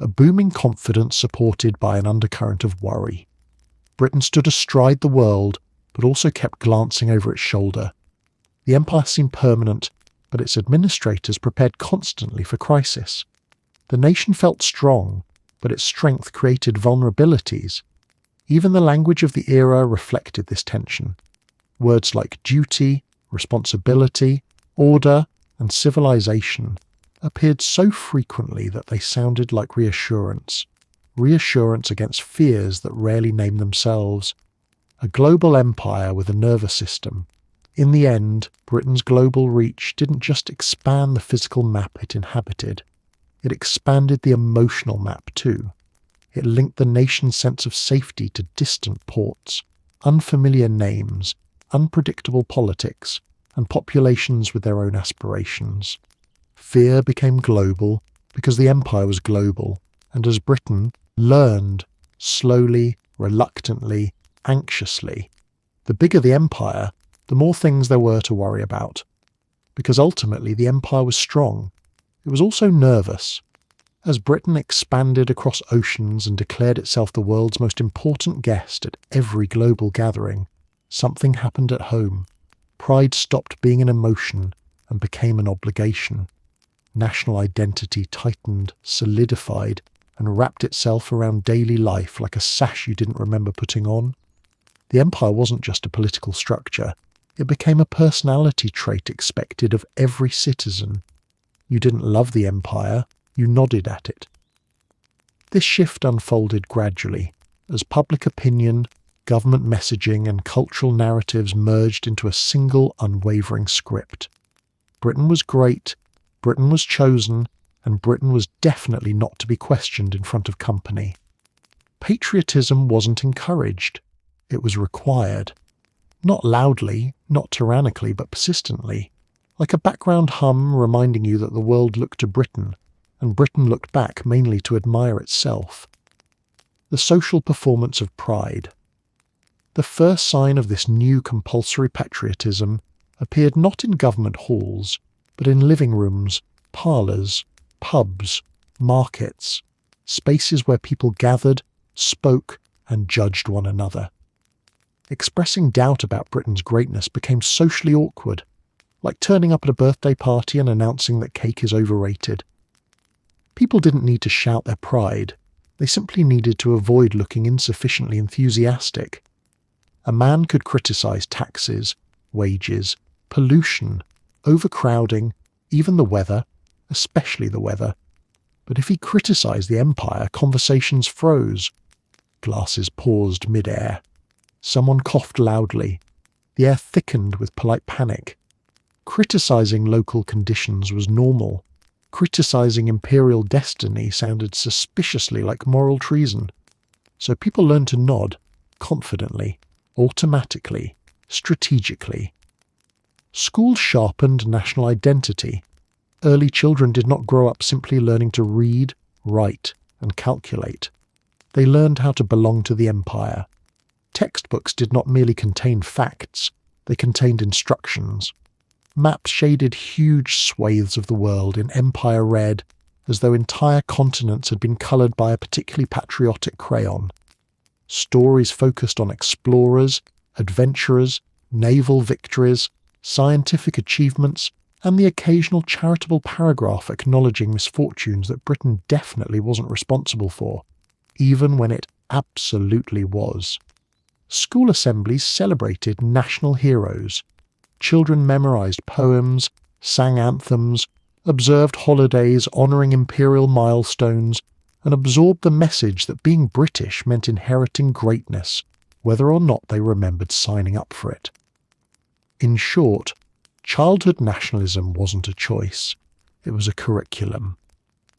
A booming confidence supported by an undercurrent of worry. Britain stood astride the world, but also kept glancing over its shoulder. The empire seemed permanent, but its administrators prepared constantly for crisis. The nation felt strong, but its strength created vulnerabilities. Even the language of the era reflected this tension. Words like duty, responsibility, order, and civilization appeared so frequently that they sounded like reassurance against fears that rarely name themselves. A global empire with a nervous system. In the end, Britain's global reach didn't just expand the physical map it inhabited, it expanded the emotional map too. It linked the nation's sense of safety to distant ports, unfamiliar names, unpredictable politics, and populations with their own aspirations. Fear became global because the empire was global, and as Britain learned, slowly, reluctantly, anxiously, the bigger the empire, the more things there were to worry about. Because ultimately the empire was strong, it was also nervous. As Britain expanded across oceans and declared itself the world's most important guest at every global gathering, something happened at home. Pride stopped being an emotion and became an obligation. National identity tightened, solidified, and wrapped itself around daily life like a sash you didn't remember putting on. The empire wasn't just a political structure, it became a personality trait expected of every citizen. You didn't love the empire, you nodded at it. This shift unfolded gradually, as public opinion, government messaging, and cultural narratives merged into a single unwavering script. Britain was great, Britain was chosen, and Britain was definitely not to be questioned in front of company. Patriotism wasn't encouraged, it was required. Not loudly, not tyrannically, but persistently, like a background hum reminding you that the world looked to Britain, and Britain looked back mainly to admire itself. The social performance of pride. The first sign of this new compulsory patriotism appeared not in government halls, but in living rooms, parlours, pubs, markets, spaces where people gathered, spoke, and judged one another. Expressing doubt about Britain's greatness became socially awkward, like turning up at a birthday party and announcing that cake is overrated. People didn't need to shout their pride, they simply needed to avoid looking insufficiently enthusiastic. A man could criticise taxes, wages, pollution, overcrowding, even the weather, especially the weather. But if he criticised the empire, conversations froze. Glasses paused mid-air. Someone coughed loudly. The air thickened with polite panic. Criticising local conditions was normal. Criticising imperial destiny sounded suspiciously like moral treason. So people learned to nod, confidently, automatically, strategically. Schools sharpened national identity. Early children did not grow up simply learning to read, write, and calculate. They learned how to belong to the empire. Textbooks did not merely contain facts, they contained instructions. Maps shaded huge swathes of the world in empire red, as though entire continents had been coloured by a particularly patriotic crayon. Stories focused on explorers, adventurers, naval victories, scientific achievements, and the occasional charitable paragraph acknowledging misfortunes that Britain definitely wasn't responsible for, even when it absolutely was. School assemblies celebrated national heroes. Children memorised poems, sang anthems, observed holidays honouring imperial milestones, and absorbed the message that being British meant inheriting greatness, whether or not they remembered signing up for it. In short, childhood nationalism wasn't a choice, it was a curriculum.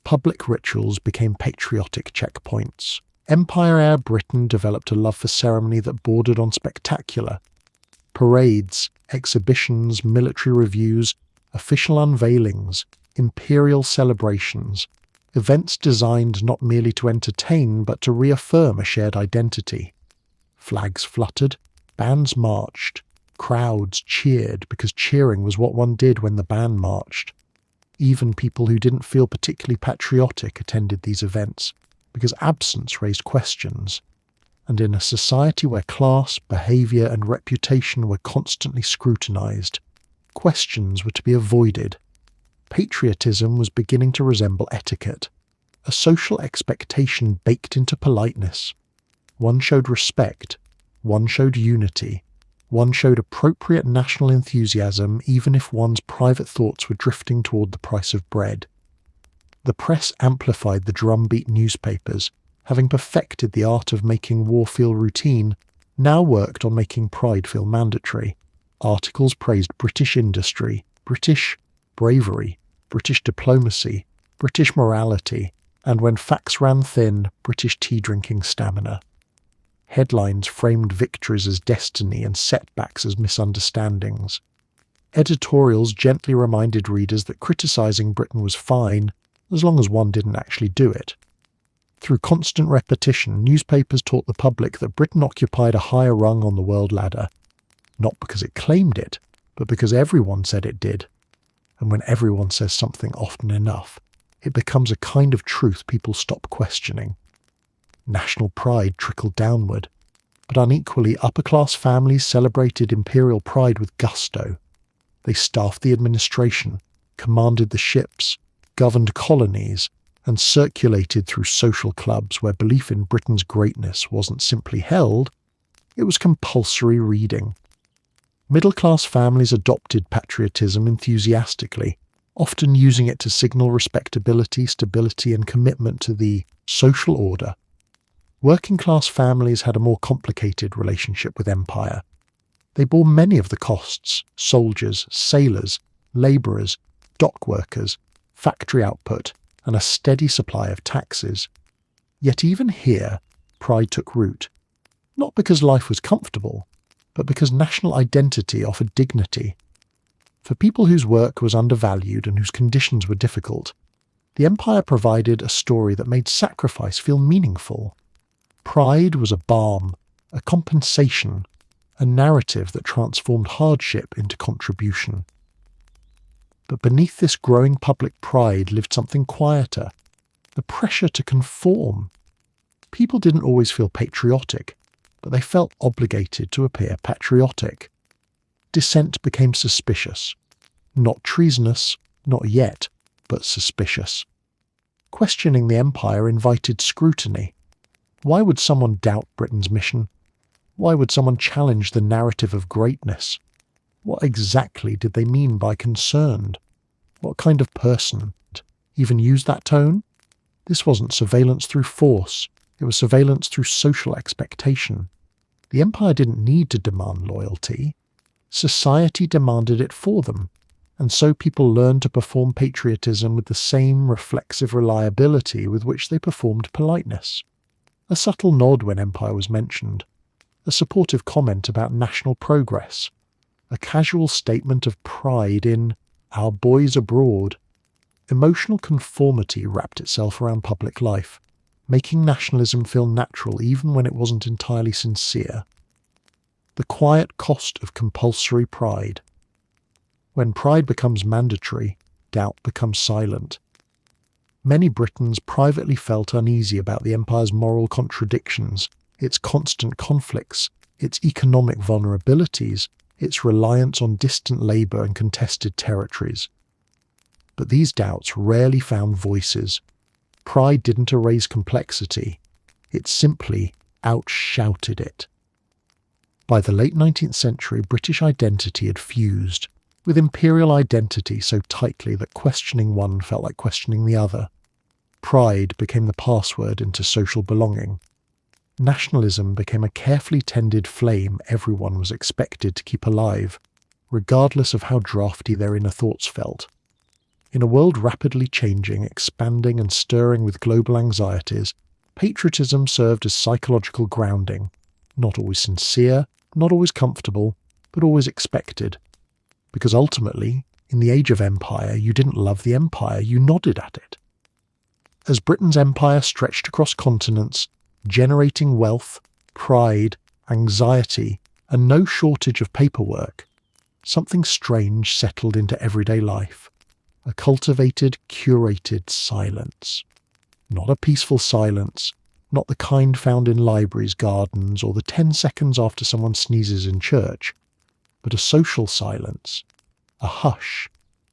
Public rituals became patriotic checkpoints. Empire-era Britain developed a love for ceremony that bordered on spectacular. Parades, exhibitions, military reviews, official unveilings, imperial celebrations, events designed not merely to entertain but to reaffirm a shared identity. Flags fluttered, bands marched, crowds cheered because cheering was what one did when the band marched. Even people who didn't feel particularly patriotic attended these events because absence raised questions. And in a society where class, behaviour and reputation were constantly scrutinised, questions were to be avoided. Patriotism was beginning to resemble etiquette, a social expectation baked into politeness. One showed respect, one showed unity, one showed appropriate national enthusiasm even if one's private thoughts were drifting toward the price of bread. The press amplified the drumbeat newspapers, having perfected the art of making war feel routine, now worked on making pride feel mandatory. Articles praised British industry, British bravery, British diplomacy, British morality, and when facts ran thin, British tea-drinking stamina. Headlines framed victories as destiny and setbacks as misunderstandings. Editorials gently reminded readers that criticising Britain was fine, as long as one didn't actually do it. Through constant repetition, newspapers taught the public that Britain occupied a higher rung on the world ladder, not because it claimed it, but because everyone said it did. And when everyone says something often enough, it becomes a kind of truth people stop questioning. National pride trickled downward, but unequally upper-class families celebrated imperial pride with gusto. They staffed the administration, commanded the ships, governed colonies, and circulated through social clubs where belief in Britain's greatness wasn't simply held, it was compulsory reading. Middle-class families adopted patriotism enthusiastically, often using it to signal respectability, stability, and commitment to the social order. Working-class families had a more complicated relationship with empire. They bore many of the costs: soldiers, sailors, labourers, dock workers, factory output, and a steady supply of taxes. Yet even here, pride took root. Not because life was comfortable, but because national identity offered dignity. For people whose work was undervalued and whose conditions were difficult, the empire provided a story that made sacrifice feel meaningful. Pride was a balm, a compensation, a narrative that transformed hardship into contribution. But beneath this growing public pride lived something quieter, the pressure to conform. People didn't always feel patriotic, but they felt obligated to appear patriotic. Dissent became suspicious. Not treasonous, not yet, but suspicious. Questioning the empire invited scrutiny. Why would someone doubt Britain's mission? Why would someone challenge the narrative of greatness? What exactly did they mean by concerned? What kind of person even used that tone? This wasn't surveillance through force. It was surveillance through social expectation. The empire didn't need to demand loyalty. Society demanded it for them, and so people learned to perform patriotism with the same reflexive reliability with which they performed politeness. A subtle nod when empire was mentioned, a supportive comment about national progress, a casual statement of pride in "our boys abroad." Emotional conformity wrapped itself around public life, making nationalism feel natural even when it wasn't entirely sincere. The quiet cost of compulsory pride. When pride becomes mandatory, doubt becomes silent. Many Britons privately felt uneasy about the empire's moral contradictions, its constant conflicts, its economic vulnerabilities, its reliance on distant labour and contested territories. But these doubts rarely found voices. Pride didn't erase complexity, it simply outshouted it. By the late 19th century, British identity had fused with imperial identity so tightly that questioning one felt like questioning the other. Pride became the password into social belonging. Nationalism became a carefully tended flame everyone was expected to keep alive, regardless of how drafty their inner thoughts felt. In a world rapidly changing, expanding and stirring with global anxieties, patriotism served as psychological grounding, not always sincere, not always comfortable, but always expected. Because ultimately, in the age of empire, you didn't love the empire, you nodded at it. As Britain's empire stretched across continents, generating wealth, pride, anxiety, and no shortage of paperwork, something strange settled into everyday life. A cultivated, curated silence. Not a peaceful silence, not the kind found in libraries, gardens, or the 10 seconds after someone sneezes in church, but a social silence, a hush,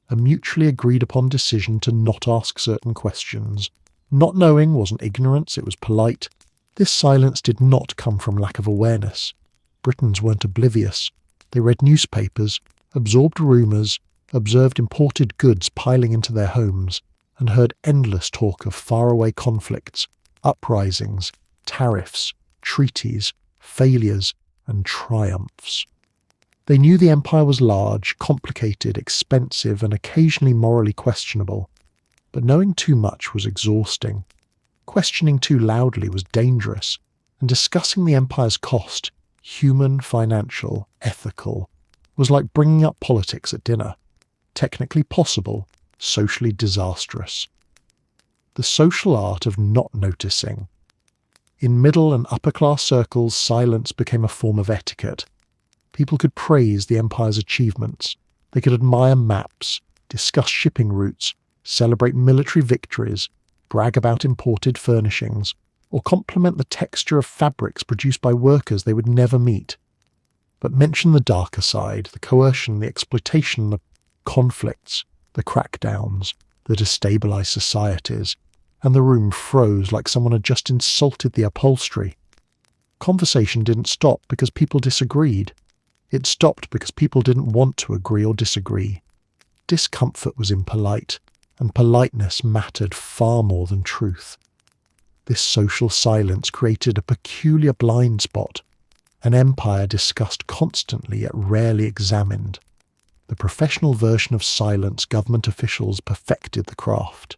a mutually agreed upon decision to not ask certain questions. Not knowing wasn't ignorance, it was polite. This silence did not come from lack of awareness. Britons weren't oblivious. They read newspapers, absorbed rumours, observed imported goods piling into their homes, and heard endless talk of faraway conflicts, uprisings, tariffs, treaties, failures, and triumphs. They knew the empire was large, complicated, expensive, and occasionally morally questionable, but knowing too much was exhausting. Questioning too loudly was dangerous, and discussing the empire's cost, human, financial, ethical, was like bringing up politics at dinner. Technically possible, socially disastrous. The social art of not noticing. In middle and upper class circles, silence became a form of etiquette. People could praise the empire's achievements. They could admire maps, discuss shipping routes, celebrate military victories, brag about imported furnishings, or compliment the texture of fabrics produced by workers they would never meet. But mention the darker side, the coercion, the exploitation, the conflicts, the crackdowns, the destabilised societies, and the room froze like someone had just insulted the upholstery. Conversation didn't stop because people disagreed. It stopped because people didn't want to agree or disagree. Discomfort was impolite, and politeness mattered far more than truth. This social silence created a peculiar blind spot, an empire discussed constantly yet rarely examined. The professional version of silence government officials perfected the craft.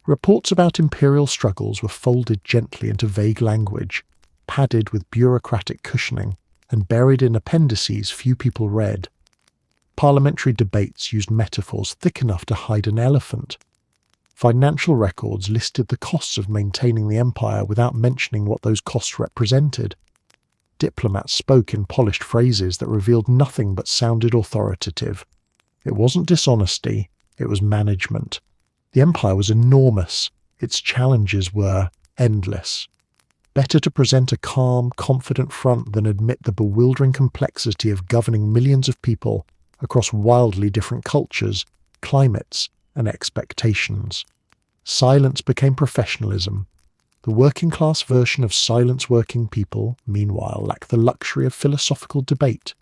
Reports about imperial struggles were folded gently into vague language, padded with bureaucratic cushioning, and buried in appendices few people read. Parliamentary debates used metaphors thick enough to hide an elephant. Financial records listed the costs of maintaining the empire without mentioning what those costs represented. Diplomats spoke in polished phrases that revealed nothing but sounded authoritative. It wasn't dishonesty, it was management. The empire was enormous. Its challenges were endless. Better to present a calm, confident front than admit the bewildering complexity of governing millions of people across wildly different cultures, climates, and expectations. Silence became professionalism. The working-class version of silence-working people, meanwhile, lacked the luxury of philosophical debate.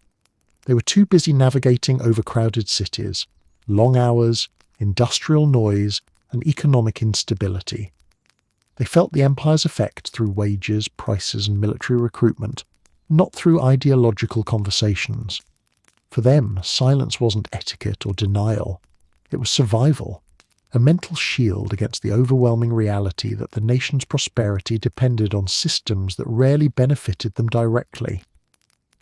They were too busy navigating overcrowded cities, long hours, industrial noise, and economic instability. They felt the empire's effect through wages, prices, and military recruitment, not through ideological conversations. For them, silence wasn't etiquette or denial. It was survival, a mental shield against the overwhelming reality that the nation's prosperity depended on systems that rarely benefited them directly.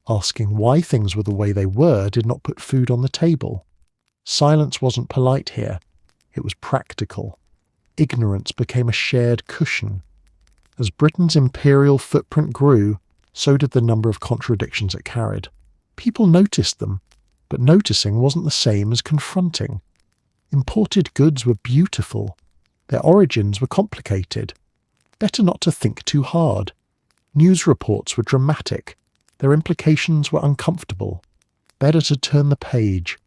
Asking why things were the way they were did not put food on the table. Silence wasn't polite here. It was practical. Ignorance became a shared cushion. As Britain's imperial footprint grew, so did the number of contradictions it carried. People noticed them, but noticing wasn't the same as confronting. Imported goods were beautiful. Their origins were complicated. Better not to think too hard. News reports were dramatic. Their implications were uncomfortable. Better to turn the page.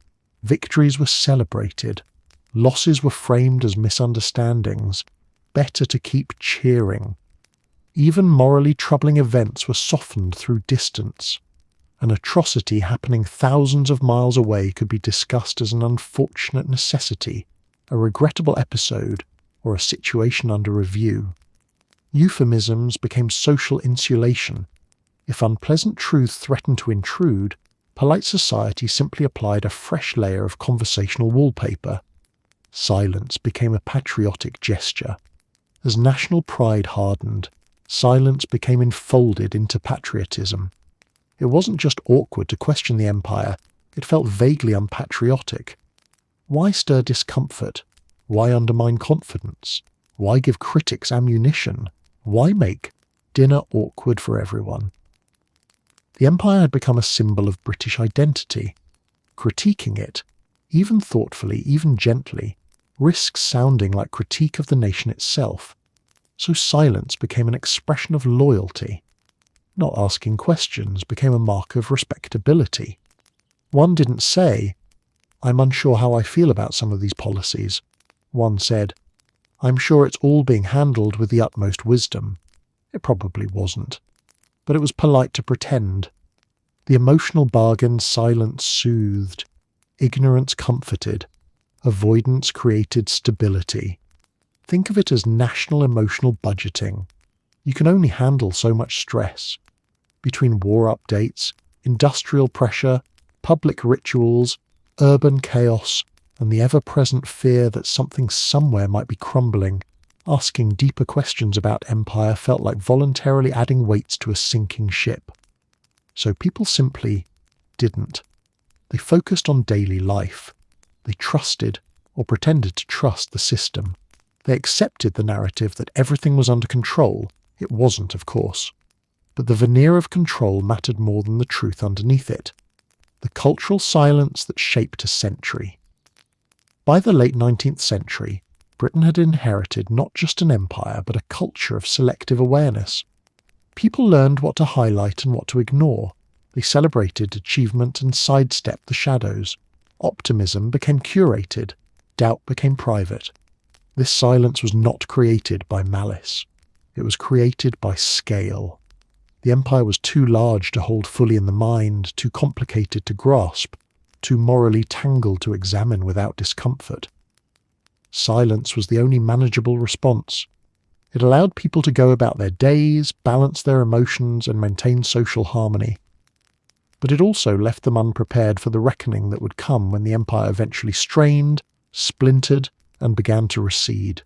Victories were celebrated. Losses were framed as misunderstandings. Better to keep cheering. Even morally troubling events were softened through distance. An atrocity happening thousands of miles away could be discussed as an unfortunate necessity, a regrettable episode, or a situation under review. Euphemisms became social insulation. If unpleasant truth threatened to intrude, polite society simply applied a fresh layer of conversational wallpaper. Silence became a patriotic gesture. As national pride hardened, silence became enfolded into patriotism. It wasn't just awkward to question the empire, it felt vaguely unpatriotic. Why stir discomfort? Why undermine confidence? Why give critics ammunition? Why make dinner awkward for everyone? The empire had become a symbol of British identity. Critiquing it, even thoughtfully, even gently, risks sounding like critique of the nation itself. So silence became an expression of loyalty. Not asking questions became a mark of respectability. One didn't say, "I'm unsure how I feel about some of these policies." One said, "I'm sure it's all being handled with the utmost wisdom." It probably wasn't. But it was polite to pretend. The emotional bargain silence soothed. Ignorance comforted. Avoidance created stability. Think of it as national emotional budgeting. You can only handle so much stress. Between war updates, industrial pressure, public rituals, urban chaos, and the ever-present fear that something somewhere might be crumbling, asking deeper questions about empire felt like voluntarily adding weights to a sinking ship. So people simply didn't. They focused on daily life. They trusted, or pretended to trust, the system. They accepted the narrative that everything was under control. It wasn't, of course. But the veneer of control mattered more than the truth underneath it. The cultural silence that shaped a century. By the late 19th century, Britain had inherited not just an empire, but a culture of selective awareness. People learned what to highlight and what to ignore. They celebrated achievement and sidestepped the shadows. Optimism became curated. Doubt became private. This silence was not created by malice. It was created by scale. The empire was too large to hold fully in the mind, too complicated to grasp, too morally tangled to examine without discomfort. Silence was the only manageable response. It allowed people to go about their days, balance their emotions, and maintain social harmony. But it also left them unprepared for the reckoning that would come when the empire eventually strained, splintered, and began to recede.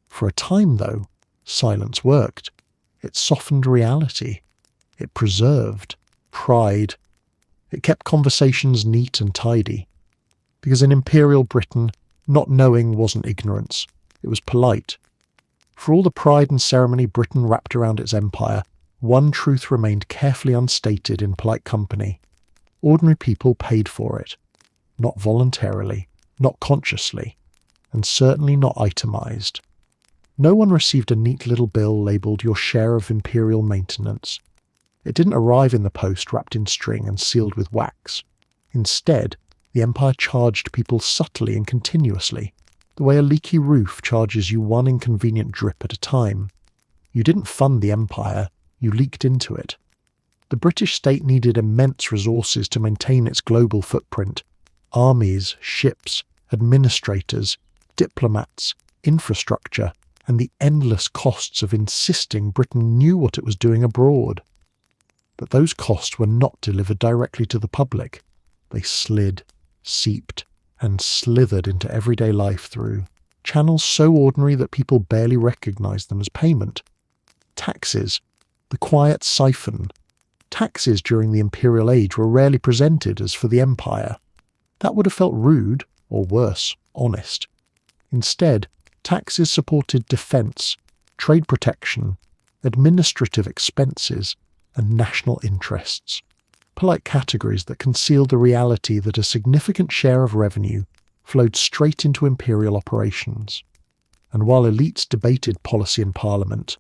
For a time, though, silence worked. It softened reality. It preserved, pride. It kept conversations neat and tidy. Because in Imperial Britain, not knowing wasn't ignorance. It was polite. For all the pride and ceremony Britain wrapped around its empire, one truth remained carefully unstated in polite company. Ordinary people paid for it. Not voluntarily, not consciously, and certainly not itemised. No one received a neat little bill labelled "your share of imperial maintenance." It didn't arrive in the post wrapped in string and sealed with wax. Instead, the empire charged people subtly and continuously, the way a leaky roof charges you one inconvenient drip at a time. You didn't fund the empire, you leaked into it. The British state needed immense resources to maintain its global footprint. Armies, ships, administrators, diplomats, infrastructure, and the endless costs of insisting Britain knew what it was doing abroad. But those costs were not delivered directly to the public. They slid, seeped, and slithered into everyday life through channels so ordinary that people barely recognised them as payment. Taxes, the quiet siphon. Taxes during the imperial age were rarely presented as for the empire. That would have felt rude, or worse, honest. Instead, taxes supported defence, trade protection, administrative expenses, and national interests. Polite categories that concealed the reality that a significant share of revenue flowed straight into imperial operations. And while elites debated policy in Parliament,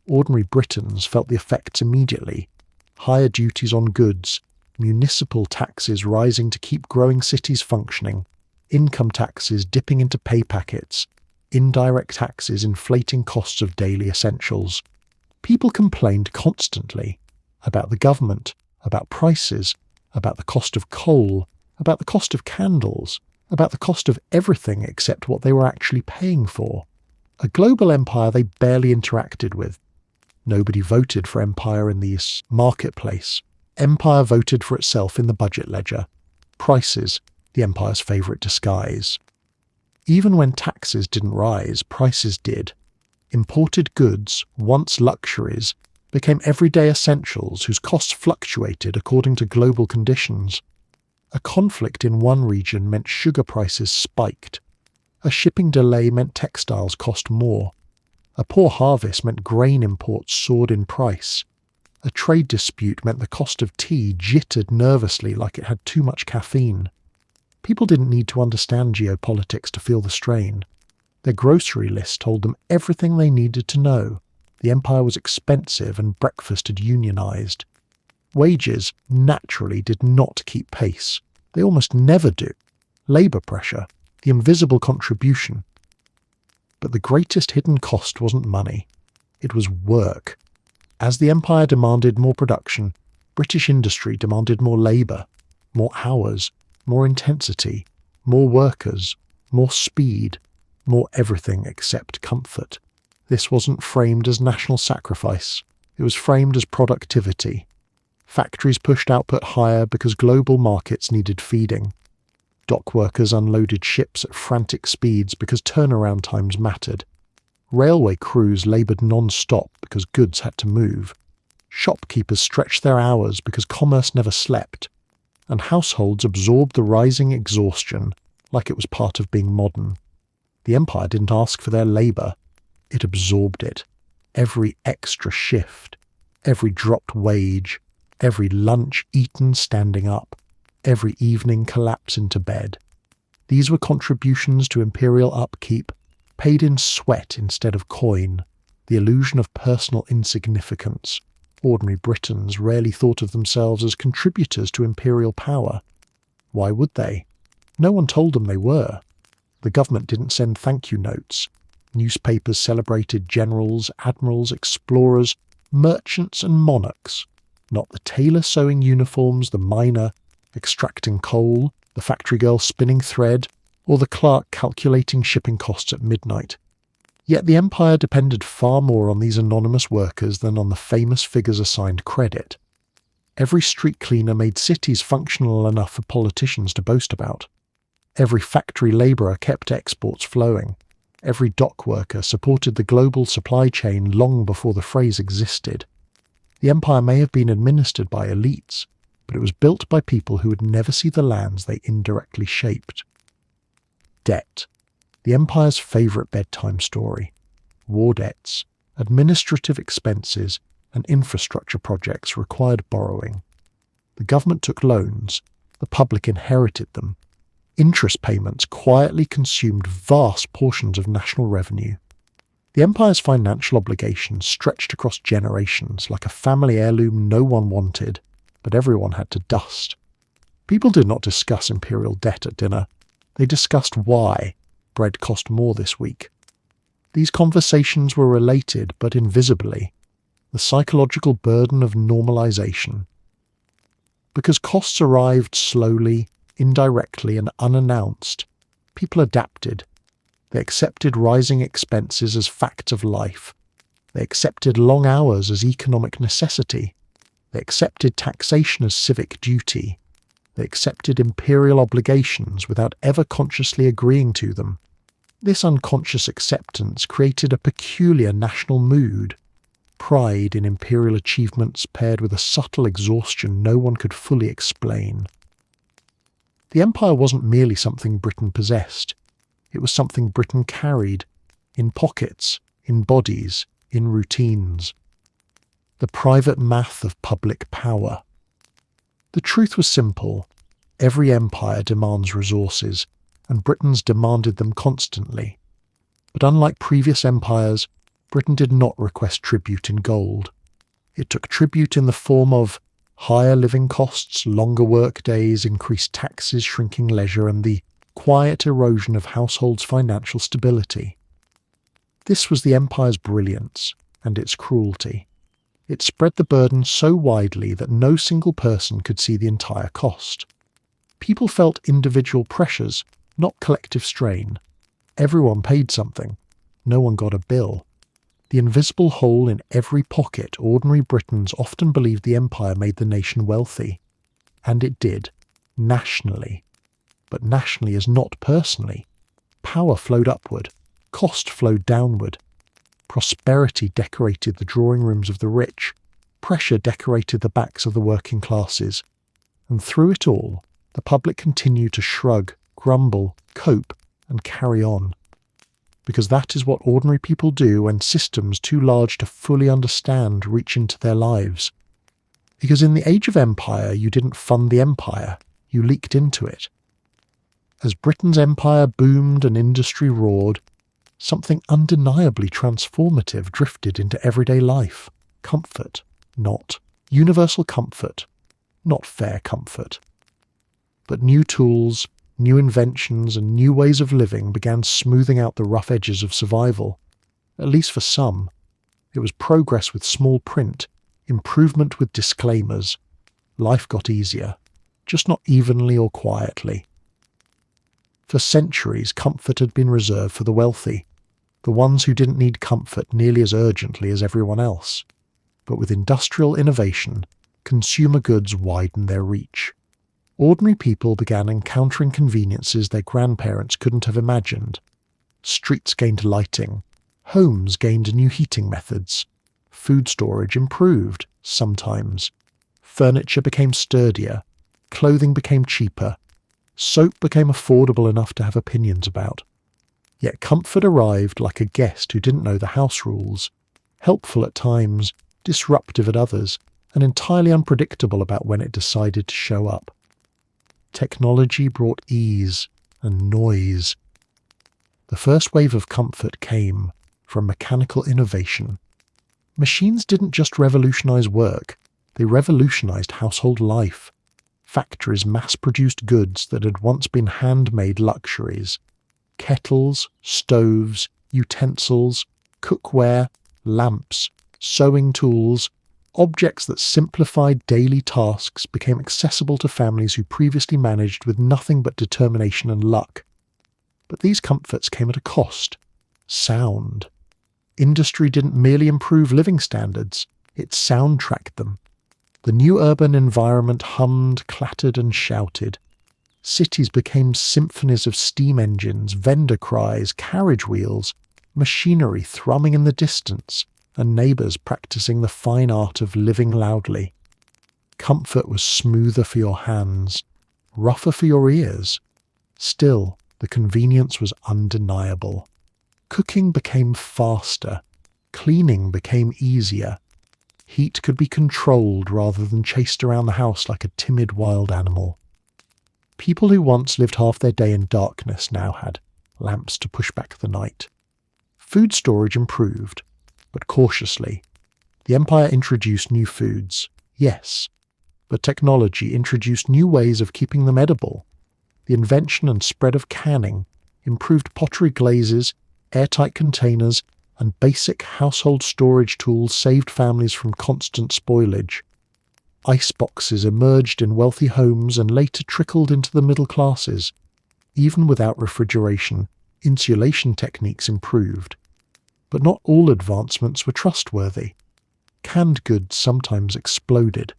ordinary Britons felt the effects immediately. Higher duties on goods, municipal taxes rising to keep growing cities functioning, income taxes dipping into pay packets, indirect taxes inflating costs of daily essentials. People complained constantly about the government, about prices, about the cost of coal, about the cost of candles, about the cost of everything except what they were actually paying for. A global empire they barely interacted with. Nobody voted for empire in the marketplace. Empire voted for itself in the budget ledger. Prices, the empire's favourite disguise. Even when taxes didn't rise, prices did. Imported goods, once luxuries, became everyday essentials whose costs fluctuated according to global conditions. A conflict in one region meant sugar prices spiked. A shipping delay meant textiles cost more. A poor harvest meant grain imports soared in price. A trade dispute meant the cost of tea jittered nervously like it had too much caffeine. People didn't need to understand geopolitics to feel the strain. Their grocery list told them everything they needed to know. The empire was expensive and breakfast had unionised. Wages, naturally, did not keep pace. They almost never do. Labour pressure, the invisible contribution. But the greatest hidden cost wasn't money. It was work. As the empire demanded more production, British industry demanded more labour, more hours, more intensity, more workers, more speed, more everything except comfort. This wasn't framed as national sacrifice. It was framed as productivity. Factories pushed output higher because global markets needed feeding. Dock workers unloaded ships at frantic speeds because turnaround times mattered. Railway crews laboured non-stop because goods had to move. Shopkeepers stretched their hours because commerce never slept. And households absorbed the rising exhaustion like it was part of being modern. The empire didn't ask for their labour. It absorbed it. Every extra shift, every dropped wage, every lunch eaten standing up, every evening collapse into bed. These were contributions to imperial upkeep, paid in sweat instead of coin, the illusion of personal insignificance. Ordinary Britons rarely thought of themselves as contributors to imperial power. Why would they? No one told them they were. The government didn't send thank you notes. Newspapers celebrated generals, admirals, explorers, merchants and monarchs, not the tailor sewing uniforms, the miner extracting coal, the factory girl spinning thread, or the clerk calculating shipping costs at midnight. Yet the empire depended far more on these anonymous workers than on the famous figures assigned credit. Every street cleaner made cities functional enough for politicians to boast about. Every factory labourer kept exports flowing. Every dock worker supported the global supply chain long before the phrase existed. The empire may have been administered by elites, but it was built by people who would never see the lands they indirectly shaped. Debt, the empire's favourite bedtime story. War debts, administrative expenses, and infrastructure projects required borrowing. The government took loans, the public inherited them. Interest payments quietly consumed vast portions of national revenue. The empire's financial obligations stretched across generations like a family heirloom no one wanted, but everyone had to dust. People did not discuss imperial debt at dinner. They discussed why bread cost more this week. These conversations were related, but invisibly. The psychological burden of normalization. Because costs arrived slowly, indirectly, and unannounced, people adapted. They accepted rising expenses as facts of life. They accepted long hours as economic necessity. They accepted taxation as civic duty. They accepted imperial obligations without ever consciously agreeing to them. This unconscious acceptance created a peculiar national mood. Pride in imperial achievements paired with a subtle exhaustion no one could fully explain. The empire wasn't merely something Britain possessed. It was something Britain carried, in pockets, in bodies, in routines. The private math of public power. The truth was simple. Every empire demands resources, and Britain's demanded them constantly. But unlike previous empires, Britain did not request tribute in gold. It took tribute in the form of higher living costs, longer work days, increased taxes, shrinking leisure, and the quiet erosion of households' financial stability. This was the empire's brilliance and its cruelty. It spread the burden so widely that no single person could see the entire cost. People felt individual pressures, not collective strain. Everyone paid something. No one got a bill. The invisible hole in every pocket ordinary Britons often believed the empire made the nation wealthy. And it did, nationally. But nationally is not personally. Power flowed upward. Cost flowed downward. Prosperity decorated the drawing rooms of the rich. Pressure decorated the backs of the working classes. And through it all, the public continued to shrug, grumble, cope, and carry on. Because that is what ordinary people do when systems too large to fully understand reach into their lives. Because in the age of empire, you didn't fund the empire, you leaked into it. As Britain's empire boomed and industry roared, something undeniably transformative drifted into everyday life. Comfort, not universal comfort, not fair comfort. But new tools, new inventions, and new ways of living began smoothing out the rough edges of survival. At least for some. It was progress with small print, improvement with disclaimers. Life got easier, just not evenly or quietly. For centuries, comfort had been reserved for the wealthy, the ones who didn't need comfort nearly as urgently as everyone else. But with industrial innovation, consumer goods widened their reach. Ordinary people began encountering conveniences their grandparents couldn't have imagined. Streets gained lighting. Homes gained new heating methods. Food storage improved, sometimes. Furniture became sturdier. Clothing became cheaper. Soap became affordable enough to have opinions about. Yet comfort arrived like a guest who didn't know the house rules, helpful at times, disruptive at others, and entirely unpredictable about when it decided to show up. Technology brought ease and noise. The first wave of comfort came from mechanical innovation. Machines didn't just revolutionize work, they revolutionized household life. Factories mass-produced goods that had once been handmade luxuries. Kettles, stoves, utensils, cookware, lamps, sewing tools, objects that simplified daily tasks became accessible to families who previously managed with nothing but determination and luck. But these comforts came at a cost. Sound. Industry didn't merely improve living standards, it soundtracked them. The new urban environment hummed, clattered, and shouted. Cities became symphonies of steam engines, vendor cries, carriage wheels, machinery thrumming in the distance, and neighbours practicing the fine art of living loudly. Comfort was smoother for your hands, rougher for your ears. Still, the convenience was undeniable. Cooking became faster. Cleaning became easier. Heat could be controlled rather than chased around the house like a timid wild animal. People who once lived half their day in darkness now had lamps to push back the night. Food storage improved, but cautiously. The empire introduced new foods, yes, but technology introduced new ways of keeping them edible. The invention and spread of canning improved pottery glazes, airtight containers, and basic household storage tools saved families from constant spoilage. Ice boxes emerged in wealthy homes and later trickled into the middle classes. Even without refrigeration, insulation techniques improved. But not all advancements were trustworthy. Canned goods sometimes exploded.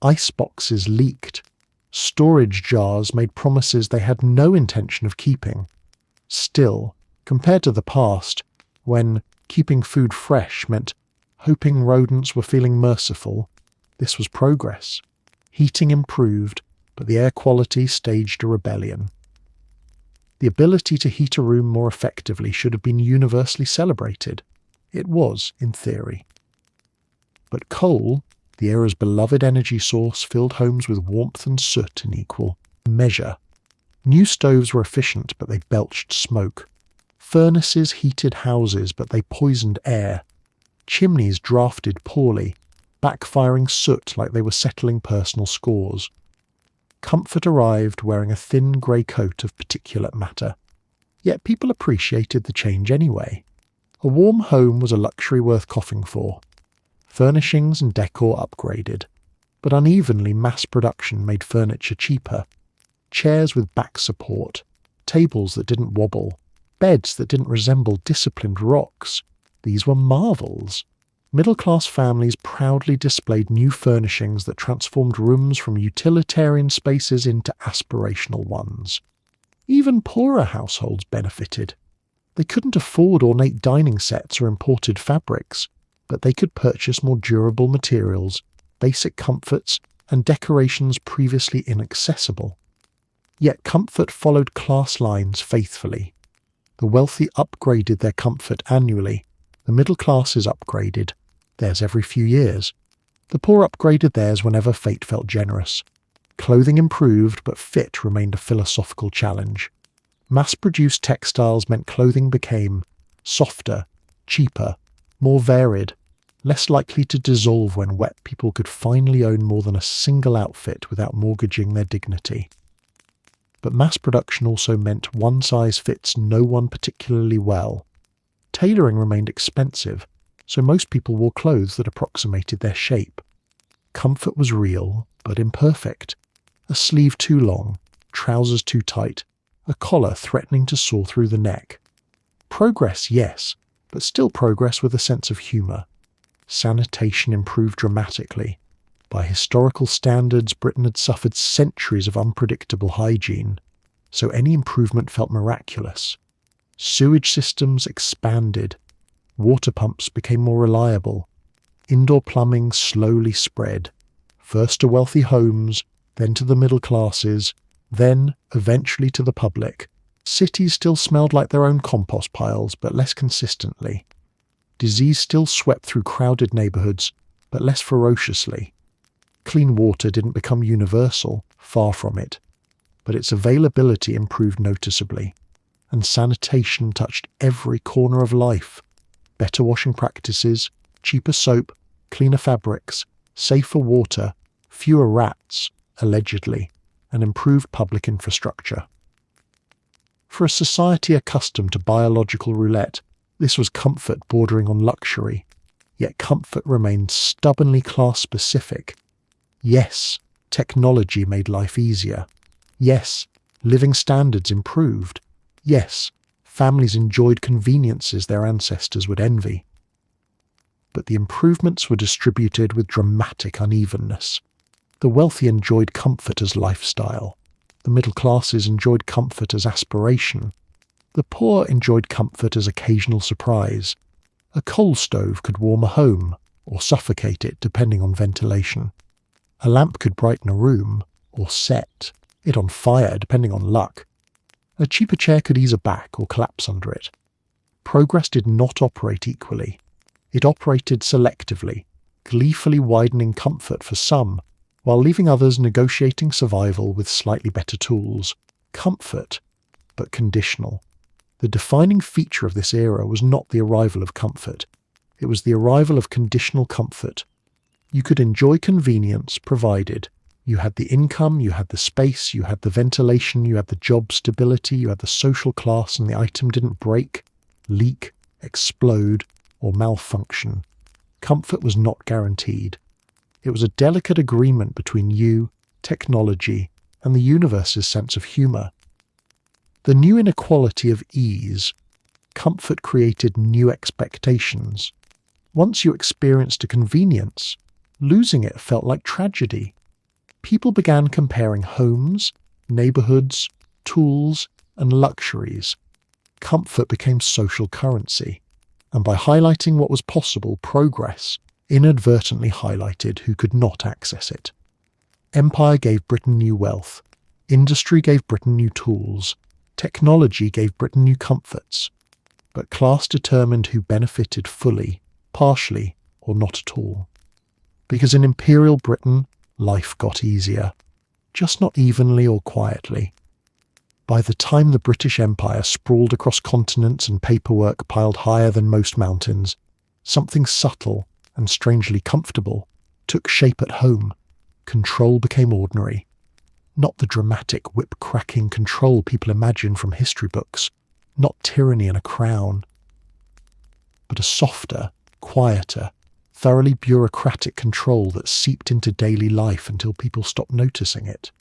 Ice boxes leaked. Storage jars made promises they had no intention of keeping. Still, compared to the past, when keeping food fresh meant hoping rodents were feeling merciful, this was progress. Heating improved, but the air quality staged a rebellion. The ability to heat a room more effectively should have been universally celebrated. It was, in theory. But coal, the era's beloved energy source, filled homes with warmth and soot in equal measure. New stoves were efficient, but they belched smoke. Furnaces heated houses, but they poisoned air. Chimneys drafted poorly, backfiring soot like they were settling personal scores. Comfort arrived wearing a thin grey coat of particulate matter. Yet people appreciated the change anyway. A warm home was a luxury worth coughing for. Furnishings and decor upgraded, but unevenly mass production made furniture cheaper. Chairs with back support, tables that didn't wobble, beds that didn't resemble disciplined rocks. These were marvels. Middle-class families proudly displayed new furnishings that transformed rooms from utilitarian spaces into aspirational ones. Even poorer households benefited. They couldn't afford ornate dining sets or imported fabrics, but they could purchase more durable materials, basic comforts, and decorations previously inaccessible. Yet comfort followed class lines faithfully. The wealthy upgraded their comfort annually. The middle classes upgraded theirs every few years. The poor upgraded theirs whenever fate felt generous. Clothing improved, but fit remained a philosophical challenge. Mass-produced textiles meant clothing became softer, cheaper, more varied, less likely to dissolve when wet. People could finally own more than a single outfit without mortgaging their dignity. But mass production also meant one size fits no one particularly well. Tailoring remained expensive, so most people wore clothes that approximated their shape. Comfort was real, but imperfect. A sleeve too long, trousers too tight, a collar threatening to saw through the neck. Progress, yes, but still progress with a sense of humour. Sanitation improved dramatically. By historical standards, Britain had suffered centuries of unpredictable hygiene, so any improvement felt miraculous. Sewage systems expanded. Water pumps became more reliable. Indoor plumbing slowly spread, first to wealthy homes, then to the middle classes, then, eventually, to the public. Cities still smelled like their own compost piles, but less consistently. Disease still swept through crowded neighbourhoods, but less ferociously. Clean water didn't become universal, far from it, but its availability improved noticeably, and sanitation touched every corner of life. Better washing practices, cheaper soap, cleaner fabrics, safer water, fewer rats, allegedly, and improved public infrastructure. For a society accustomed to biological roulette, this was comfort bordering on luxury, yet comfort remained stubbornly class-specific. Yes, technology made life easier. Yes, living standards improved. Yes, families enjoyed conveniences their ancestors would envy. But the improvements were distributed with dramatic unevenness. The wealthy enjoyed comfort as lifestyle. The middle classes enjoyed comfort as aspiration. The poor enjoyed comfort as occasional surprise. A coal stove could warm a home, or suffocate it depending on ventilation. A lamp could brighten a room, or set it on fire depending on luck. A cheaper chair could ease a back or collapse under it. Progress did not operate equally. It operated selectively, gleefully widening comfort for some, while leaving others negotiating survival with slightly better tools. Comfort, but conditional. The defining feature of this era was not the arrival of comfort. It was the arrival of conditional comfort. You could enjoy convenience provided you had the income, you had the space, you had the ventilation, you had the job stability, you had the social class, and the item didn't break, leak, explode, or malfunction. Comfort was not guaranteed. It was a delicate agreement between you, technology, and the universe's sense of humour. The new inequality of ease, comfort created new expectations. Once you experienced a convenience, losing it felt like tragedy. People began comparing homes, neighbourhoods, tools, and luxuries. Comfort became social currency, and by highlighting what was possible, progress inadvertently highlighted who could not access it. Empire gave Britain new wealth. Industry gave Britain new tools. Technology gave Britain new comforts. But class determined who benefited fully, partially, or not at all. Because in imperial Britain, life got easier, just not evenly or quietly. By the time the British Empire sprawled across continents and paperwork piled higher than most mountains, something subtle and strangely comfortable took shape at home. Control became ordinary. Not the dramatic whip-cracking control people imagine from history books, not tyranny and a crown, but a softer, quieter, thoroughly bureaucratic control that seeped into daily life until people stopped noticing it.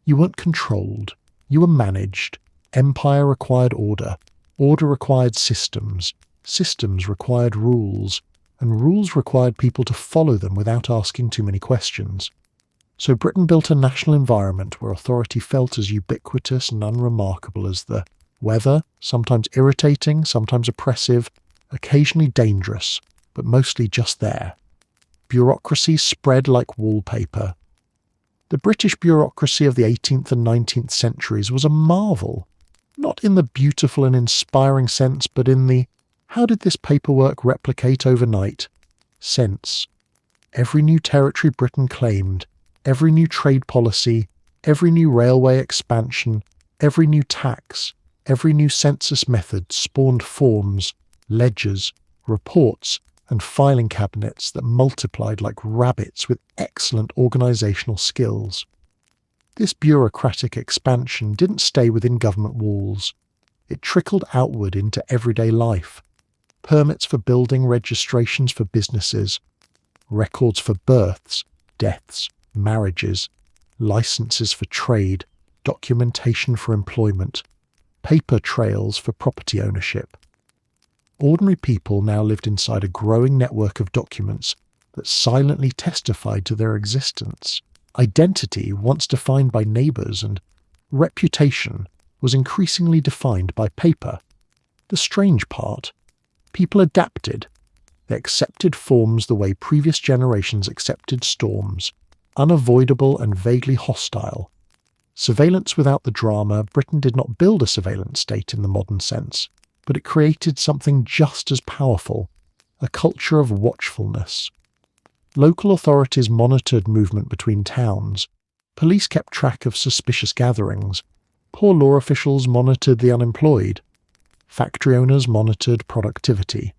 You weren't controlled, you were managed. Empire required order, order required systems, systems required rules, and rules required people to follow them without asking too many questions. So Britain built a national environment where authority felt as ubiquitous and unremarkable as the weather, sometimes irritating, sometimes oppressive, occasionally dangerous, but mostly just there. Bureaucracy spread like wallpaper. The British bureaucracy of the 18th and 19th centuries was a marvel, not in the beautiful and inspiring sense, but in the how did this paperwork replicate overnight sense. Every new territory Britain claimed, every new trade policy, every new railway expansion, every new tax, every new census method spawned forms, ledgers, reports, and filing cabinets that multiplied like rabbits with excellent organisational skills. This bureaucratic expansion didn't stay within government walls. It trickled outward into everyday life. Permits for building, registrations for businesses, records for births, deaths, marriages, licenses for trade, documentation for employment, paper trails for property ownership. Ordinary people now lived inside a growing network of documents that silently testified to their existence. Identity, once defined by neighbours, and reputation was increasingly defined by paper. The strange part, people adapted. They accepted forms the way previous generations accepted storms, unavoidable and vaguely hostile. Surveillance without the drama, Britain did not build a surveillance state in the modern sense, but it created something just as powerful, a culture of watchfulness. Local authorities monitored movement between towns. Police kept track of suspicious gatherings. Poor law officials monitored the unemployed. Factory owners monitored productivity.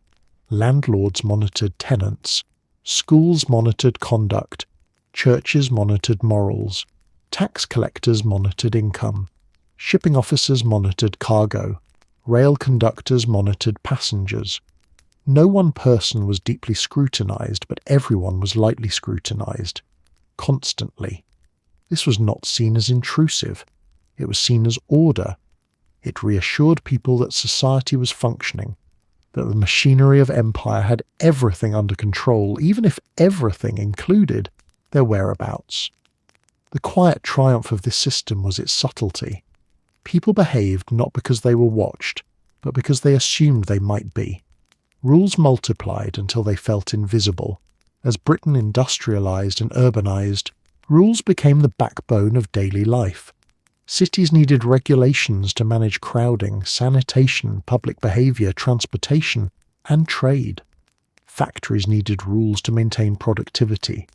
Landlords monitored tenants. Schools monitored conduct. Churches monitored morals. Tax collectors monitored income. Shipping officers monitored cargo. Rail conductors monitored passengers. No one person was deeply scrutinised, but everyone was lightly scrutinised. Constantly. This was not seen as intrusive. It was seen as order. It reassured people that society was functioning, that the machinery of empire had everything under control, even if everything included their whereabouts. The quiet triumph of this system was its subtlety. People behaved not because they were watched, but because they assumed they might be. Rules multiplied until they felt invisible. As Britain industrialised and urbanised, Rules became the backbone of daily life. Cities needed regulations to manage crowding, sanitation, public behaviour, transportation, and trade. Factories needed rules to maintain productivity.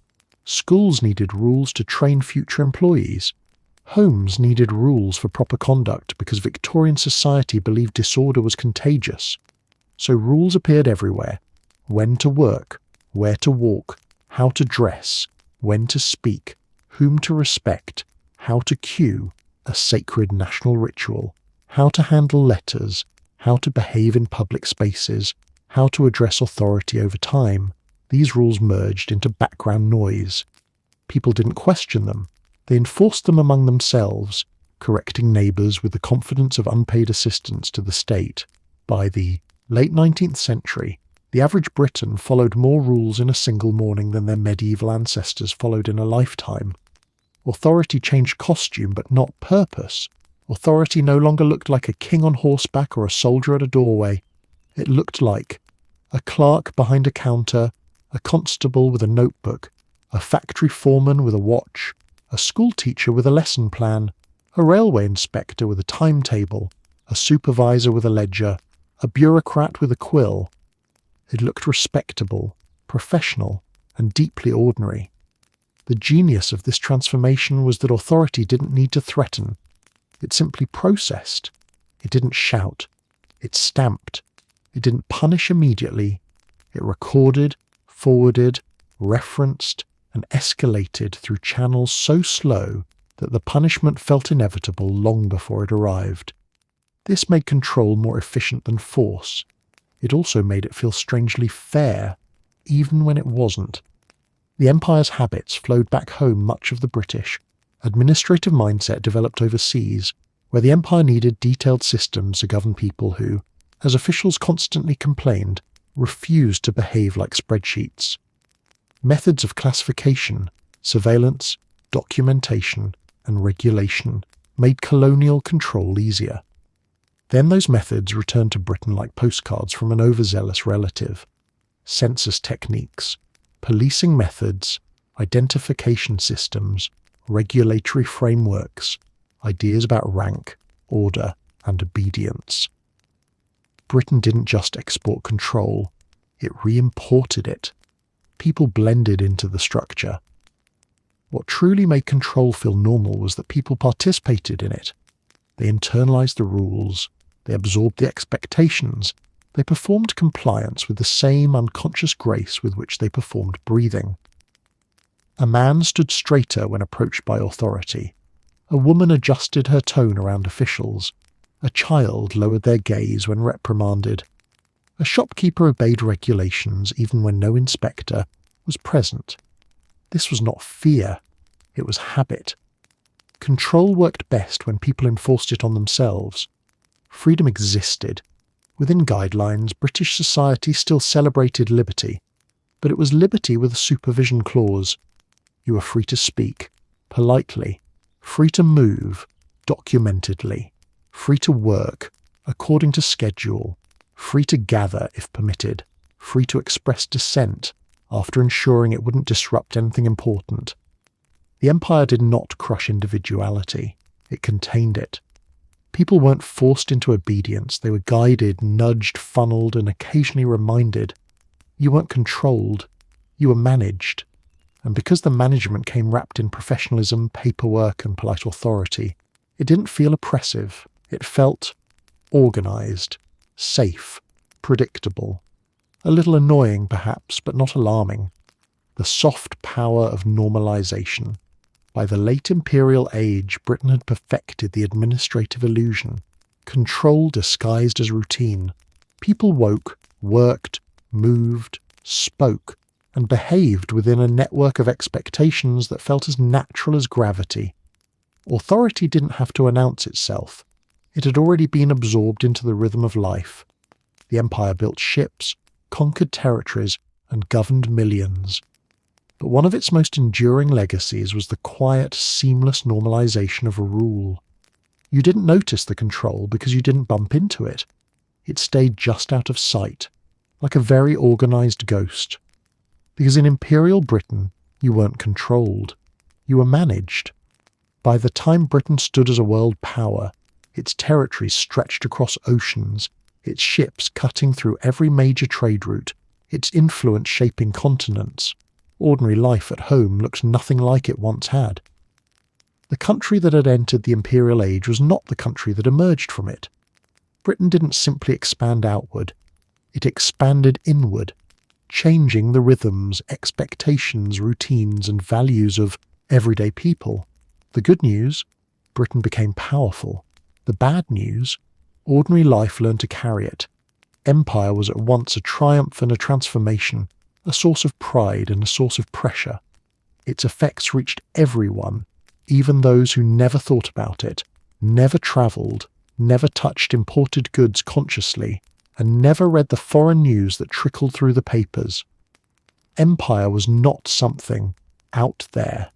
Schools needed rules to train future employees. Homes needed rules for proper conduct because Victorian society believed disorder was contagious. So rules appeared everywhere: when to work, where to walk, how to dress, when to speak, whom to respect, how to queue, a sacred national ritual, how to handle letters, how to behave in public spaces, how to address authority over time. These rules merged into background noise. People didn't question them. They enforced them among themselves, correcting neighbours with the confidence of unpaid assistance to the state. By the late 19th century, the average Briton followed more rules in a single morning than their medieval ancestors followed in a lifetime. Authority changed costume but not purpose. Authority no longer looked like a king on horseback or a soldier at a doorway. It looked like a clerk behind a counter, a constable with a notebook, a factory foreman with a watch, a schoolteacher with a lesson plan, a railway inspector with a timetable, a supervisor with a ledger, a bureaucrat with a quill. It looked respectable, professional, and deeply ordinary. The genius of this transformation was that authority didn't need to threaten. It simply processed. It didn't shout. It stamped. It didn't punish immediately. It recorded, forwarded, referenced, and escalated through channels so slow that the punishment felt inevitable long before it arrived. This made control more efficient than force. It also made it feel strangely fair, even when it wasn't. The empire's habits flowed back home much of the British. Administrative mindset developed overseas, where the empire needed detailed systems to govern people who, as officials constantly complained, refused to behave like spreadsheets. Methods of classification, surveillance, documentation, and regulation made colonial control easier. Then those methods returned to Britain like postcards from an overzealous relative. Census techniques, policing methods, identification systems, regulatory frameworks, ideas about rank, order, and obedience. Britain didn't just export control, it re-imported it. People blended into the structure. What truly made control feel normal was that people participated in it. They internalized the rules, they absorbed the expectations, they performed compliance with the same unconscious grace with which they performed breathing. A man stood straighter when approached by authority. A woman adjusted her tone around officials. A child lowered their gaze when reprimanded. A shopkeeper obeyed regulations even when no inspector was present. This was not fear, it was habit. Control worked best when people enforced it on themselves. Freedom existed. Within guidelines, British society still celebrated liberty, but it was liberty with a supervision clause. You were free to speak, politely, free to move, documentedly, free to work, according to schedule, free to gather if permitted, free to express dissent, after ensuring it wouldn't disrupt anything important. The empire did not crush individuality, it contained it. People weren't forced into obedience, they were guided, nudged, funneled, and occasionally reminded. You weren't controlled, you were managed. And because the management came wrapped in professionalism, paperwork, and polite authority, it didn't feel oppressive. It felt organised, safe, predictable. A little annoying, perhaps, but not alarming. The soft power of normalization. By the late imperial age, Britain had perfected the administrative illusion. Control disguised as routine. People woke, worked, moved, spoke, and behaved within a network of expectations that felt as natural as gravity. Authority didn't have to announce itself. It had already been absorbed into the rhythm of life. The empire built ships, conquered territories, and governed millions. But one of its most enduring legacies was the quiet, seamless normalization of a rule. You didn't notice the control because you didn't bump into it. It stayed just out of sight, like a very organized ghost. Because in imperial Britain, you weren't controlled. You were managed. By the time Britain stood as a world power, its territories stretched across oceans, its ships cutting through every major trade route, its influence shaping continents, ordinary life at home looked nothing like it once had. The country that had entered the imperial age was not the country that emerged from it. Britain didn't simply expand outward, it expanded inward, changing the rhythms, expectations, routines, and values of everyday people. The good news, Britain became powerful. The bad news, ordinary life learned to carry it. Empire was at once a triumph and a transformation, a source of pride and a source of pressure. Its effects reached everyone, even those who never thought about it, never travelled, never touched imported goods consciously, and never read the foreign news that trickled through the papers. Empire was not something out there.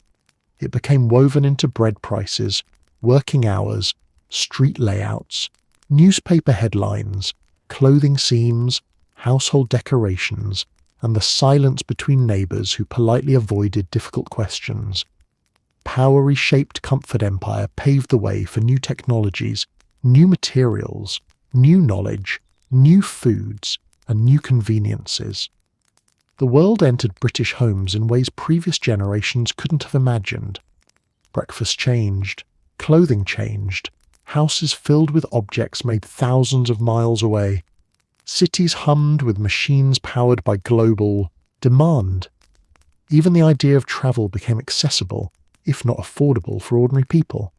It became woven into bread prices, working hours, street layouts, newspaper headlines, clothing seams, household decorations, and the silence between neighbours who politely avoided difficult questions. Power reshaped comfort empire paved the way for new technologies, new materials, new knowledge, new foods, and new conveniences. The world entered British homes in ways previous generations couldn't have imagined. Breakfast changed, clothing changed, houses filled with objects made thousands of miles away. Cities hummed with machines powered by global demand. Even the idea of travel became accessible, if not affordable, for ordinary people.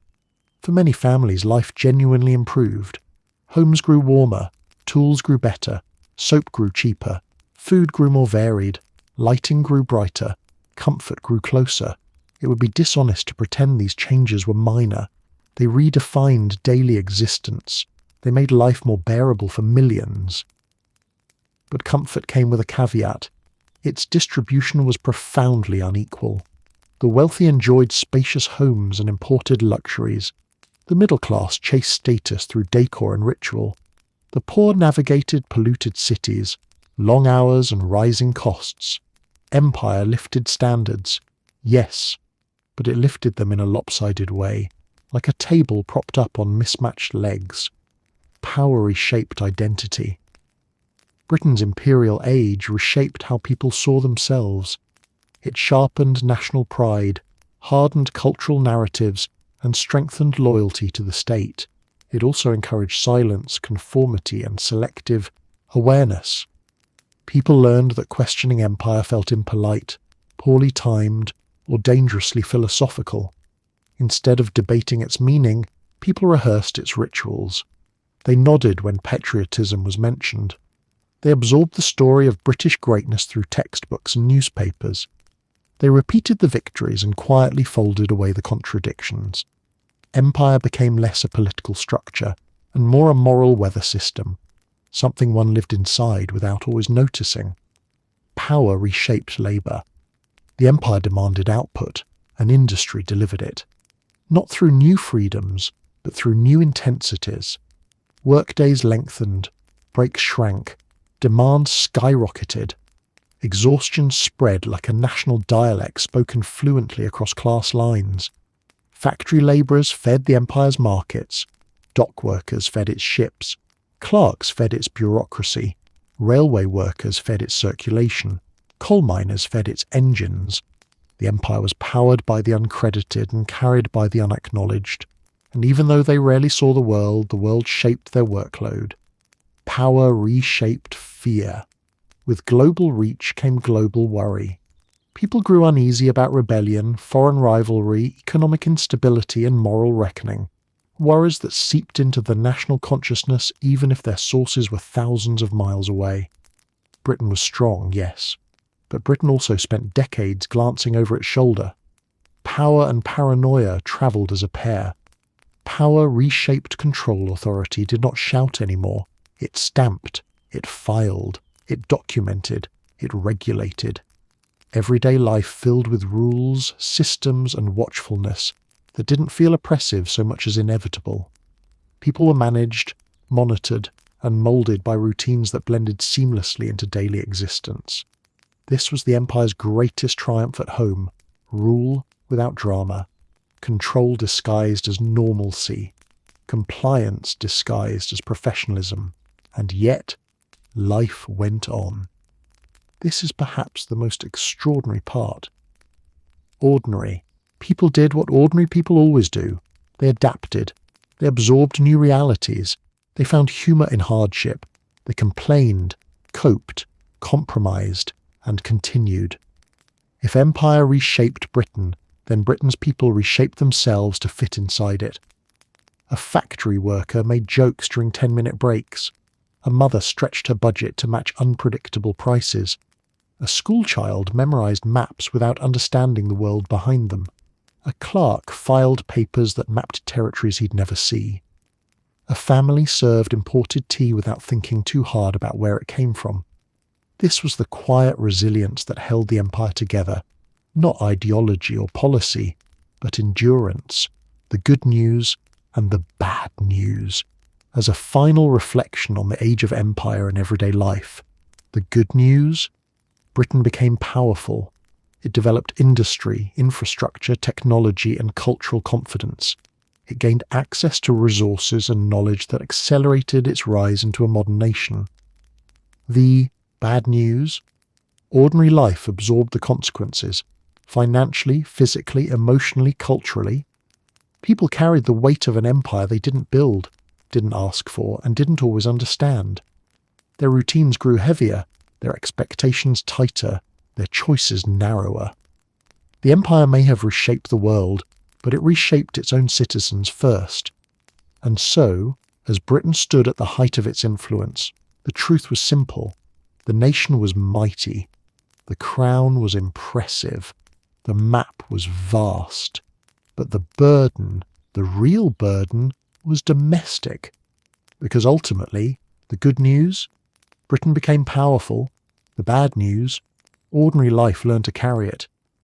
For many families, life genuinely improved. Homes grew warmer, tools grew better, soap grew cheaper, food grew more varied, lighting grew brighter, comfort grew closer. It would be dishonest to pretend these changes were minor. They redefined daily existence. They made life more bearable for millions. But comfort came with a caveat. Its distribution was profoundly unequal. The wealthy enjoyed spacious homes and imported luxuries. The middle class chased status through decor and ritual. The poor navigated polluted cities, long hours and rising costs. Empire lifted standards. Yes, but it lifted them in a lopsided way, like a table propped up on mismatched legs. Power reshaped identity. Britain's imperial age reshaped how people saw themselves. It sharpened national pride, hardened cultural narratives, and strengthened loyalty to the state. It also encouraged silence, conformity, and selective awareness. People learned that questioning empire felt impolite, poorly timed, or dangerously philosophical. Instead of debating its meaning, people rehearsed its rituals. They nodded when patriotism was mentioned. They absorbed the story of British greatness through textbooks and newspapers. They repeated the victories and quietly folded away the contradictions. Empire became less a political structure and more a moral weather system, something one lived inside without always noticing. Power reshaped labour. The empire demanded output, and industry delivered it. Not through new freedoms, but through new intensities. Workdays lengthened, breaks shrank, demand skyrocketed. Exhaustion spread like a national dialect spoken fluently across class lines. Factory labourers fed the empire's markets, dock workers fed its ships, clerks fed its bureaucracy, railway workers fed its circulation, coal miners fed its engines. The empire was powered by the uncredited and carried by the unacknowledged, and even though they rarely saw the world shaped their workload. Power reshaped fear. With global reach came global worry. People grew uneasy about rebellion, foreign rivalry, economic instability, and moral reckoning. Worries that seeped into the national consciousness even if their sources were thousands of miles away. Britain was strong, yes, but Britain also spent decades glancing over its shoulder. Power and paranoia travelled as a pair. Power reshaped control authority did not shout anymore. It stamped, it filed, it documented, it regulated. Everyday life filled with rules, systems, and watchfulness that didn't feel oppressive so much as inevitable. People were managed, monitored, and moulded by routines that blended seamlessly into daily existence. This was the empire's greatest triumph at home, rule without drama, control disguised as normalcy, compliance disguised as professionalism, and yet life went on. This is perhaps the most extraordinary part. Ordinary. People did what ordinary people always do. They adapted. They absorbed new realities. They found humour in hardship. They complained, coped, compromised, and continued. If empire reshaped Britain, then Britain's people reshaped themselves to fit inside it. A factory worker made jokes during 10-minute breaks. A mother stretched her budget to match unpredictable prices. A schoolchild memorised maps without understanding the world behind them. A clerk filed papers that mapped territories he'd never see. A family served imported tea without thinking too hard about where it came from. This was the quiet resilience that held the empire together, not ideology or policy, but endurance, the good news and the bad news. As a final reflection on the age of empire and everyday life, the good news? Britain became powerful. It developed industry, infrastructure, technology, and cultural confidence. It gained access to resources and knowledge that accelerated its rise into a modern nation. The bad news? Ordinary life absorbed the consequences, financially, physically, emotionally, culturally. People carried the weight of an empire they didn't build, didn't ask for, and didn't always understand. Their routines grew heavier, their expectations tighter, their choices narrower. The empire may have reshaped the world, but it reshaped its own citizens first. And so, as Britain stood at the height of its influence, the truth was simple. The nation was mighty. The crown was impressive. The map was vast. But the burden, the real burden, was domestic. Because ultimately, the good news? Britain became powerful. The bad news? Ordinary life learned to carry it.